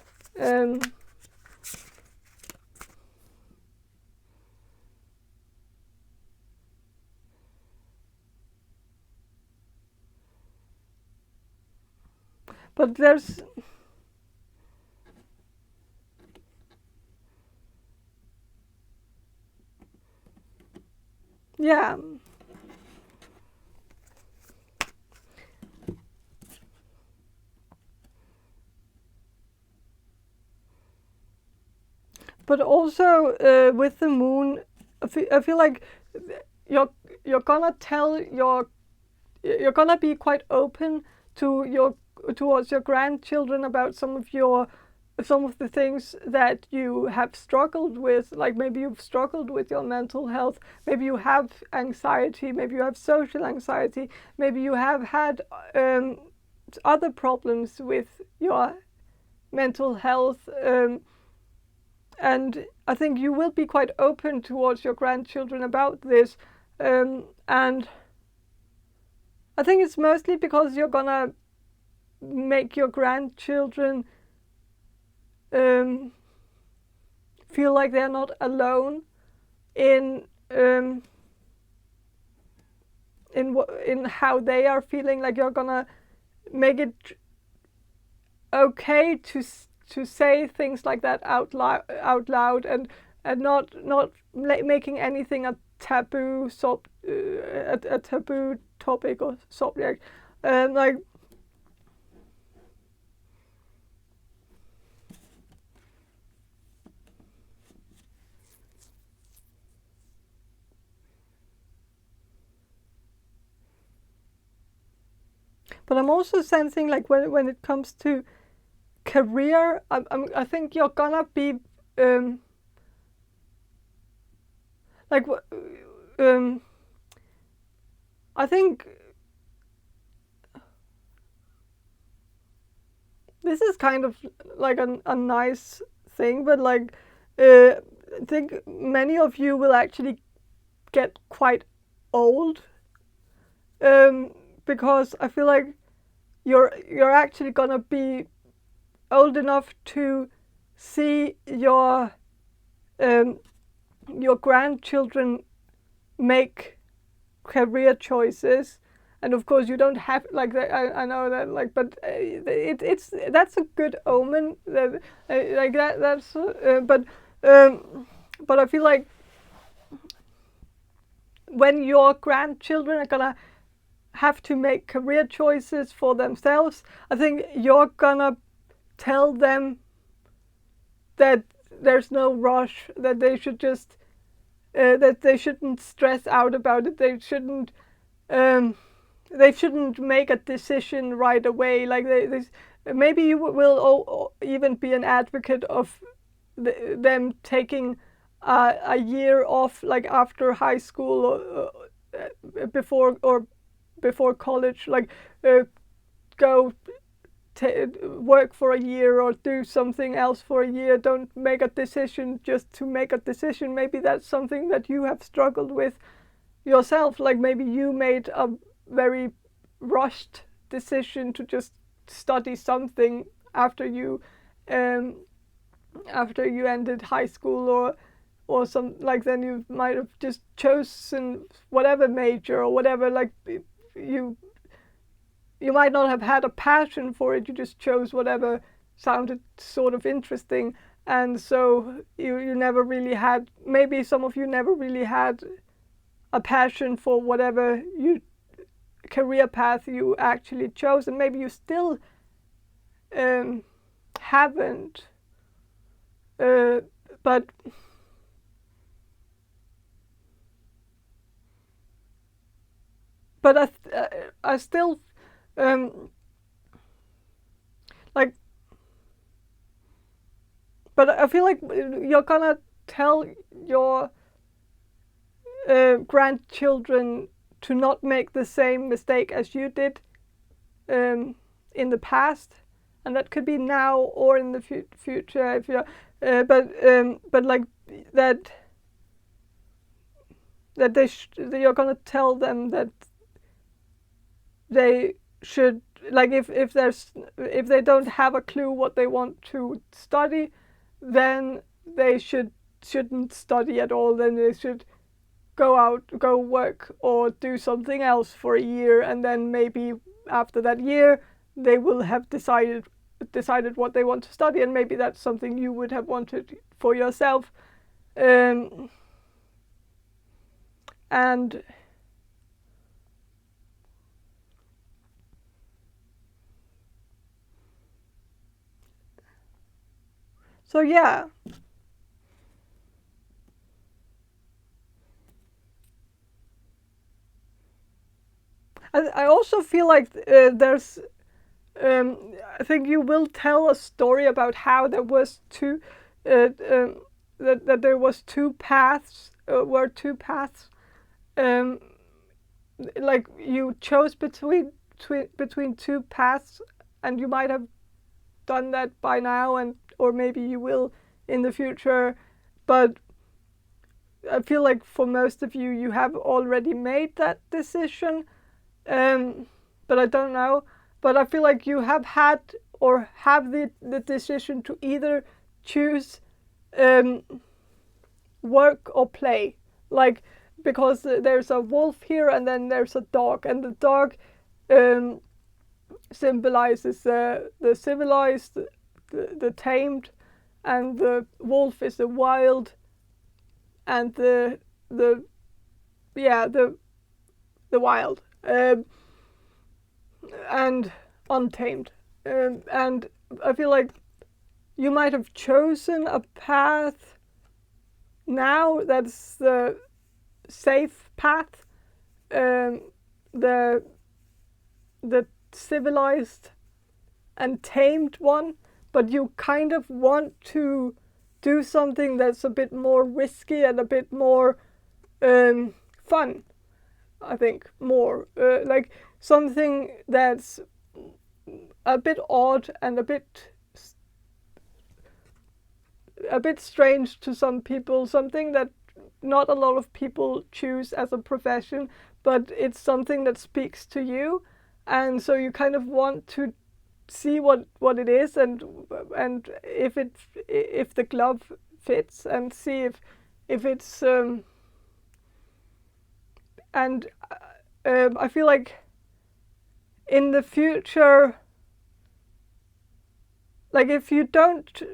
But there's yeah. But also with the moon, I feel like you're gonna you're gonna be quite open to towards your grandchildren about some of your some of the things that you have struggled with, like maybe you've struggled with your mental health, maybe you have anxiety, maybe you have social anxiety, maybe you have had other problems with your mental health, and I think you will be quite open towards your grandchildren about this, and I think it's mostly because you're gonna make your grandchildren feel like they're not alone in how they are feeling. Like you're gonna make it okay to say things like that out loud, and not making anything a taboo a taboo topic or subject, like. But I'm also sensing, like, when it comes to career, I think you're gonna be like I think this is kind of like a nice thing, but like I think many of you will actually get quite old, because I feel like you're actually gonna be old enough to see your grandchildren make career choices. And of course you don't have like that. I know that, like, but it's that's a good omen. That like that's but I feel like when your grandchildren are gonna have to make career choices for themselves, I think you're gonna tell them that there's no rush, that they should just that they shouldn't stress out about it. They shouldn't make a decision right away. Like maybe you will even be an advocate of them taking a year off, like after high school, or before college, like go work for a year or do something else for a year. Don't make a decision just to make a decision. Maybe that's something that you have struggled with yourself. Like maybe you made a very rushed decision to just study something after you ended high school, or some, like, then you might have just chosen whatever major or whatever. Like you might not have had a passion for it. You just chose whatever sounded sort of interesting, and so you never really had, maybe some of you never really had a passion for whatever career path you actually chose, and maybe you still haven't, but I still like, but I feel like you're gonna tell your grandchildren to not make the same mistake as you did in the past, and that could be now or in the future. If you, but like that that you're gonna tell them that they should, like, if they don't have a clue what they want to study, then they shouldn't study at all. Then they should go work or do something else for a year, and then maybe after that year they will have decided what they want to study, and maybe that's something you would have wanted for yourself. And so yeah, I also feel like there's I think you will tell a story about how there was that there was two paths, um, like you chose between two paths, and you might have done that by now, and or maybe you will in the future, but I feel like for most of you, you have already made that decision, but I don't know. But I feel like you have had or have the decision to either choose work or play. Like, because there's a wolf here and then there's a dog, and the dog symbolizes the civilized, the tamed, and the wolf is the wild, and the wild, and untamed. And I feel like you might have chosen a path now that's the safe path, the civilized and tamed one, but you kind of want to do something that's a bit more risky and a bit more fun. I think more like something that's a bit odd and a bit strange to some people, something that not a lot of people choose as a profession, but it's something that speaks to you, and so you kind of want to see what it is, and if the glove fits, and see if it's and I feel like in the future, like if you don't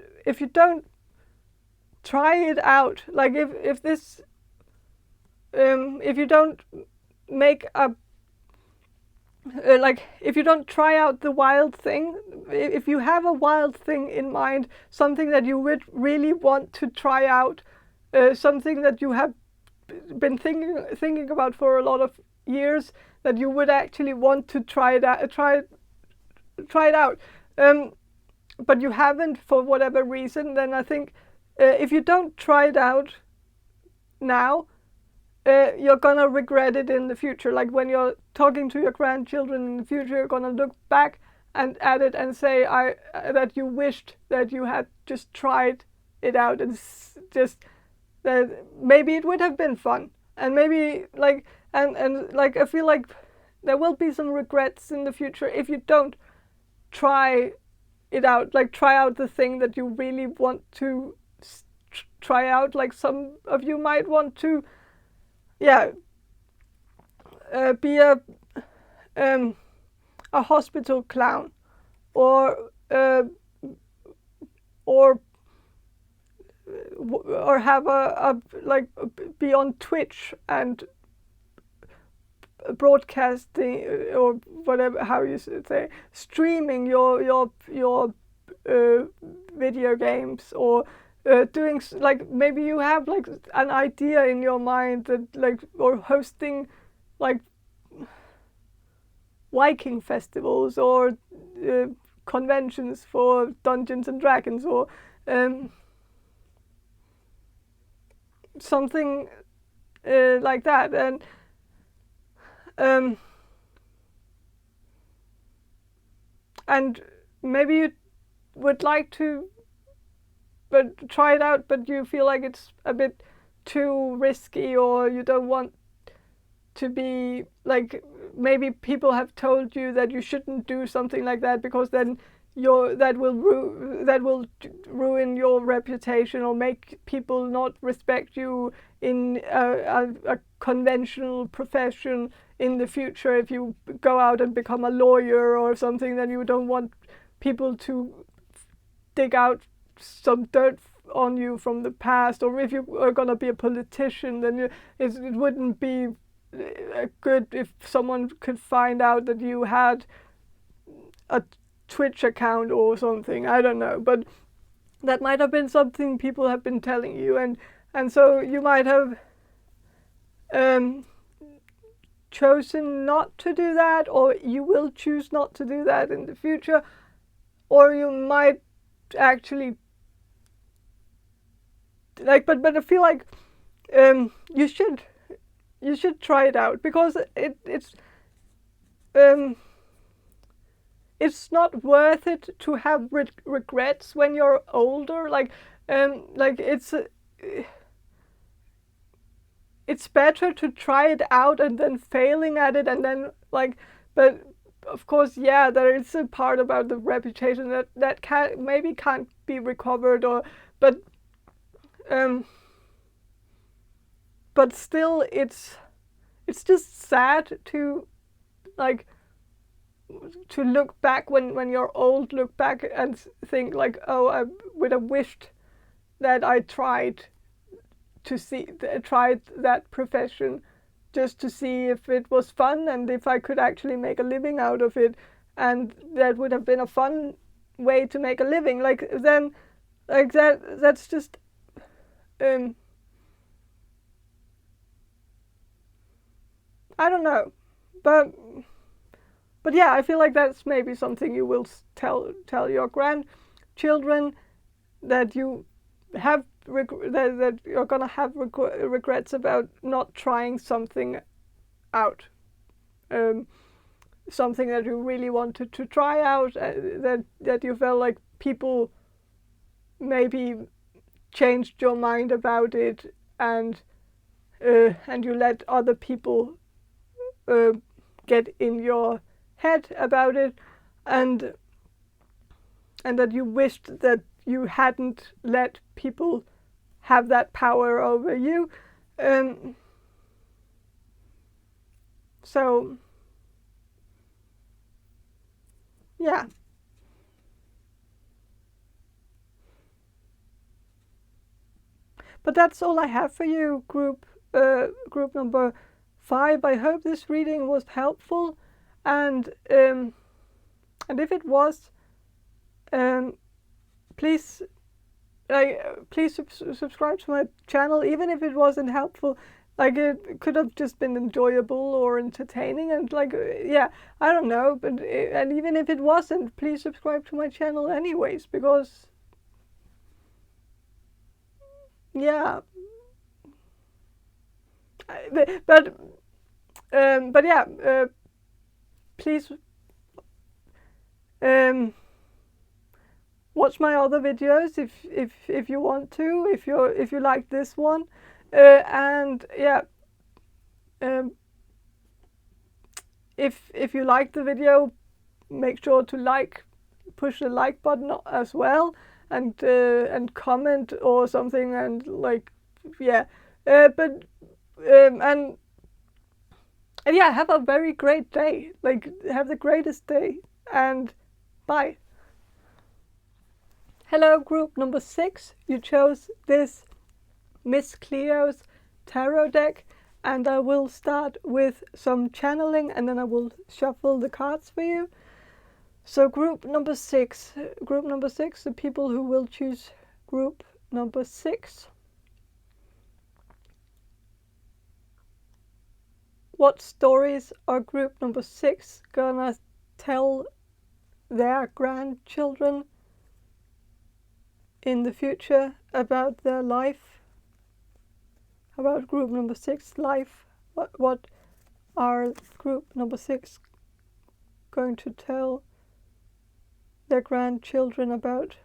try it out, like if this if you don't make a like if you don't try out the wild thing, if you have a wild thing in mind, something that you would really want to try out, something that you have been thinking about for a lot of years, that you would actually want to try it out, but you haven't for whatever reason, then I think if you don't try it out now, you're gonna regret it in the future. Like when you're talking to your grandchildren in the future, you're gonna look back and at it and say that you wished that you had just tried it out, and just that maybe it would have been fun, and maybe like and like I feel like there will be some regrets in the future if you don't try it out, like try out the thing that you really want to try out. Like some of you might want to be a hospital clown, or have a like be on Twitch and broadcasting, or whatever, how you say, streaming your video games, or doing like maybe you have like an idea in your mind that like, or hosting like Viking festivals, or conventions for Dungeons and Dragons, or something like that, and maybe you would like to try it out, but you feel like it's a bit too risky, or you don't want to be like, maybe people have told you that you shouldn't do something like that, because then that will ruin your reputation, or make people not respect you in a conventional profession in the future. If you go out and become a lawyer or something, then you don't want people to dig out some dirt on you from the past. Or if you are going to be a politician, then it wouldn't be good if someone could find out that you had a Twitch account or something. I don't know, but that might have been something people have been telling you, and so you might have chosen not to do that, or you will choose not to do that in the future, or you might actually like. But I feel like you should try it out, because it's not worth it to have regrets when you're older. Like it's better to try it out and then failing at it, and then like, but of course, yeah, there is a part about the reputation that can't be recovered, or but still it's just sad to like to look back when you're old, look back and think like, oh, I would have wished that I tried that profession just to see if it was fun and if I could actually make a living out of it, and that would have been a fun way to make a living. Like then, like that's just I don't know, but yeah, I feel like that's maybe something you will tell your grandchildren, that you have that you're gonna have regrets about not trying something out, something that you really wanted to try out, that you felt like people maybe changed your mind about it, and you let other people get in your head about it, and that you wished that you hadn't let people have that power over you. So yeah. But that's all I have for you, group number 5. I hope this reading was helpful, and if it was, please subscribe to my channel, even if it wasn't helpful. Like, it could have just been enjoyable or entertaining, and like, yeah, I don't know, but and even if it wasn't, please subscribe to my channel anyways, because yeah. But yeah, please watch my other videos if you want to, if you like this one, and yeah, if you like the video, make sure to push the like button as well, and comment or something, and like, yeah, but and yeah, have a very great day. Like, have the greatest day, and bye. Hello, group number 6. You chose this Miss Cleo's tarot deck, and I will start with some channeling, and then I will shuffle the cards for you. So group number 6, the people who will choose group number 6. What stories are group number 6 gonna tell their grandchildren in the future about their life? About group number 6 life? What are group number 6 going to tell their grandchildren about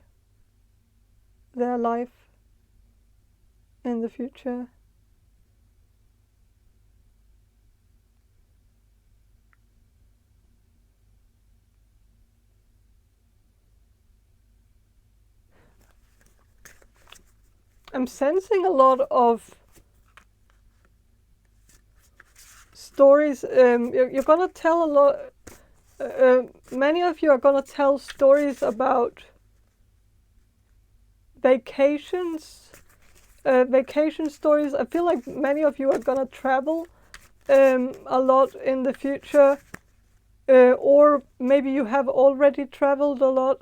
their life in the future? I'm sensing a lot of stories. You're gonna tell a lot. Many of you are gonna tell stories about vacations, vacation stories. I feel like many of you are gonna travel a lot in the future, or maybe you have already traveled a lot,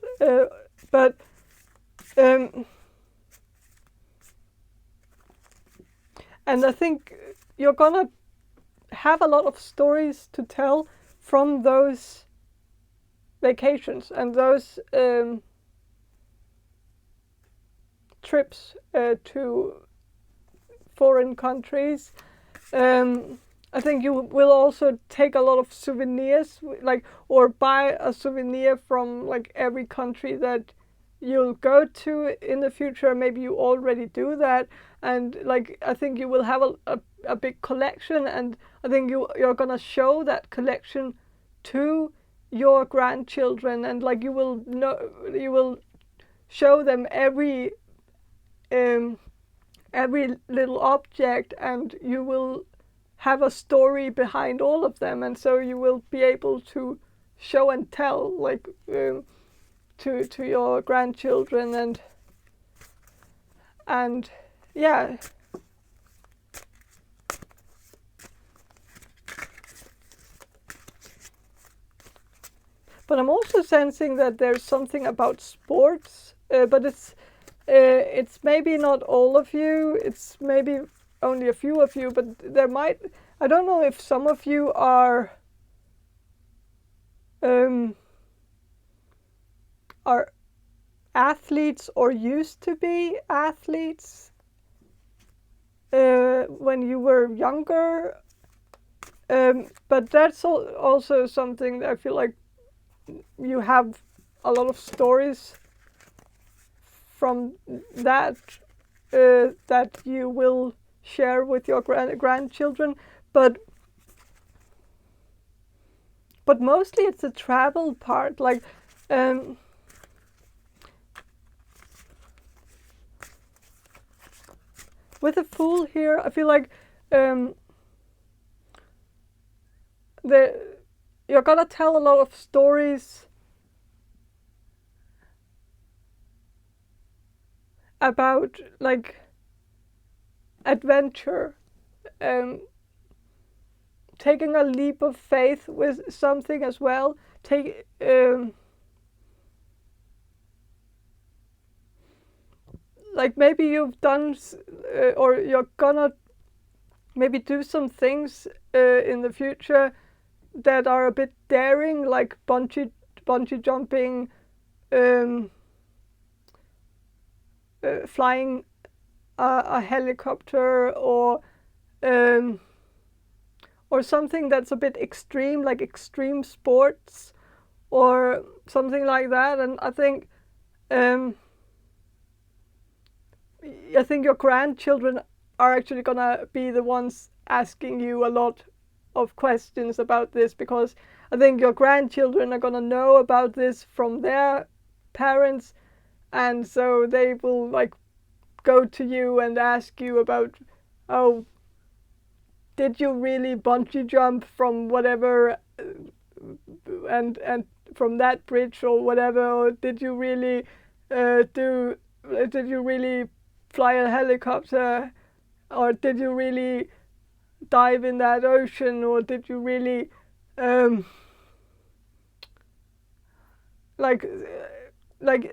but and I think you're gonna have a lot of stories to tell from those vacations and those trips to foreign countries. I think you will also take a lot of souvenirs, like, or buy a souvenir from like every country that you'll go to in the future. Maybe you already do that, and like I think you will have a big collection, and I think you're gonna show that collection to your grandchildren, and like you will show them every little object, and you will have a story behind all of them, and so you will be able to show and tell, like to your grandchildren, and yeah. But I'm also sensing that there's something about sports, but it's maybe not all of you. It's maybe only a few of you, but there might. I don't know if some of you are athletes or used to be athletes when you were younger. But that's also something that I feel like you have a lot of stories from that that you will share with your grandchildren, but mostly it's the travel part, like with the Fool here. I feel like you're gonna tell a lot of stories about like adventure, taking a leap of faith with something as well. Like maybe you've done or you're gonna maybe do some things in the future that are a bit daring, like bungee jumping, flying a helicopter, or something that's a bit extreme, like extreme sports or something like that. And I think your grandchildren are actually gonna be the ones asking you a lot of questions about this, because I think your grandchildren are gonna know about this from their parents, and so they will like go to you and ask you about, oh, did you really bungee jump from whatever and from that bridge or whatever, or did you really fly a helicopter, or did you really dive in that ocean, or did you really like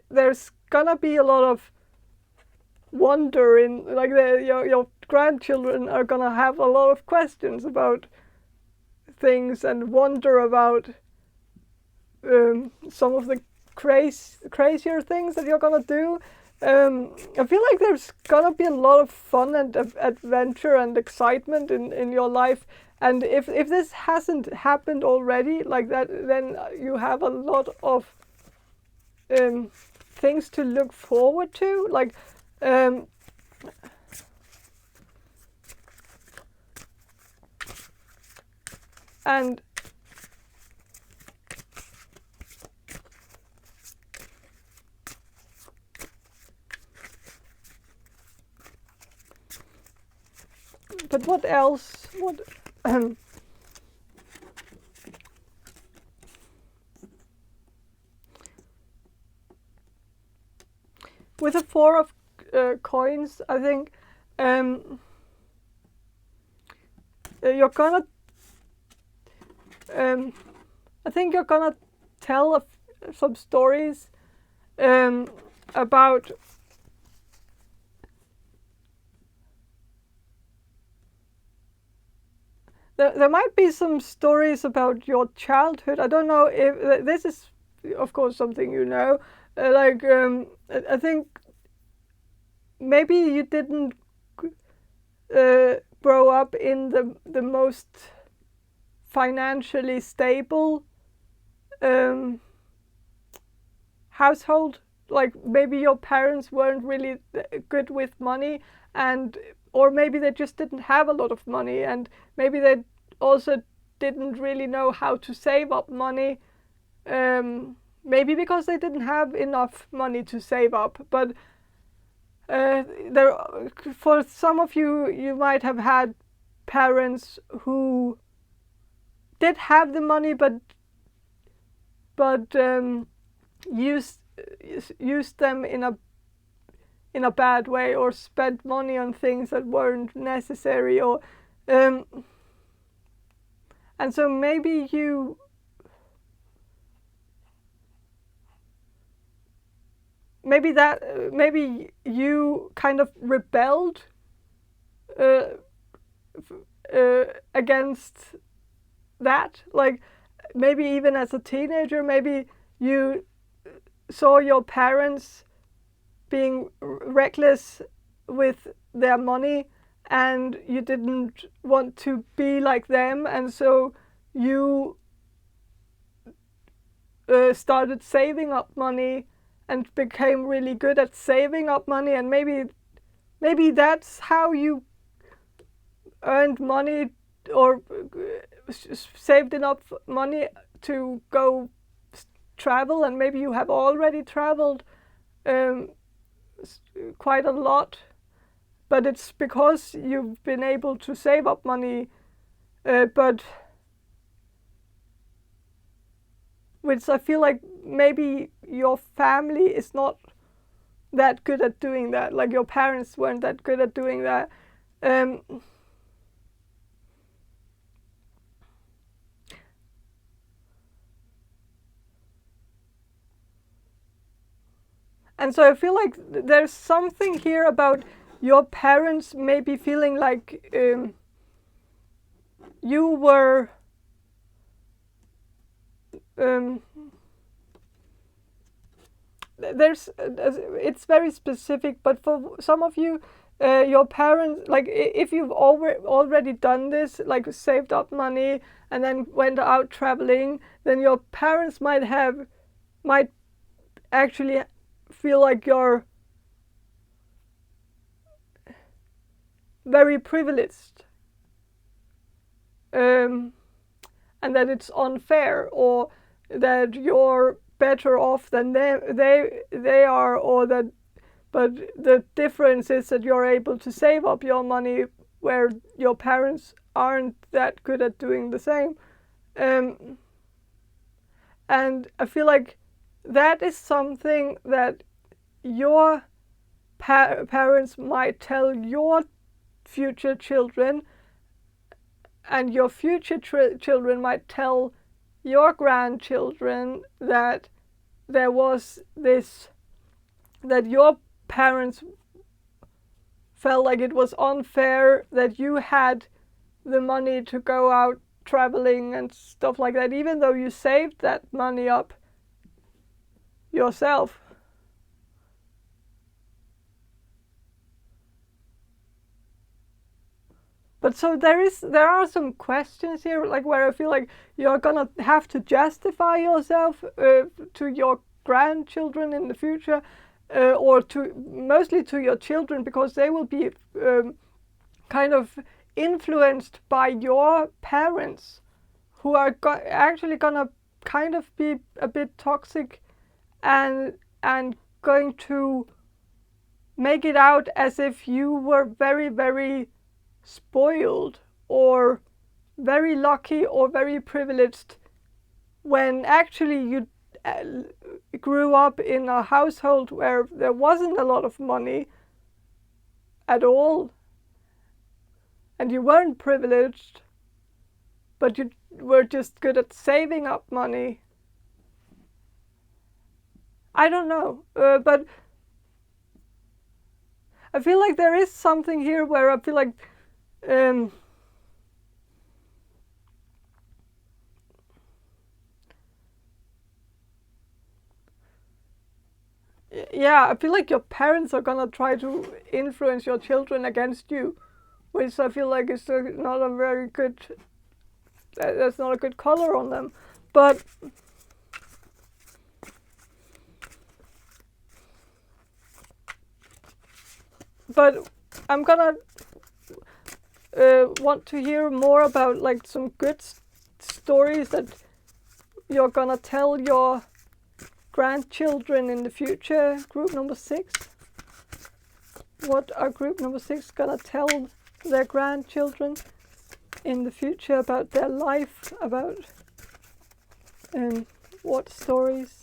there's gonna be a lot of wonder in, like, your grandchildren are gonna have a lot of questions about things and wonder about some of the crazier things that you're gonna do. I feel like there's gonna be a lot of fun and adventure and excitement in your life, and if this hasn't happened already like that, then you have a lot of things to look forward to, like and but what else? What with the Four of Coins, I think you're gonna I think you're gonna tell some stories about there might be some stories about your childhood. I don't know if this is, of course, something you know. I think maybe you didn't grow up in the most financially stable household. Like maybe your parents weren't really good with money, or maybe they just didn't have a lot of money, and maybe they also didn't really know how to save up money. Maybe because they didn't have enough money to save up. But for some of you, you might have had parents who did have the money, but used them in a bad way, or spent money on things that weren't necessary, or and so maybe you kind of rebelled against that. Like maybe even as a teenager, maybe you saw your parents being reckless with their money, and you didn't want to be like them, and so you started saving up money and became really good at saving up money, and maybe that's how you earned money, or saved enough money to go travel. And maybe you have already traveled quite a lot, but it's because you've been able to save up money, but which I feel like maybe your family is not that good at doing that. Like your parents weren't that good at doing that. And so I feel like there's something here about your parents maybe feeling like you were it's very specific, but for some of you, your parents, like if you've already done this, like saved up money and then went out traveling, then your parents might actually feel like you're very privileged, and that it's unfair, or that you're better off than they are, or that, but the difference is that you're able to save up your money, where your parents aren't that good at doing the same. And I feel like that is something that your parents might tell your future children, and your future children might tell your grandchildren, that there was this, that your parents felt like it was unfair that you had the money to go out traveling and stuff like that, even though you saved that money up yourself. But so there are some questions here, like where I feel like you're gonna have to justify yourself to your grandchildren in the future, or mostly to your children, because they will be kind of influenced by your parents, who are actually gonna kind of be a bit toxic, and going to make it out as if you were very, very spoiled, or very lucky, or very privileged, when actually you grew up in a household where there wasn't a lot of money at all, and you weren't privileged, but you were just good at saving up money. I don't know, but I feel like there is something here where I feel like yeah, I feel like your parents are gonna try to influence your children against you, which I feel like is not a very good. That's not a good color on them, but I'm gonna want to hear more about like some good stories that you're gonna tell your grandchildren in the future. Group number 6. What are group number 6 gonna tell their grandchildren in the future about their life, about what stories?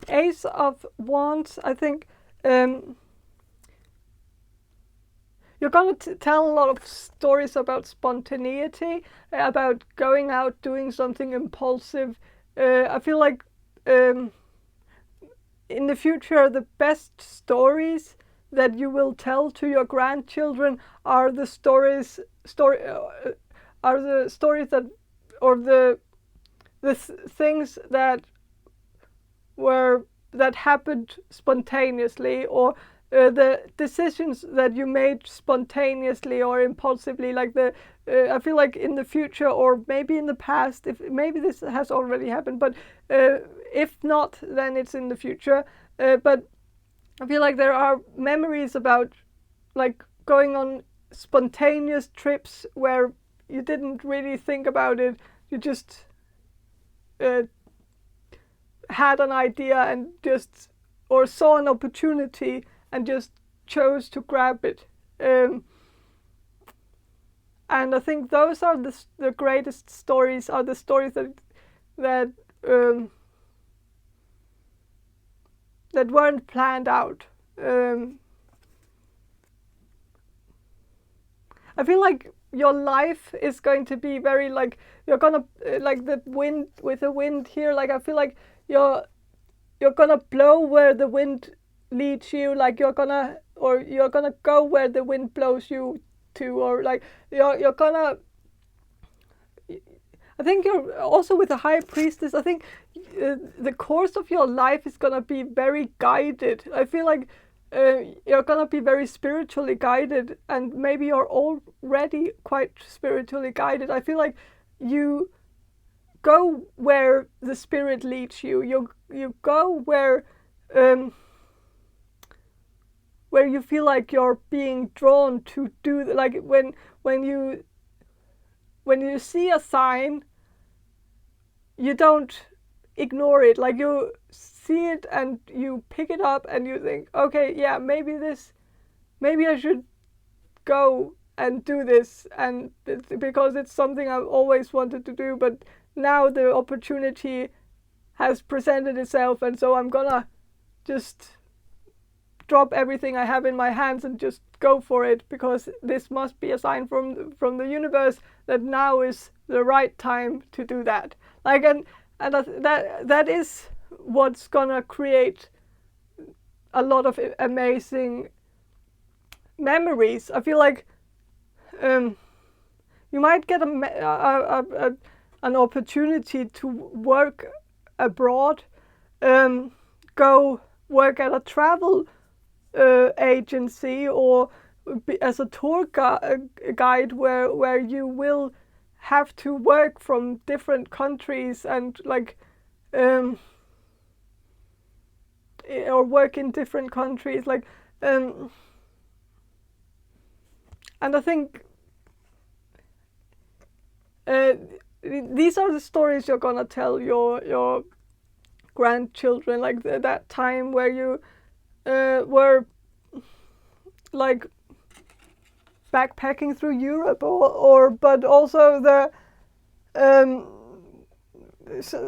Ace of Wands, I think you're going to tell a lot of stories about spontaneity, about going out, doing something impulsive. I feel like in the future, the best stories that you will tell to your grandchildren are the stories that, or the things that happened spontaneously, or the decisions that you made spontaneously or impulsively, like I feel like in the future, or maybe in the past, if maybe this has already happened, but if not, then it's in the future. But I feel like there are memories about like going on spontaneous trips where you didn't really think about it, you just had an idea and just, or saw an opportunity and just chose to grab it. And I think those are the greatest stories, are the stories that weren't planned out. I feel like your life is going to be very like, you're gonna like the wind, with the wind here, like I feel like you're gonna blow where the wind leads you, like you're gonna go where the wind blows you to, or like you're gonna, I think you're also with the High Priestess, I think the course of your life is gonna be very guided. I feel like you're gonna be very spiritually guided, and maybe you're already quite spiritually guided. I feel like you go where the spirit leads you. You go where you feel like you're being drawn to do, like when you see a sign, you don't ignore it. Like you see it and you pick it up and you think, okay, yeah, maybe I should go and do this, and because it's something I've always wanted to do, but now the opportunity has presented itself, and so I'm gonna just drop everything I have in my hands and just go for it, because this must be a sign from the universe that now is the right time to do that. Like, and that is what's gonna create a lot of amazing memories. I feel like you might get an opportunity to work abroad, go work at a travel agency, or as a tour guide where you will have to work from different countries, and like or work in different countries, like and I think these are the stories you're gonna tell your grandchildren, like that time where you were like backpacking through Europe, or but also the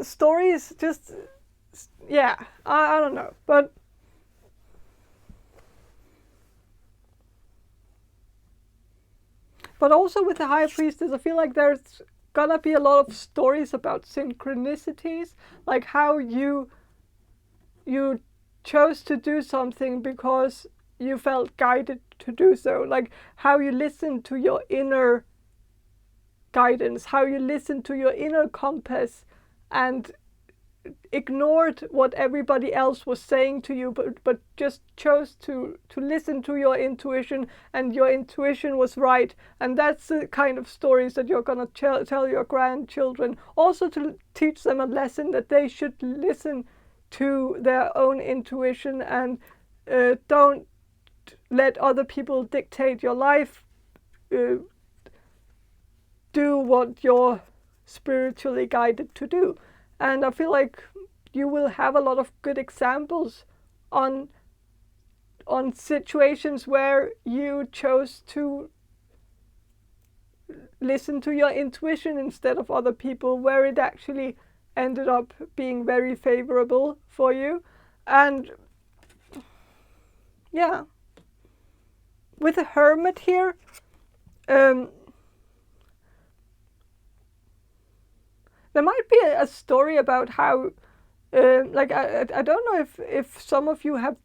stories, just yeah, I don't know, but also with the High Priestess, I feel like there's gonna be a lot of stories about synchronicities, like how you chose to do something because you felt guided to do so, like how you listen to your inner guidance, how you listen to your inner compass, and ignored what everybody else was saying to you, but just chose to listen to your intuition, and your intuition was right. And that's the kind of stories that you're going to tell your grandchildren, also to teach them a lesson that they should listen to their own intuition, and don't let other people dictate your life. Do what you're spiritually guided to do. And I feel like you will have a lot of good examples on situations where you chose to listen to your intuition instead of other people, where it actually ended up being very favorable for you. And yeah, with the Hermit here, there might be a story about how, like I don't know if some of you have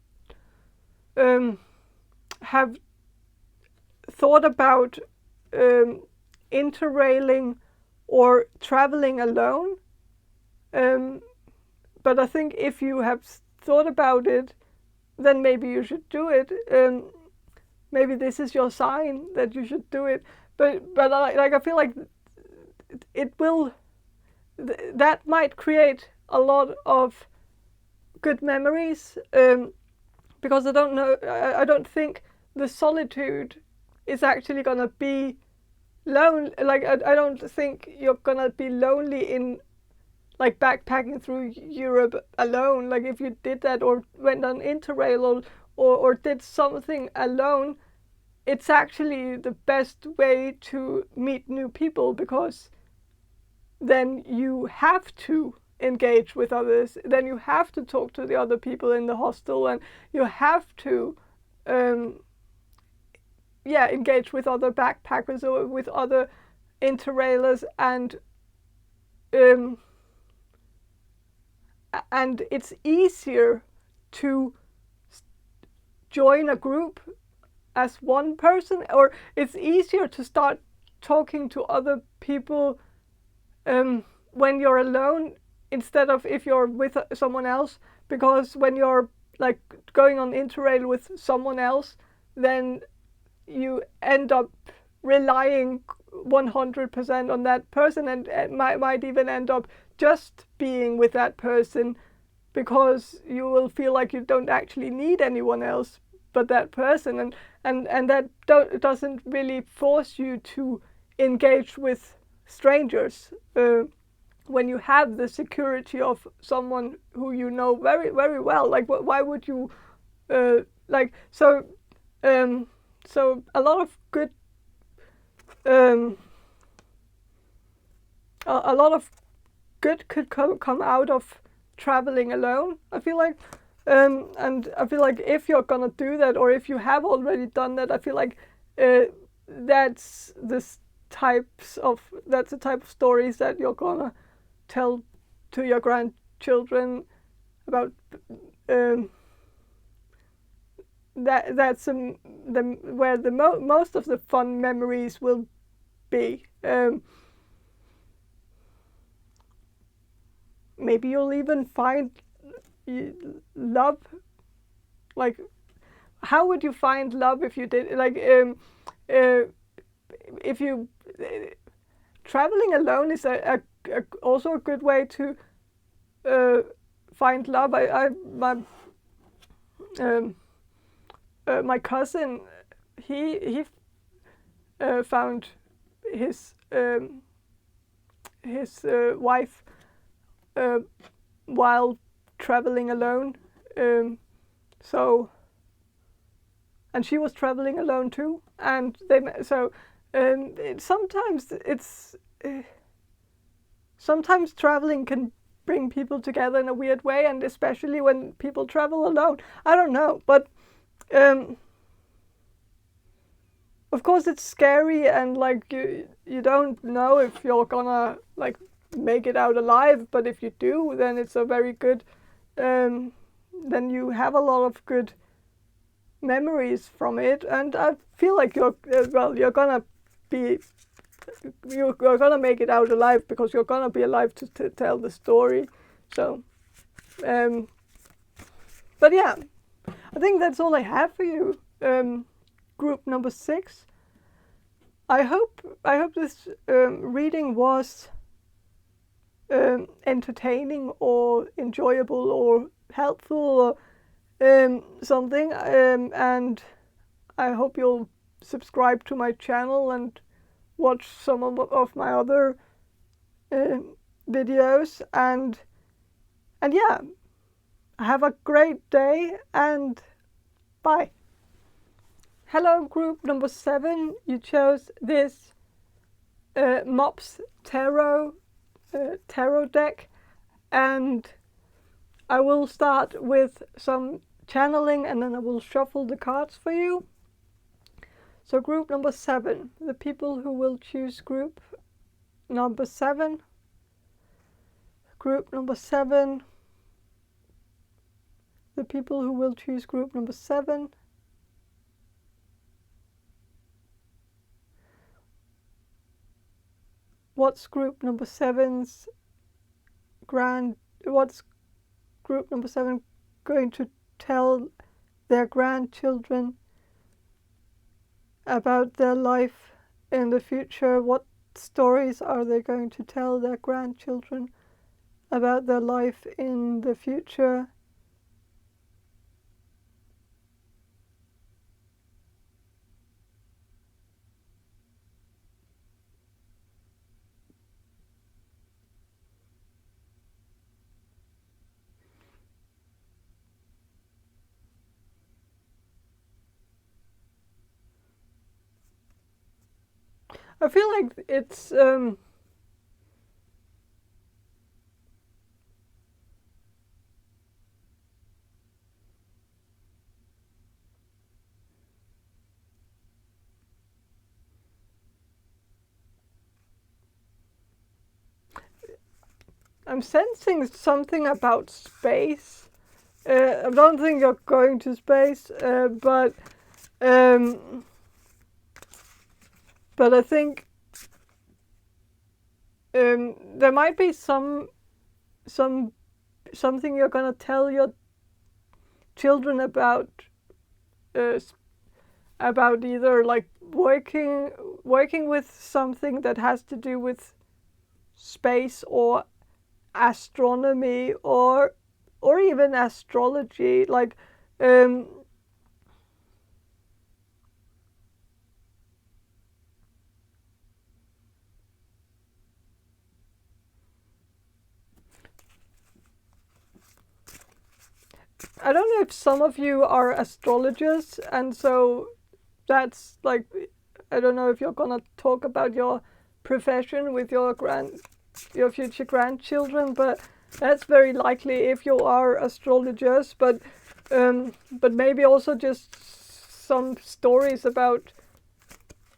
thought about interrailing or traveling alone, but I think if you have thought about it, then maybe you should do it. Maybe this is your sign that you should do it. But I feel like it will. That might create a lot of good memories, because I don't think the solitude is actually gonna be lonely. Like I don't think you're gonna be lonely in like backpacking through Europe alone. Like if you did that or went on Interrail or did something alone, it's actually the best way to meet new people, because then you have to engage with others, then you have to talk to the other people in the hostel, and you have to engage with other backpackers or with other interrailers, and it's easier to join a group as one person, or it's easier to start talking to other people when you're alone instead of if you're with someone else, because when you're like going on Interrail with someone else, then you end up relying 100% on that person, and might even end up just being with that person, because you will feel like you don't actually need anyone else but that person, and that doesn't really force you to engage with strangers when you have the security of someone who you know very, very well. Like why would you so a lot of good a lot of good could come out of traveling alone, I feel like. And I feel like if you're gonna do that, or if you have already done that, I feel like that's the type of stories that you're gonna tell to your grandchildren about. That's where the most of the fun memories will be. Maybe you'll even find love. Like, how would you find love if you did if you traveling alone is also a good way to find love. My cousin, he found his wife while traveling alone. And she was traveling alone too, and sometimes traveling can bring people together in a weird way, and especially when people travel alone. I don't know, but of course it's scary, and like you don't know if you're gonna like make it out alive, but if you do, then it's a very good then you have a lot of good memories from it, and I feel like you're gonna be you're gonna make it out alive, because you're gonna be alive to tell the story. So, but yeah, I think that's all I have for you. Group number 6. I hope this reading was entertaining or enjoyable or helpful or something. And I hope you'll subscribe to my channel and watch some of my other videos. And yeah, have a great day and bye. Hello, group number 7. You chose this Mops Tarot deck, and I will start with some channeling and then I will shuffle the cards for you. So group number 7, the people who will choose group number 7. Group number 7. The people who will choose group number 7. What's group number 7's what's group number 7 going to tell their grandchildren about their life in the future? What stories are they going to tell their grandchildren about their life in the future? I feel like it's I'm sensing something about space. I don't think you're going to space, but I think there might be something you're gonna tell your children about either like working with something that has to do with space or astronomy or even astrology, like I don't know if some of you are astrologers, and so that's like, I don't know if you're gonna talk about your profession with your future grandchildren, but that's very likely if you are astrologers. But maybe also just some stories about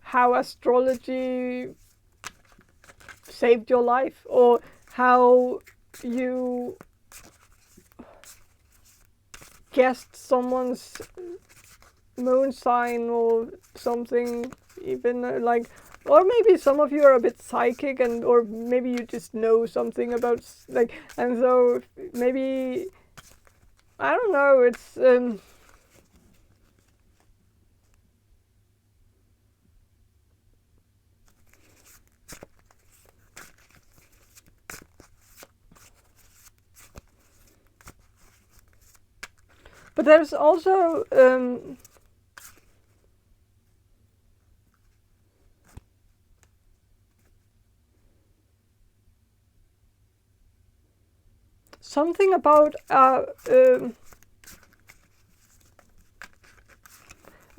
how astrology saved your life, or how you guessed someone's moon sign or something, even like, or maybe some of you are a bit psychic, and or maybe you just know something about like, and so maybe, I don't know, it's but there's also something about I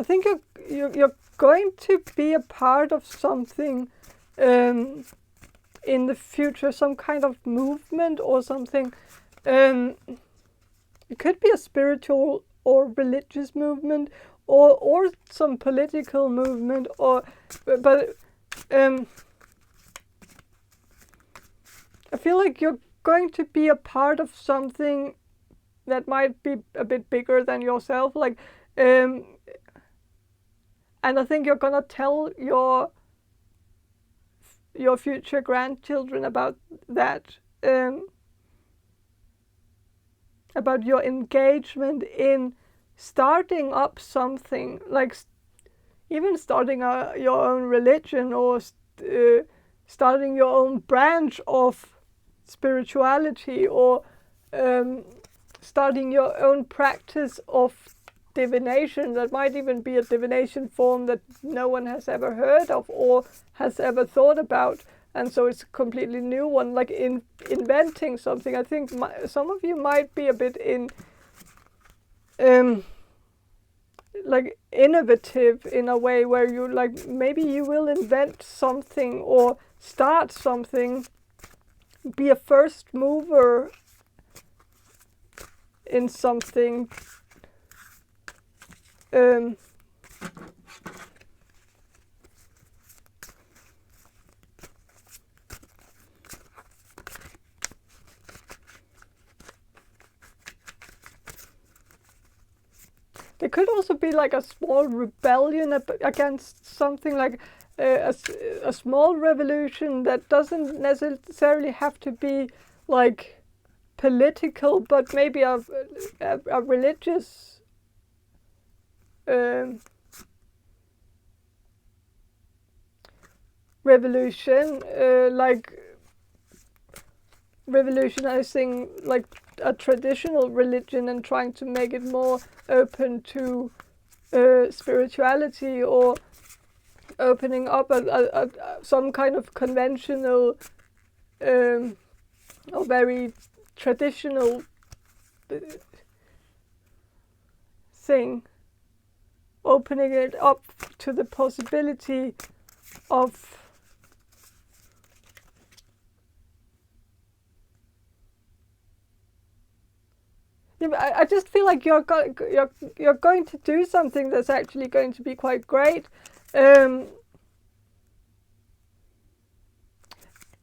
think you're going to be a part of something in the future, some kind of movement or something. It could be a spiritual or religious movement, or some political movement, but I feel like you're going to be a part of something that might be a bit bigger than yourself, like, and I think you're gonna tell your your future grandchildren about that, about your engagement in starting up something, like even starting your own religion, or starting your own branch of spirituality, or starting your own practice of divination. That might even be a divination form that no one has ever heard of or has ever thought about, and so it's a completely new one, like inventing something. I think some of you might be a bit like innovative in a way, where you like maybe you will invent something or start something, be a first mover in something. There could also be like a small rebellion against something, like a small revolution that doesn't necessarily have to be like political, but maybe a religious revolution, like revolutionizing like a traditional religion and trying to make it more open to spirituality, or opening up some kind of conventional or very traditional thing, opening it up to the possibility of I just feel like you're going to do something that's actually going to be quite great, and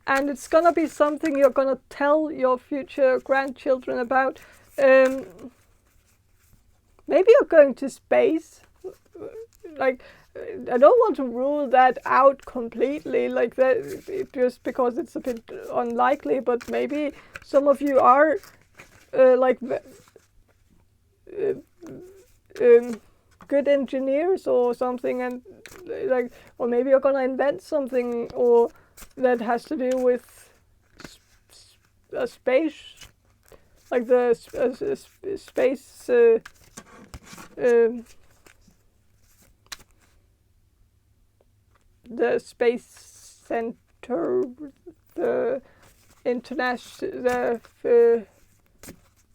it's gonna be something you're gonna tell your future grandchildren about. Maybe you're going to space. Like, I don't want to rule that out completely, like that, just because it's a bit unlikely. But maybe some of you are like good engineers or something, and like, or maybe you're gonna invent something or that has to do with a space, like the space the space center, the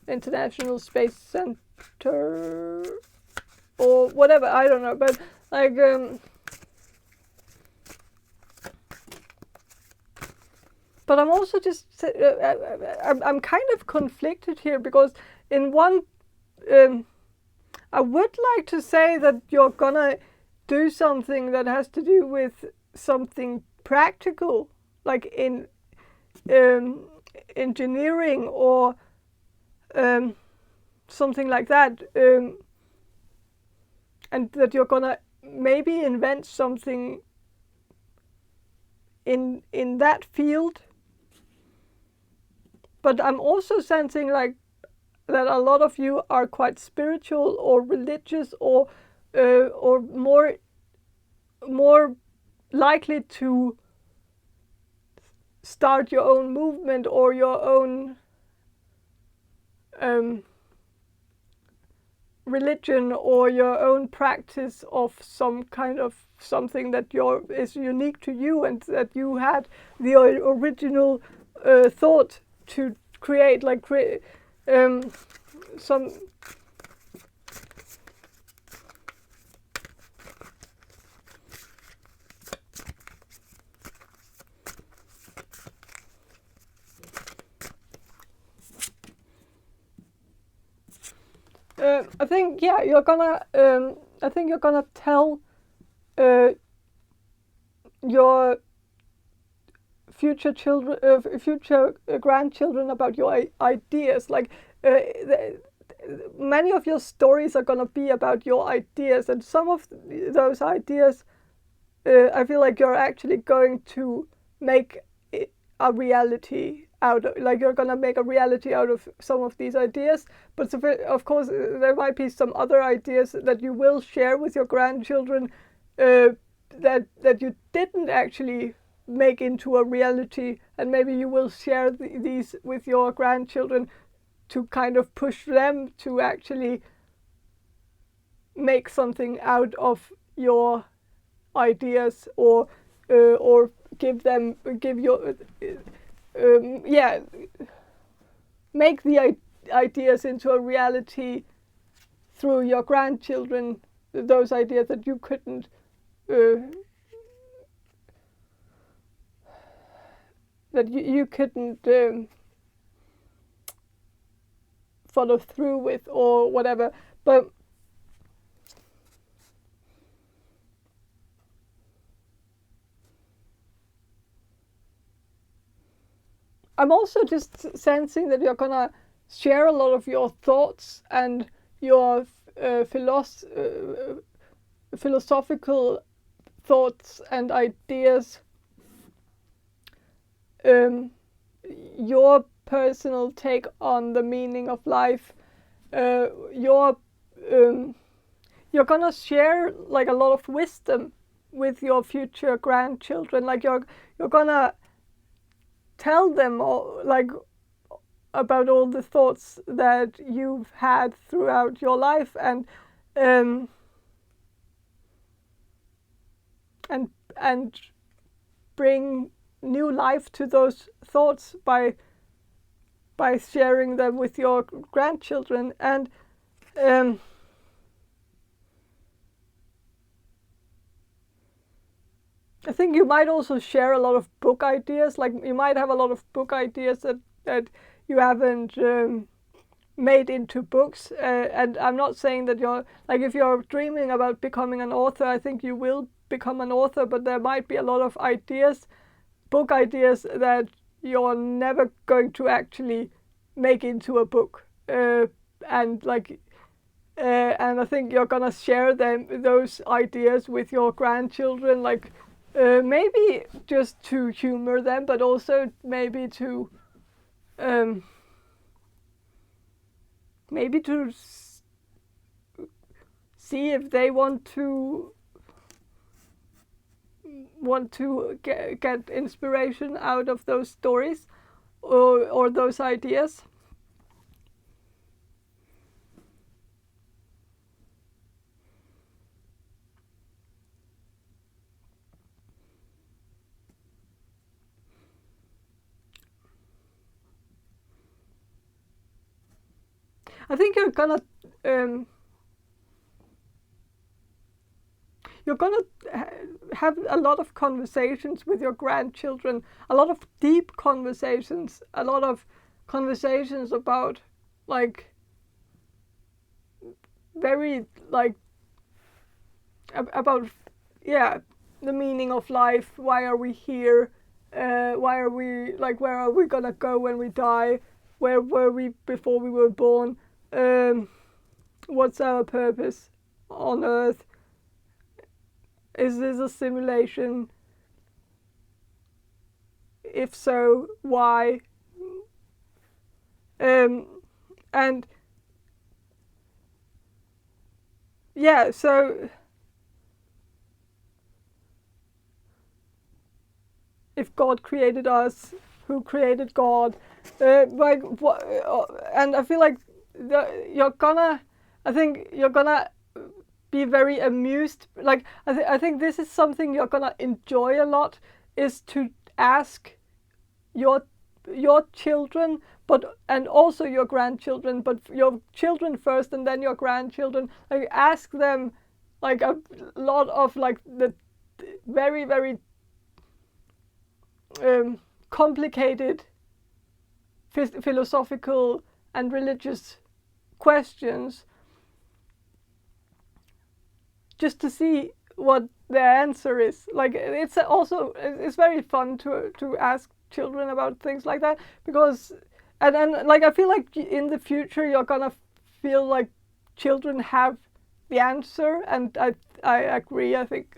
International Space Center, or whatever, I don't know, but like but I'm also just I'm kind of conflicted here, because in one I would like to say that you're gonna do something that has to do with something practical, like in engineering or something like that, and that you're gonna maybe invent something in that field. But I'm also sensing like that a lot of you are quite spiritual or religious, or more likely to start your own movement or your own religion, or your own practice of some kind of something that is unique to you, and that you had the original thought to create, like some I think, yeah, you're gonna I think you're gonna tell your future children, future grandchildren about your ideas. Like many of your stories are gonna be about your ideas, and some of those ideas I feel like you're actually going to make a reality out of, like you're gonna make a reality out of some of these ideas. But of course there might be some other ideas that you will share with your grandchildren that you didn't actually make into a reality, and maybe you will share these with your grandchildren to kind of push them to actually make something out of your ideas, or give your make the ideas into a reality through your grandchildren, those ideas that you couldn't that you couldn't follow through with or whatever. But I'm also just sensing that you're gonna share a lot of your thoughts and your philosophical thoughts and ideas, your personal take on the meaning of life. You're gonna share like a lot of wisdom with your future grandchildren. Like you're gonna tell them all, like, about all the thoughts that you've had throughout your life, and bring new life to those thoughts by sharing them with your grandchildren. And I think you might also share a lot of book ideas. Like you might have a lot of book ideas that you haven't made into books. And I'm not saying that you're, like, if you're dreaming about becoming an author, I think you will become an author, but there might be a lot of ideas, book ideas, that you're never going to actually make into a book. And I think you're gonna share those ideas with your grandchildren, like maybe just to humor them, but also maybe to see if they want to get inspiration out of those stories or those ideas. I think you're gonna have a lot of conversations with your grandchildren, a lot of deep conversations, a lot of conversations about, like, very, like, about, yeah, the meaning of life. Why are we here? Why are we, like, where are we gonna go when we die? Where were we before we were born? What's our purpose on Earth? Is this a simulation? If so, why? And yeah, so if God created us, who created God? Like, what? And I feel like I think you're gonna be very amused. Like, I think this is something you're gonna enjoy a lot, is to ask your children, and also your grandchildren, but your children first and then your grandchildren. Like, ask them, like, a lot of, like, the very, very complicated philosophical and religious questions, just to see what their answer is. Like, it's very fun to ask children about things like that, because and like, I feel like in the future you're gonna feel like children have the answer, and I agree. I think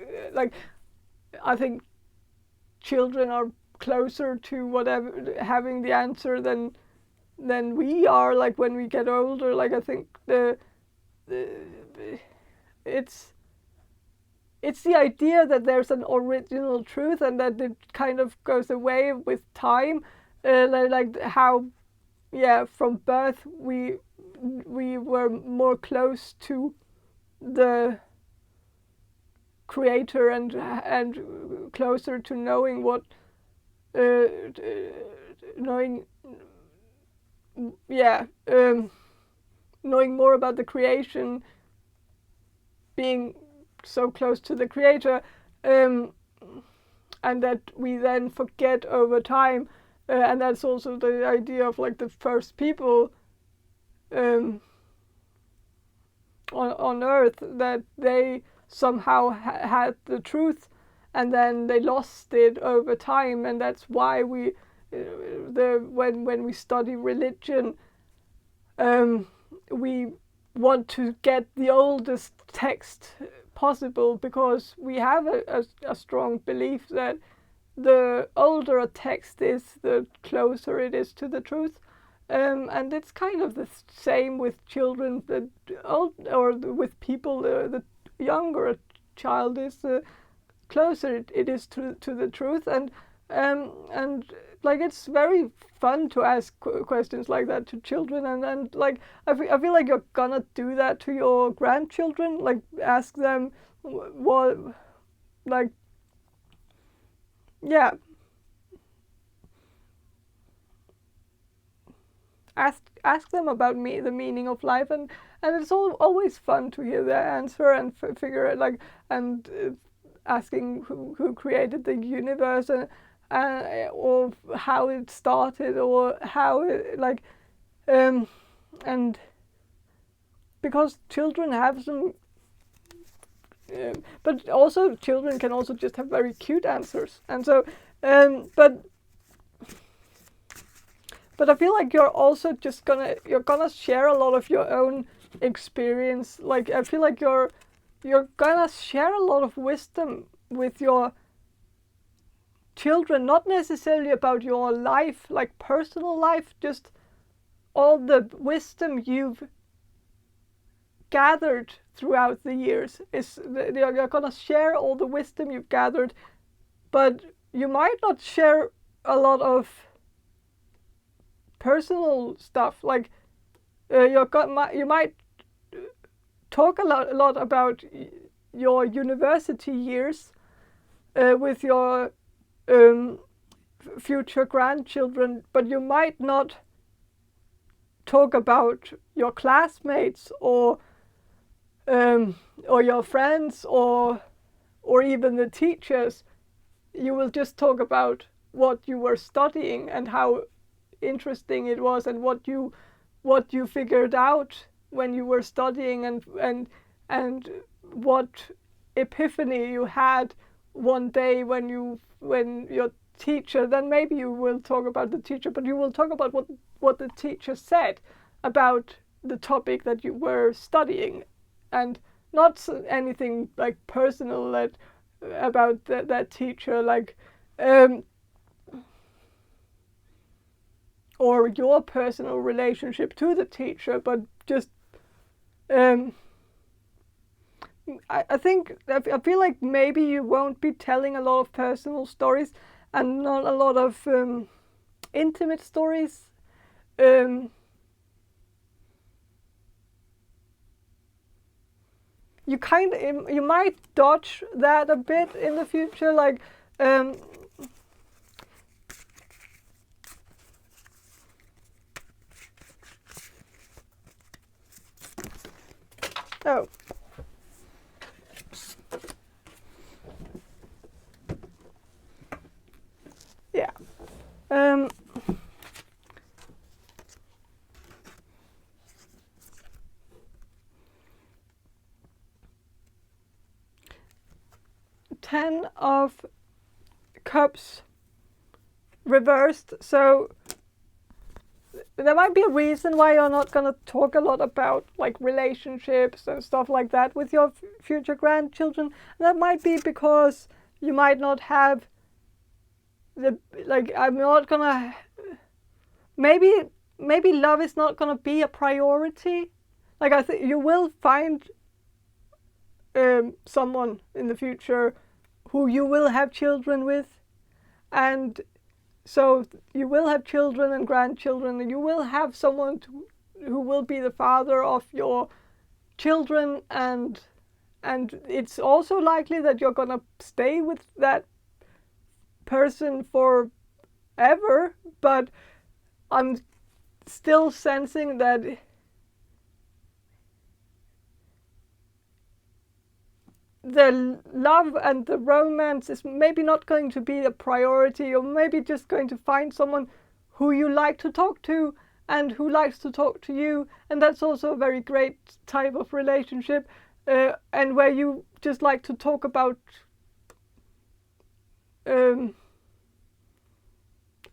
children are closer to whatever, having the answer than we are, like when we get older. Like I think it's the idea that there's an original truth and that it kind of goes away with time, like how, yeah, from birth we were more close to the creator and closer to knowing what knowing knowing more about the creation, being so close to the creator, and that we then forget over time, and that's also the idea of like the first people on earth, that they somehow had the truth and then they lost it over time. And that's why we when we study religion, we want to get the oldest text possible, because we have a strong belief that the older a text is, the closer it is to the truth. And it's kind of the same with children, or with people. The younger a child is, the closer it is to the truth. And like it's very fun to ask questions like that to children. And like I feel like you're gonna do that to your grandchildren. Like ask them what, like, yeah. Ask them about the meaning of life, and it's always fun to hear their answer and figure it, like, and asking who created the universe, or how it started, or how it, like, and because children have some, but also children can also just have very cute answers, and so But I feel like you're also just gonna share a lot of your own experience. Like I feel like you're gonna share a lot of wisdom with your children, not necessarily about your life, like personal life, just all the wisdom you've gathered throughout the years. You're gonna share all the wisdom you've gathered, but you might not share a lot of personal stuff. Like you might talk a lot about your university years with your future grandchildren, but you might not talk about your classmates or your friends or even the teachers. You will just talk about what you were studying and how interesting it was, and what you figured out when you were studying, and what epiphany you had one day when your teacher, then maybe you will talk about the teacher, but you will talk about what the teacher said about the topic that you were studying, and not anything like personal about that teacher, like or your personal relationship to the teacher, but just I feel like maybe you won't be telling a lot of personal stories and not a lot of intimate stories. You might dodge that a bit in the future, like oh. Yeah. 10 of Cups reversed, so there might be a reason why you're not going to talk a lot about like relationships and stuff like that with your future grandchildren. And that might be because you might not have I'm not gonna, maybe love is not gonna be a priority. Like I think you will find someone in the future who you will have children with, and so you will have children and grandchildren, and you will have someone who will be the father of your children, and it's also likely that you're gonna stay with that person forever, but I'm still sensing that the love and the romance is maybe not going to be a priority. You're maybe just going to find someone who you like to talk to and who likes to talk to you, and that's also a very great type of relationship, and where you just like to talk about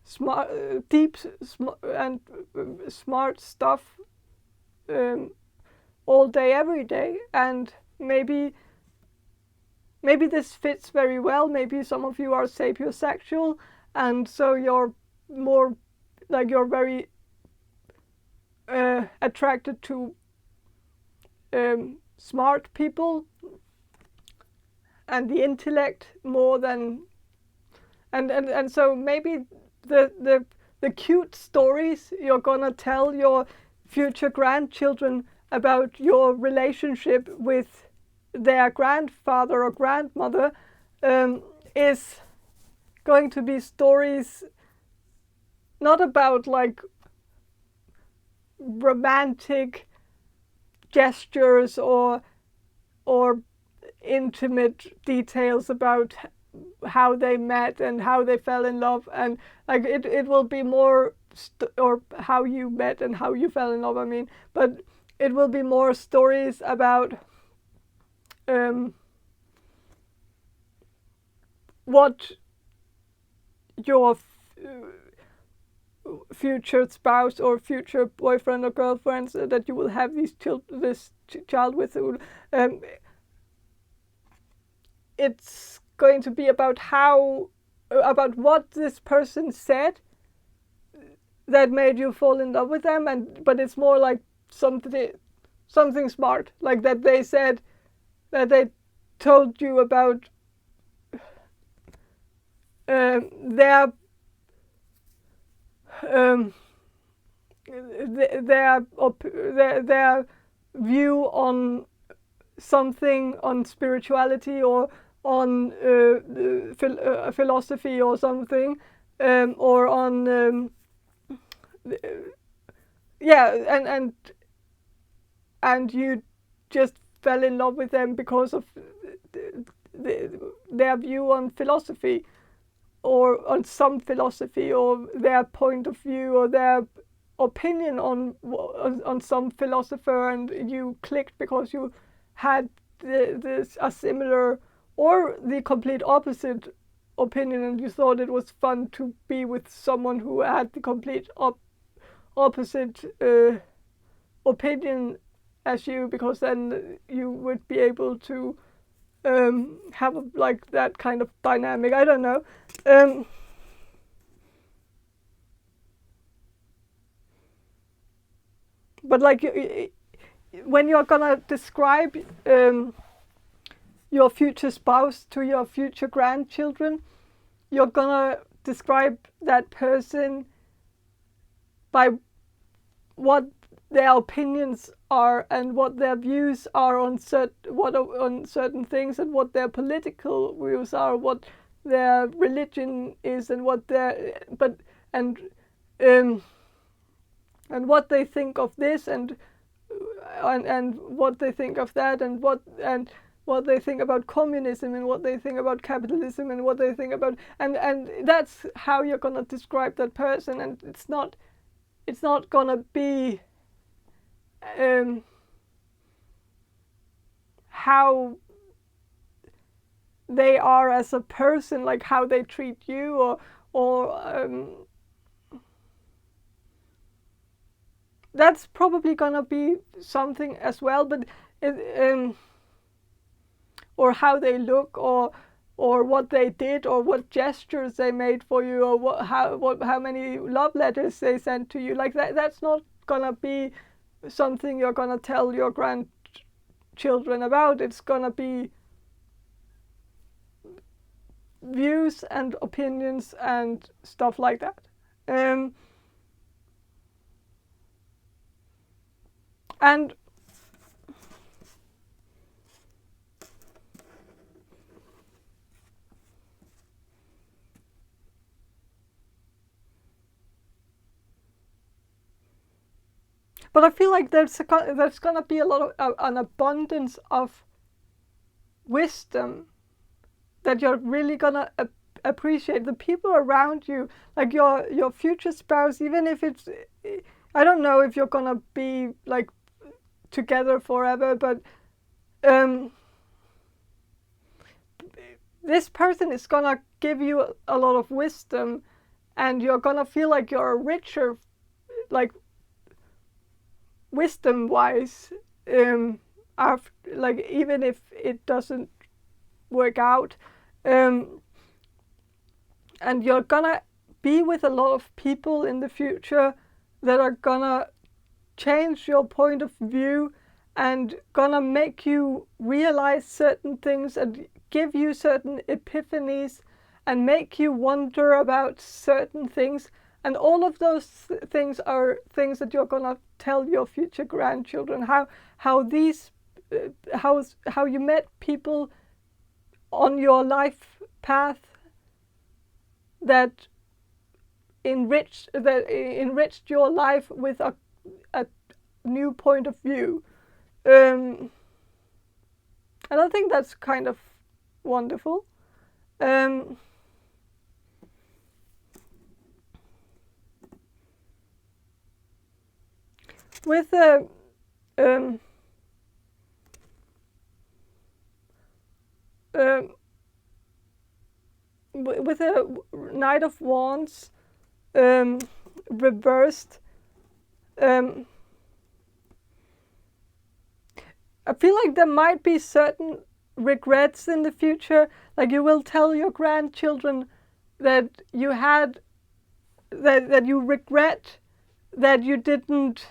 smart, and smart stuff all day, every day. And maybe this fits very well. Maybe some of you are sapiosexual, and so you're more like you're very attracted to smart people and the intellect more than, and so maybe the cute stories you're gonna tell your future grandchildren about your relationship with their grandfather or grandmother is going to be stories not about like romantic gestures or intimate details about how they met and how they fell in love, and like it will be more or how you met and how you fell in love, I mean, but it will be more stories about what your future spouse or future boyfriend or girlfriends that you will have this child with, it's going to be about about what this person said that made you fall in love with them, but it's more like something smart, like that they said, that they told you about their view on something, on spirituality or on philosophy or something, or on and you just fell in love with them because of their view on philosophy, or on some philosophy, or their point of view, or their opinion on some philosopher, and you clicked because you had a similar or the complete opposite opinion, and you thought it was fun to be with someone who had the complete opposite opinion as you, because then you would be able to have like that kind of dynamic. I don't know. But like when you're gonna describe your future spouse to your future grandchildren, you're gonna describe that person by what their opinions are and what their views are on certain things, and what their political views are, what their religion is, and what their and what they think of this, and what they think of that, and what they think about communism, and what they think about capitalism, and what they think about, and that's how you're gonna describe that person. And it's not gonna be how they are as a person, like how they treat you, or that's probably gonna be something as well, but or how they look, or or what they did, or what gestures they made for you, or how many love letters they sent to you. Like that's not gonna be something you're gonna tell your grandchildren about. It's gonna be views and opinions and stuff like that. And but I feel like there's gonna be a lot of an abundance of wisdom that you're really gonna appreciate. The people around you, like your future spouse, even if it's, I don't know if you're gonna be like together forever, but this person is gonna give you a lot of wisdom, and you're gonna feel like you're richer, like wisdom wise, after, like, even if it doesn't work out, and you're gonna be with a lot of people in the future that are gonna change your point of view and gonna make you realize certain things and give you certain epiphanies and make you wonder about certain things. And all of those things are things that you're gonna tell your future grandchildren, how you met people on your life path that enriched your life with a new point of view. And I think that's kind of wonderful. With a with a Knight of Wands reversed, I feel like there might be certain regrets in the future. Like you will tell your grandchildren that you had, that you regret that you didn't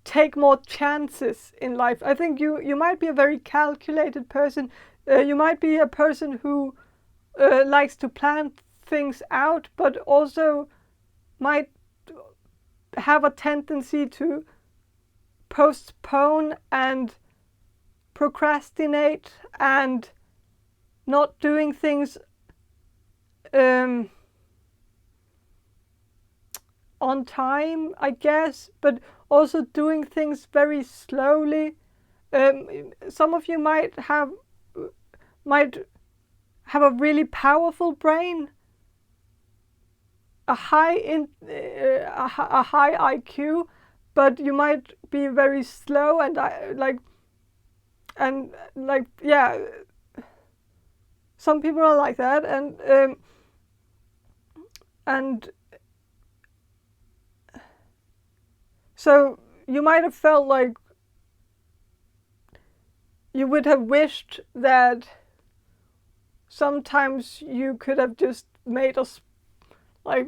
take more chances in life. I think you might be a very calculated person. You might be a person who likes to plan things out, but also might have a tendency to postpone and procrastinate and not doing things on time, I guess, but also doing things very slowly. Some of you might have a really powerful brain, a high IQ, but you might be very slow and yeah, some people are like that, and so you might have felt like you would have wished that sometimes you could have just made us, like,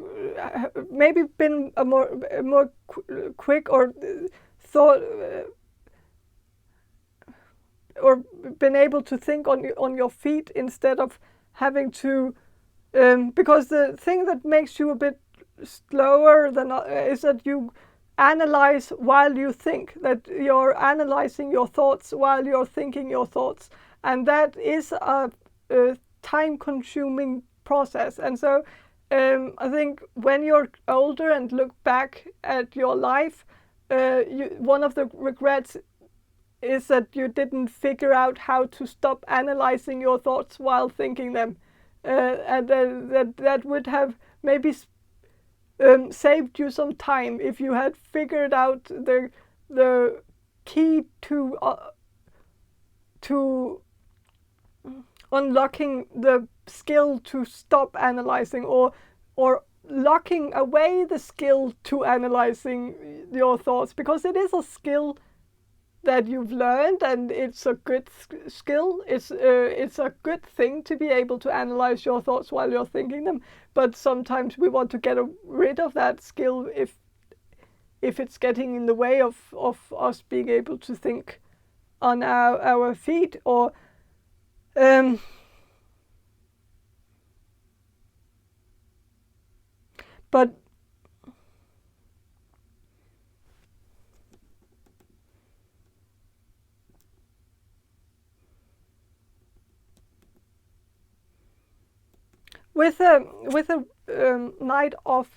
maybe been a more quick, or thought, or been able to think on your feet instead of having to, because the thing that makes you a bit slower than is that you analyze while you think, that you're analyzing your thoughts while you're thinking your thoughts, and that is a time-consuming process. And so I think when you're older and look back at your life, one of the regrets is that you didn't figure out how to stop analyzing your thoughts while thinking them, and that would have maybe saved you some time if you had figured out the key to unlocking the skill to stop analyzing, or locking away the skill to analyzing your thoughts, because it is a skill that you've learned, and it's a good skill. It's a good thing to be able to analyze your thoughts while you're thinking them. But sometimes we want to get rid of that skill if it's getting in the way of us being able to think on our feet. Or but with a Knight of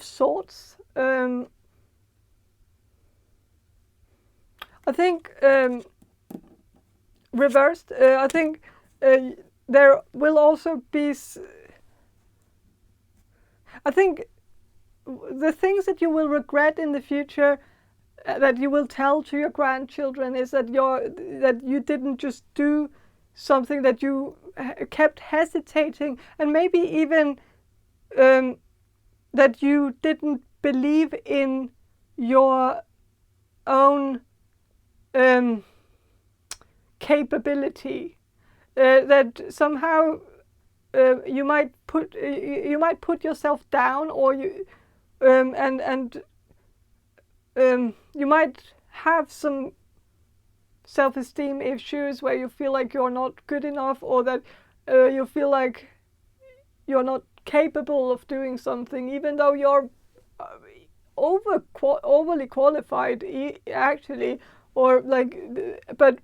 Swords, I think reversed. I think there will also be. I think the things that you will regret in the future, that you will tell to your grandchildren, is that you didn't just do something, that you kept hesitating, and maybe even that you didn't believe in your own capability. That somehow you might put yourself down, or you you might have some self-esteem issues where you feel like you're not good enough, or that you feel like you're not capable of doing something, even though you're overly qualified, actually, or like, but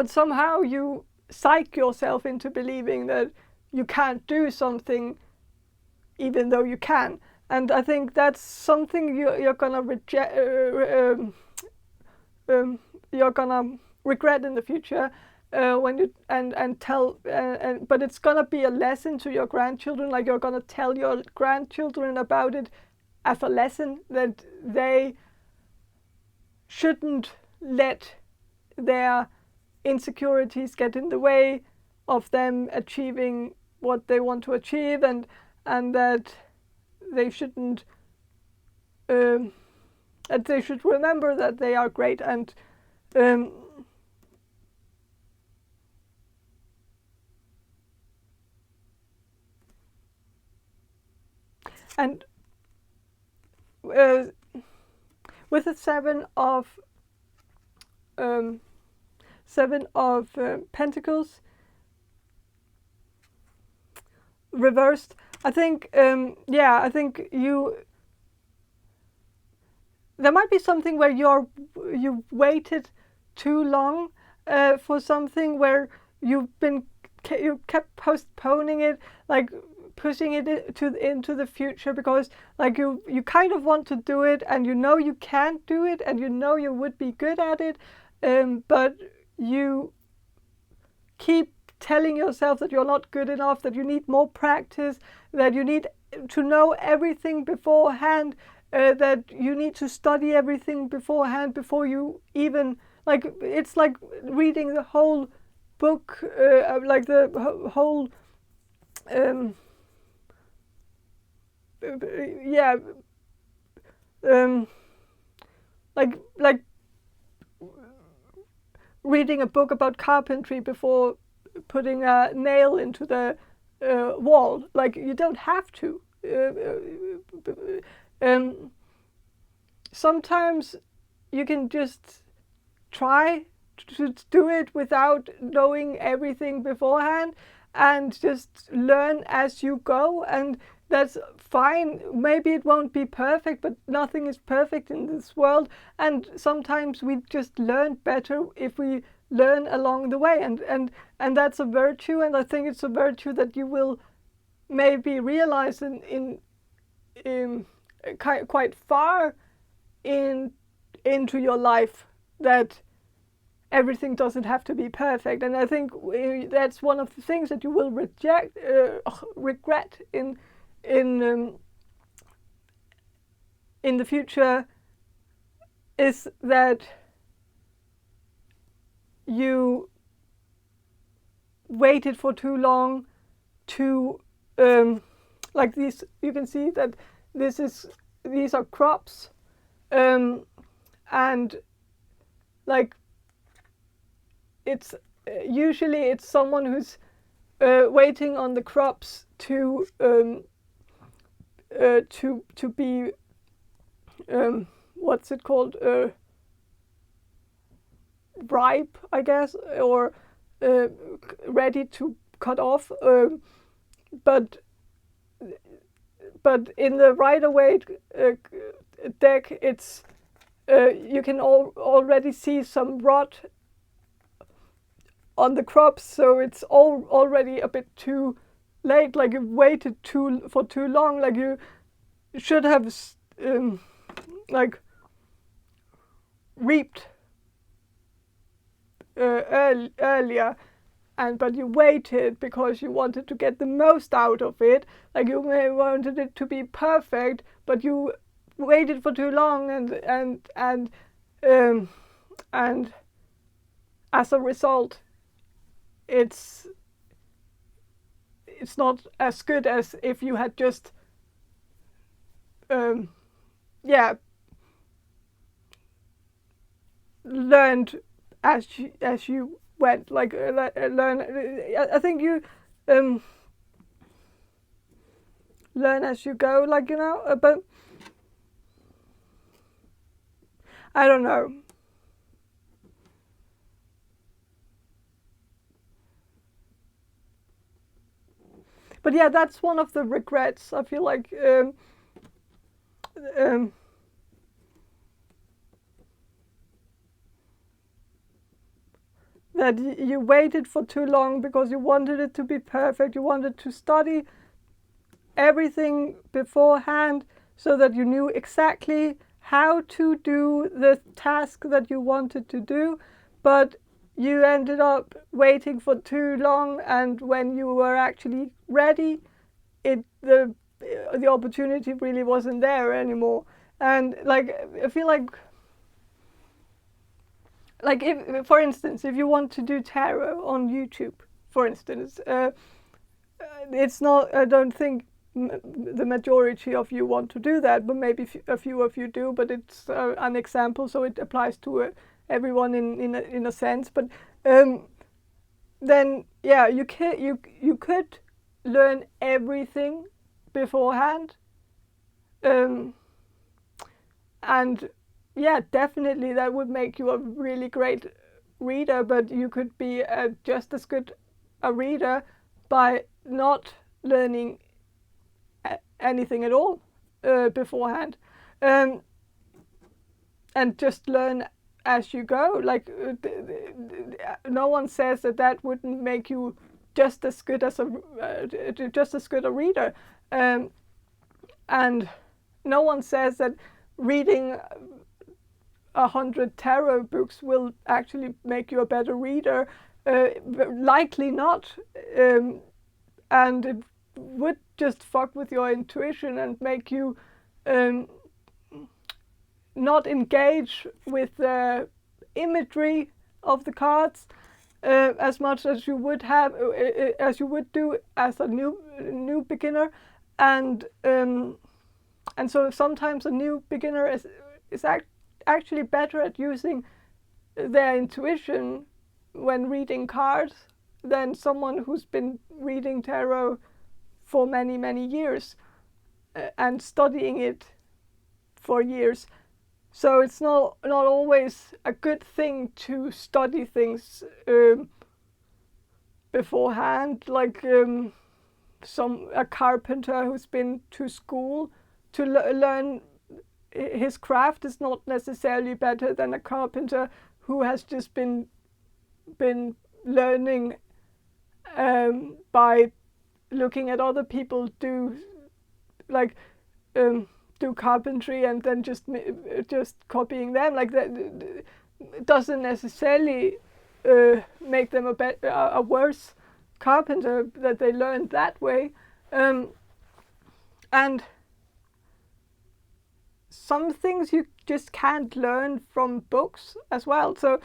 somehow you psych yourself into believing that you can't do something, even though you can. And I think that's something you're gonna reject. You're gonna regret in the future. When you tell, but it's gonna be a lesson to your grandchildren. Like, you're gonna tell your grandchildren about it as a lesson, that they shouldn't let their insecurities get in the way of them achieving what they want to achieve, and that they shouldn't. And they should remember that they are great, and with the Seven of Pentacles reversed, I think I think there might be something where you've waited too long for something, where you kept postponing it, like pushing it into the future, because like you kind of want to do it, and you know you can't do it, and you know you would be good at it, but you keep telling yourself that you're not good enough, that you need more practice, that you need to know everything beforehand, that you need to study everything beforehand before you even, like, it's like reading the whole book, like the whole like reading a book about carpentry before putting a nail into the wall. Like, you don't have to. Sometimes you can just try to do it without knowing everything beforehand, and just learn as you go, and that's fine. Maybe it won't be perfect, but nothing is perfect in this world, and sometimes we just learn better if we learn along the way, and that's a virtue, and I think it's a virtue that you will maybe realize in quite far into your life, that everything doesn't have to be perfect. And I think that's one of the things that you will regret in the future, is that you waited for too long to like these, you can see that these are crops, and like it's usually it's someone who's waiting on the crops to be what's it called, ripe, I guess, or ready to cut off, but in the Rider-Waite deck, it's you can already see some rot on the crops, so it's already a bit too late. Like you've waited for too long. Like you should have like reaped earlier, but you waited because you wanted to get the most out of it. Like you may wanted it to be perfect, but you waited for too long, and as a result, it's not as good as if you had just learned as you went. Like learn. I think you learn as you go. Like, you know, but I don't know. But yeah, that's one of the regrets. I feel like that you waited for too long because you wanted it to be perfect. You wanted to study everything beforehand so that you knew exactly how to do the task that you wanted to do, but you ended up waiting for too long, and when you were actually ready, the opportunity really wasn't there anymore. And like I feel like if, for instance, if you want to do tarot on YouTube, for instance, it's not, I don't think the majority of you want to do that, but maybe a few of you do. But it's an example, so it applies to everyone in a sense. But then yeah, you could learn everything beforehand, and yeah, definitely that would make you a really great reader. But you could be just as good a reader by not learning anything at all beforehand, and just learn as you go. Like no one says that wouldn't make you just as good as a reader, and no one says that reading 100 tarot books will actually make you a better reader. Likely not, and it would just fuck with your intuition and make you not engage with the imagery of the cards as much as you would do as a new beginner, and so sometimes a new beginner is actually better at using their intuition when reading cards than someone who's been reading tarot for many years and studying it for years. So it's not always a good thing to study things beforehand. Like a carpenter who's been to school to learn his craft is not necessarily better than a carpenter who has just been learning by looking at other people do carpentry and then just copying them. Like that doesn't necessarily make them a worse carpenter that they learned that way, and some things you just can't learn from books as well. So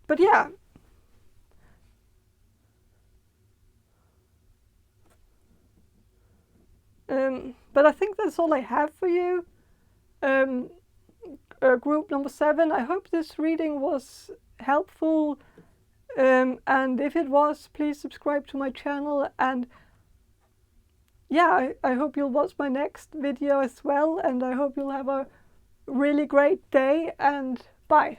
but yeah, is all I have for you. Group number 7, I hope this reading was helpful, and if it was, please subscribe to my channel, and yeah, I hope you'll watch my next video as well, and I hope you'll have a really great day, and bye.